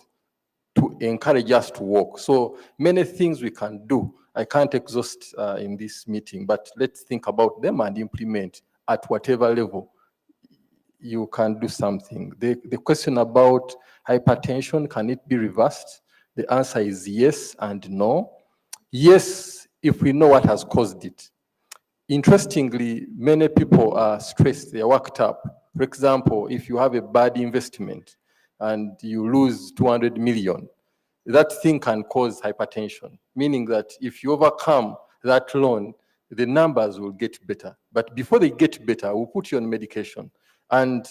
Speaker 4: to encourage us to walk. So many things we can do. I can't exhaust in this meeting, but let's think about them and implement at whatever level you can do something. The question about hypertension, can it be reversed? The answer is yes and no. Yes, if we know what has caused it. Interestingly, many people are stressed, they're worked up. For example, if you have a bad investment and you lose 200 million, that thing can cause hypertension, meaning that if you overcome that loan, the numbers will get better. But before they get better, we'll put you on medication. And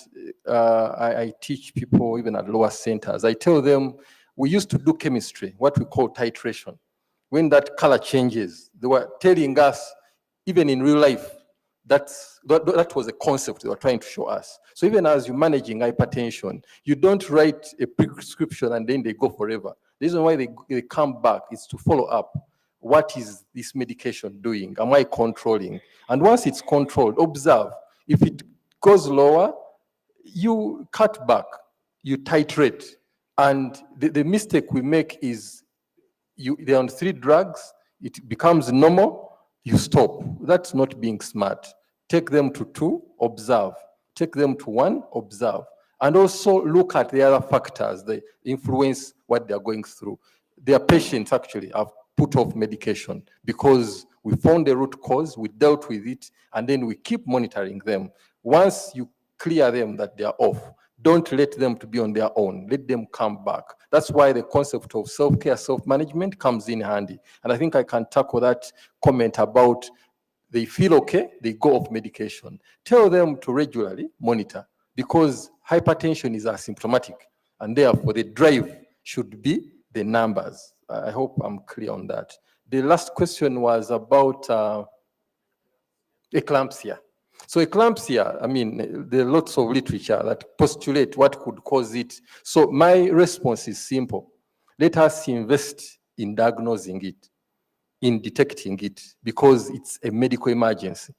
Speaker 4: I teach people even at lower centers. I tell them, we used to do chemistry, what we call titration. When that color changes, they were telling us, even in real life, that was a concept they were trying to show us. So even as you're managing hypertension, you don't write a prescription and then they go forever. The reason why they come back is to follow up. What is this medication doing? Am I controlling? And once it's controlled, observe. If it goes lower, you cut back, you titrate. And the mistake we make is they're on 3 drugs, it becomes normal, you stop. That's not being smart. Take them to 2, observe. Take them to 1, observe. And also look at the other factors that influence what they're going through. Their patients actually have put off medication because we found the root cause, we dealt with it, and then we keep monitoring them. Once you clear them that they are off, don't let them to be on their own. Let them come back. That's why the concept of self-care, self-management comes in handy. And I think I can tackle that comment about they feel okay, they go off medication. Tell them to regularly monitor because hypertension is asymptomatic and therefore the drive should be the numbers. I hope I'm clear on that. The last question was about eclampsia. So eclampsia, I mean, there are lots of literature that postulate what could cause it. So my response is simple. Let us invest in diagnosing it, in detecting it, because it's a medical emergency.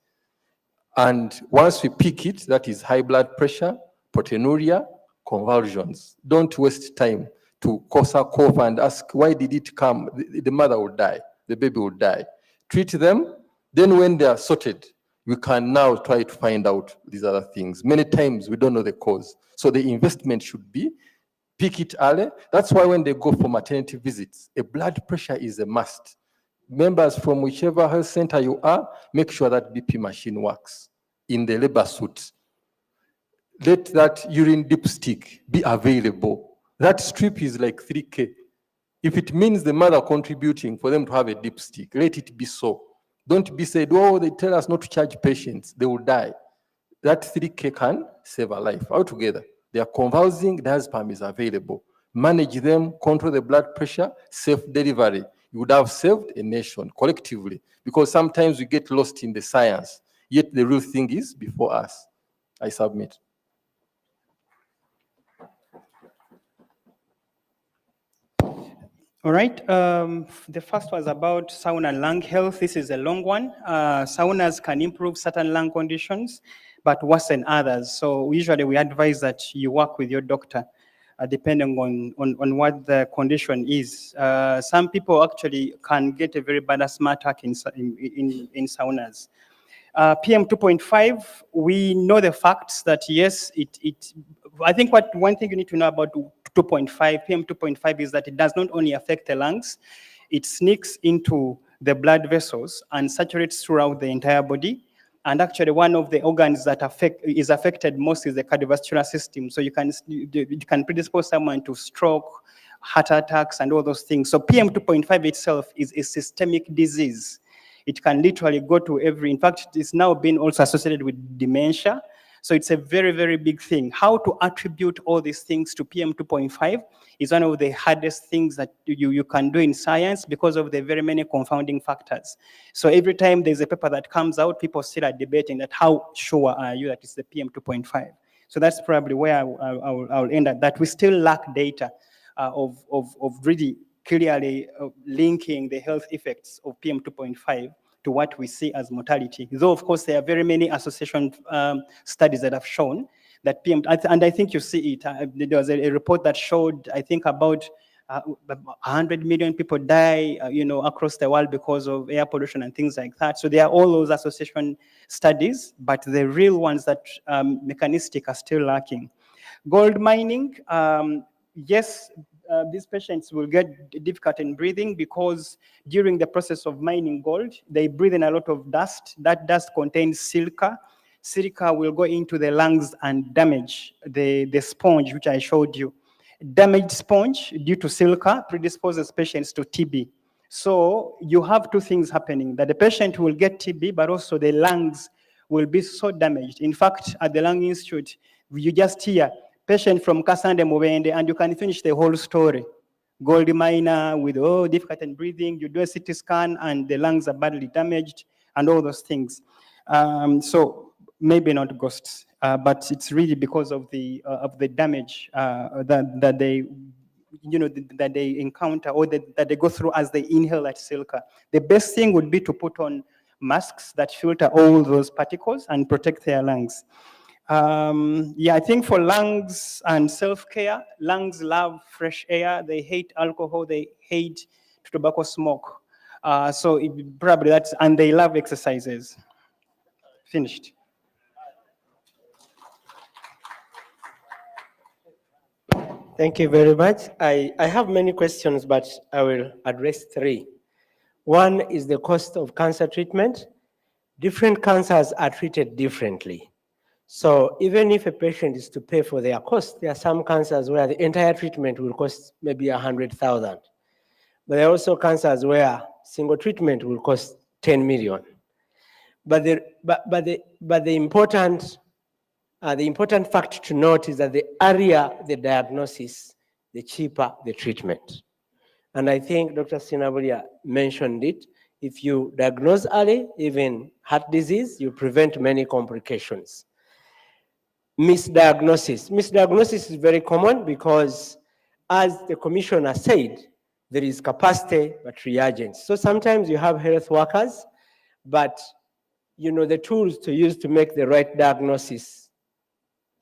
Speaker 4: And once we pick it, that is high blood pressure, proteinuria, convulsions. Don't waste time to cause a cough and ask, why did it come? The mother will die, the baby will die. Treat them, then when they are sorted, we can now try to find out these other things. Many times we don't know the cause. So the investment should be, pick it early. That's why when they go for maternity visits, a blood pressure is a must. Members from whichever health center you are, make sure that BP machine works in the labor suit. Let that urine dipstick be available. That strip is like 3K. If it means the mother contributing for them to have a dipstick, let it be so. Don't be said, oh, they tell us not to charge patients, they will die. That 3K can save a life altogether. They are convulsing, diazepam is available. Manage them, control the blood pressure, safe delivery. You would have saved a nation collectively because sometimes we get lost in the science, yet the real thing is before us. I submit.
Speaker 6: All right, the first was about sauna and lung health. This is a long one. Saunas can improve certain lung conditions, but worsen others. So usually we advise that you work with your doctor, depending on what the condition is. Some people actually can get a very bad asthma attack in saunas. PM 2.5, we know the facts that yes, I think one thing you need to know about 2.5, PM 2.5 is that it does not only affect the lungs, it sneaks into the blood vessels and saturates throughout the entire body. And actually one of the organs that is affected most is the cardiovascular system. So you can predispose someone to stroke, heart attacks, and all those things. So PM 2.5 itself is a systemic disease. It can literally go to in fact, it's now been also associated with dementia. So it's a very, very big thing. How to attribute all these things to PM 2.5 is one of the hardest things that you can do in science because of the very many confounding factors. So every time there's a paper that comes out, people still are debating that how sure are you that it's the PM 2.5. So that's probably where I'll end at that. We still lack data of really clearly linking the health effects of PM 2.5 to what we see as mortality. Though, of course, there are very many association studies that have shown that PM, and I think you see it. There was a report that showed, I think, about 100 million people die, across the world because of air pollution and things like that. So there are all those association studies, but the real ones that mechanistic are still lacking. Gold mining, yes, these patients will get difficult in breathing because during the process of mining gold, they breathe in a lot of dust. That dust contains silica. Silica will go into the lungs and damage the sponge, which I showed you. Damaged sponge due to silica predisposes patients to TB. So you have two things happening, that the patient will get TB, but also the lungs will be so damaged. In fact, at the Lung Institute, you just hear patient from Kasande Mubende, and you can finish the whole story. Gold miner with difficulty in breathing, you do a CT scan and the lungs are badly damaged and all those things. So maybe not ghosts, but it's really because of the damage that they, that they encounter or that they go through as they inhale at Silka. The best thing would be to put on masks that filter all those particles and protect their lungs. I think for lungs and self-care, lungs love fresh air. They hate alcohol. They hate tobacco smoke. So probably that's, and they love exercises. Finished.
Speaker 1: Thank you very much. I have many questions, but I will address three. One is the cost of cancer treatment. Different cancers are treated differently. So even if a patient is to pay for their cost, there are some cancers where the entire treatment will cost maybe 100,000. But there are also cancers where single treatment will cost 10 million. But the important fact to note is that the earlier the diagnosis, the cheaper the treatment. And I think Dr. Sinabulia mentioned it. If you diagnose early, even heart disease, you prevent many complications. Misdiagnosis is very common because, as the commissioner said, there is capacity but reagents. So sometimes you have health workers, but the tools to use to make the right diagnosis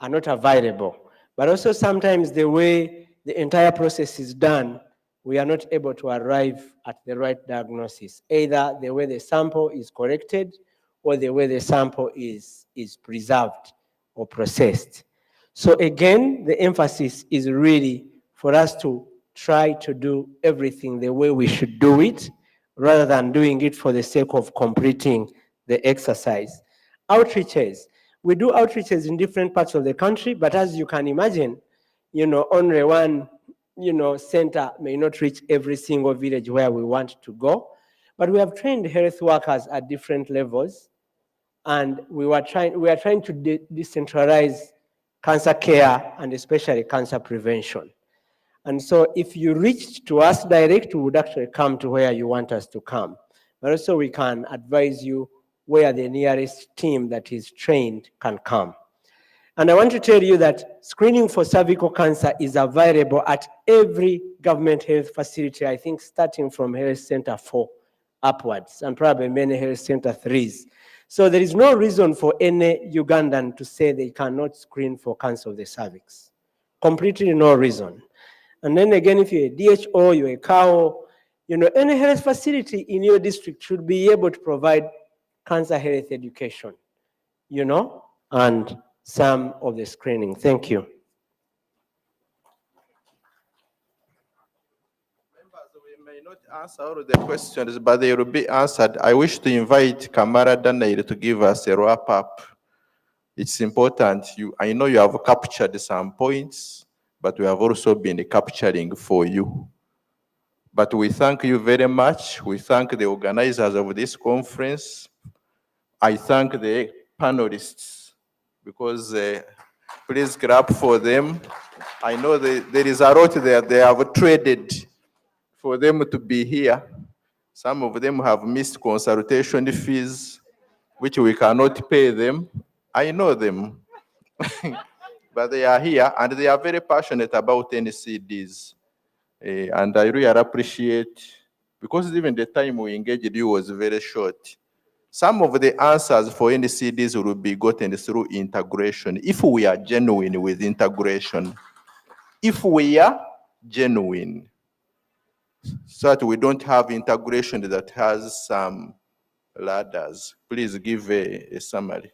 Speaker 1: are not available. But also sometimes the way the entire process is done, we are not able to arrive at the right diagnosis, either the way the sample is collected or the way the sample is preserved or processed. So again, the emphasis is really for us to try to do everything the way we should do it, rather than doing it for the sake of completing the exercise. Outreaches. We do outreaches in different parts of the country, but as you can imagine, only one center may not reach every single village where we want to go. But we have trained health workers at different levels, and we are trying to decentralize cancer care and especially cancer prevention. And so if you reached to us direct, we would actually come to where you want us to come. But also we can advise you where the nearest team that is trained can come. And I want to tell you that screening for cervical cancer is available at every government health facility, I think starting from Health Center 4 upwards, and probably many Health Center 3s. So there is no reason for any Ugandan to say they cannot screen for cancer of the cervix. Completely no reason. And then again, if you're a DHO, you're a CAO, any health facility in your district should be able to provide cancer health education, and some of the screening. Thank you.
Speaker 2: We may not answer all of the questions, but they will be answered. I wish to invite Kamara Danail to give us a wrap-up. It's important. I know you have captured some points, but we have also been capturing for you. But we thank you very much. We thank the organizers of this conference. I thank the panelists, because please clap for them. I know there is a lot there. They have traded for them to be here. Some of them have missed consultation fees, which we cannot pay them. I know them. But they are here, and they are very passionate about NCDs. And I really appreciate, because even the time we engaged you was very short. Some of the answers for NCDs will be gotten through integration, if we are genuine with integration. If we are genuine, so that we don't have integration that has some ladders. Please give a summary.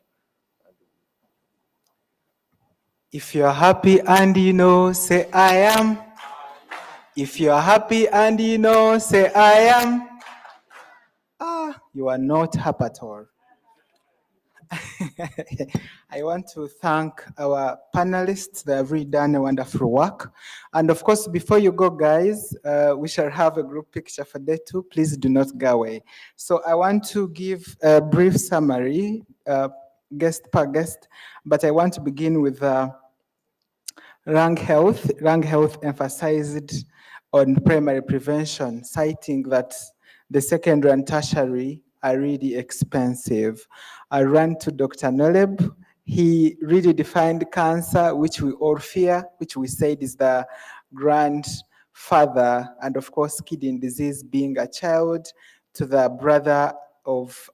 Speaker 20: If you're happy and say I am. If you're happy and say I am. You are not happy at all. I want to thank our panelists. They have really done a wonderful work. And of course, before you go, guys, we shall have a group picture for day 2. Please do not go away. So I want to give a brief summary. guest per guest, but I want to begin with Rang Health. Rang Health emphasized on primary prevention, citing that the secondary and tertiary are really expensive. I ran to Dr. Noleb. He really defined cancer, which we all fear, which we said is the grandfather, and of course, kidney disease being a child, to the brother of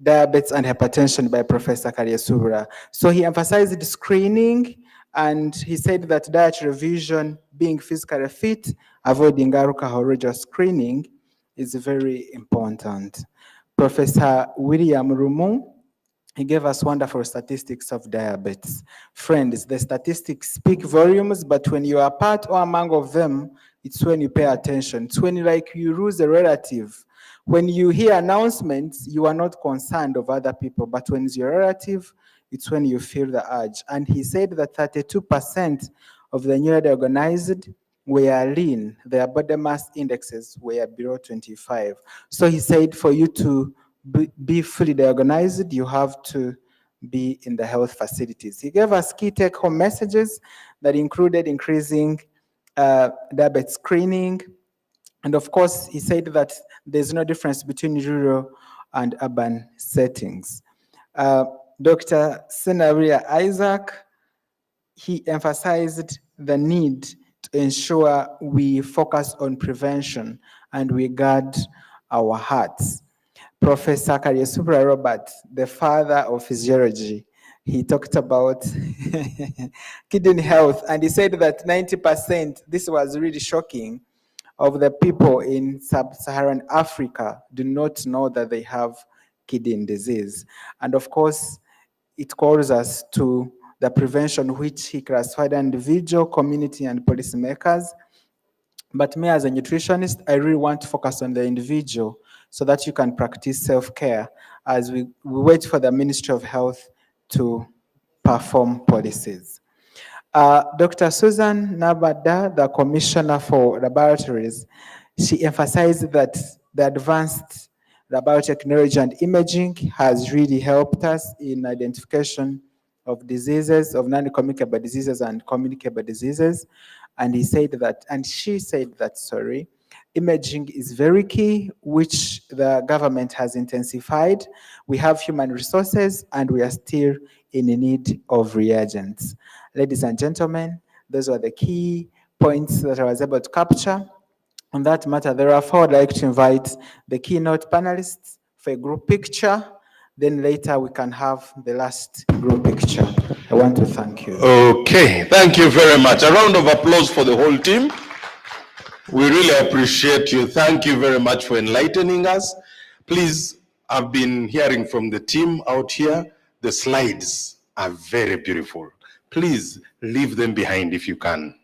Speaker 20: diabetes and hypertension by Professor Karyasubra. So he emphasized screening, and he said that diet revision, being physically fit, avoiding alcohol screening is very important. Professor William Rumu, he gave us wonderful statistics of diabetes. Friends, the statistics speak volumes, but when you are part or among of them, it's when you pay attention. It's when you lose a relative. When you hear announcements, you are not concerned of other people, but when it's your relative, it's when you feel the urge. And he said that 32% of the newly diagnosed were lean. Their body mass indexes were below 25. So he said for you to be fully diagnosed, you have to be in the health facilities. He gave us key take-home messages that included increasing diabetes screening. And of course, he said that there's no difference between rural and urban settings. Dr. Senaria Isaac, he emphasized the need to ensure we focus on prevention and we guard our hearts. Professor Karyasubra Robert, the father of physiology, he talked about kidney health, and he said that 90%, this was really shocking, of the people in sub-Saharan Africa do not know that they have kidney disease. And of course, it calls us to the prevention which he classified individual, community, and policymakers. But me as a nutritionist, I really want to focus on the individual so that you can practice self-care as we wait for the Ministry of Health to perform policies. Dr. Susan Nabada, the Commissioner for Laboratories, she emphasized that the advanced laboratory technology and imaging has really helped us in identification of diseases, of non-communicable diseases and communicable diseases. And he said that, and she said that, sorry, imaging is very key, which the government has intensified. We have human resources and we are still in need of reagents. Ladies and gentlemen, those are the key points that I was able to capture. On that matter, therefore, I'd like to invite the keynote panelists for a group picture. Then later we can have the last group picture. I want to thank you.
Speaker 19: Okay, thank you very much. A round of applause for the whole team. We really appreciate you. Thank you very much for enlightening us. Please, I've been hearing from the team out here, the slides are very beautiful. Please leave them behind if you can.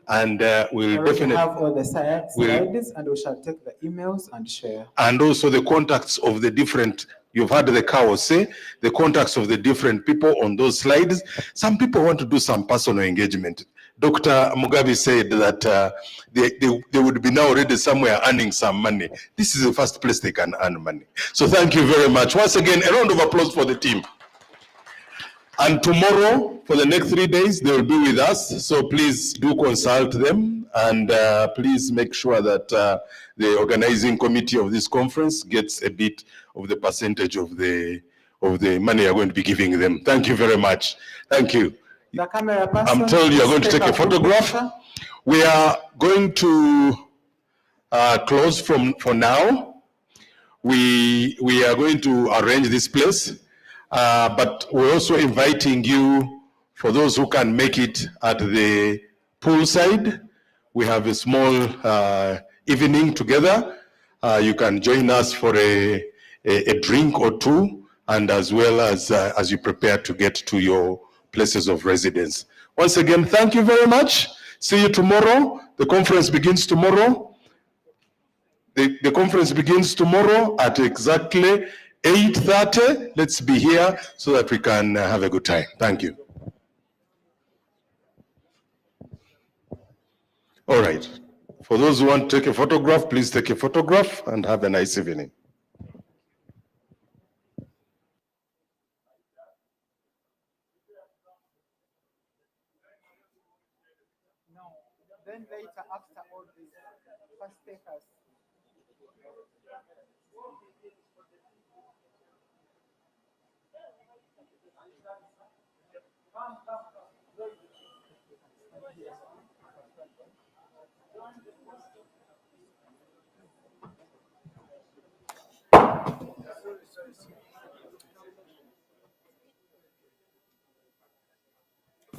Speaker 19: And we'll definitely
Speaker 20: have all the slides and we shall take the emails and share.
Speaker 19: And also the contacts of the different, you've heard the cow say, the contacts of the different people on those slides. Some people want to do some personal engagement. Dr. Mugabe said that they would be now already somewhere earning some money. This is the first place they can earn money. So thank you very much. Once again, a round of applause for the team. And tomorrow, for the next 3 days, they will be with us. So please do consult them and please make sure that the organizing committee of this conference gets a bit of the percentage of the money you're going to be giving them. Thank you very much. Thank you.
Speaker 20: The camera person,
Speaker 19: I'm told you're going to take a photograph. We are going to close for now. We are going to arrange this place. But we're also inviting you, for those who can make it at the poolside. We have a small evening together. You can join us for a drink or two, and as well as you prepare to get to your places of residence. Once again, thank you very much. See you tomorrow. The conference begins tomorrow. The conference begins tomorrow at exactly 8:30. Let's be here so that we can have a good time. Thank you. All right. For those who want to take a photograph, please take a photograph and have a nice evening.
Speaker 20: Then later, after all this, first take us.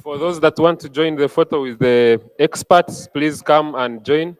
Speaker 21: For those that want to join the photo with the experts, please come and join.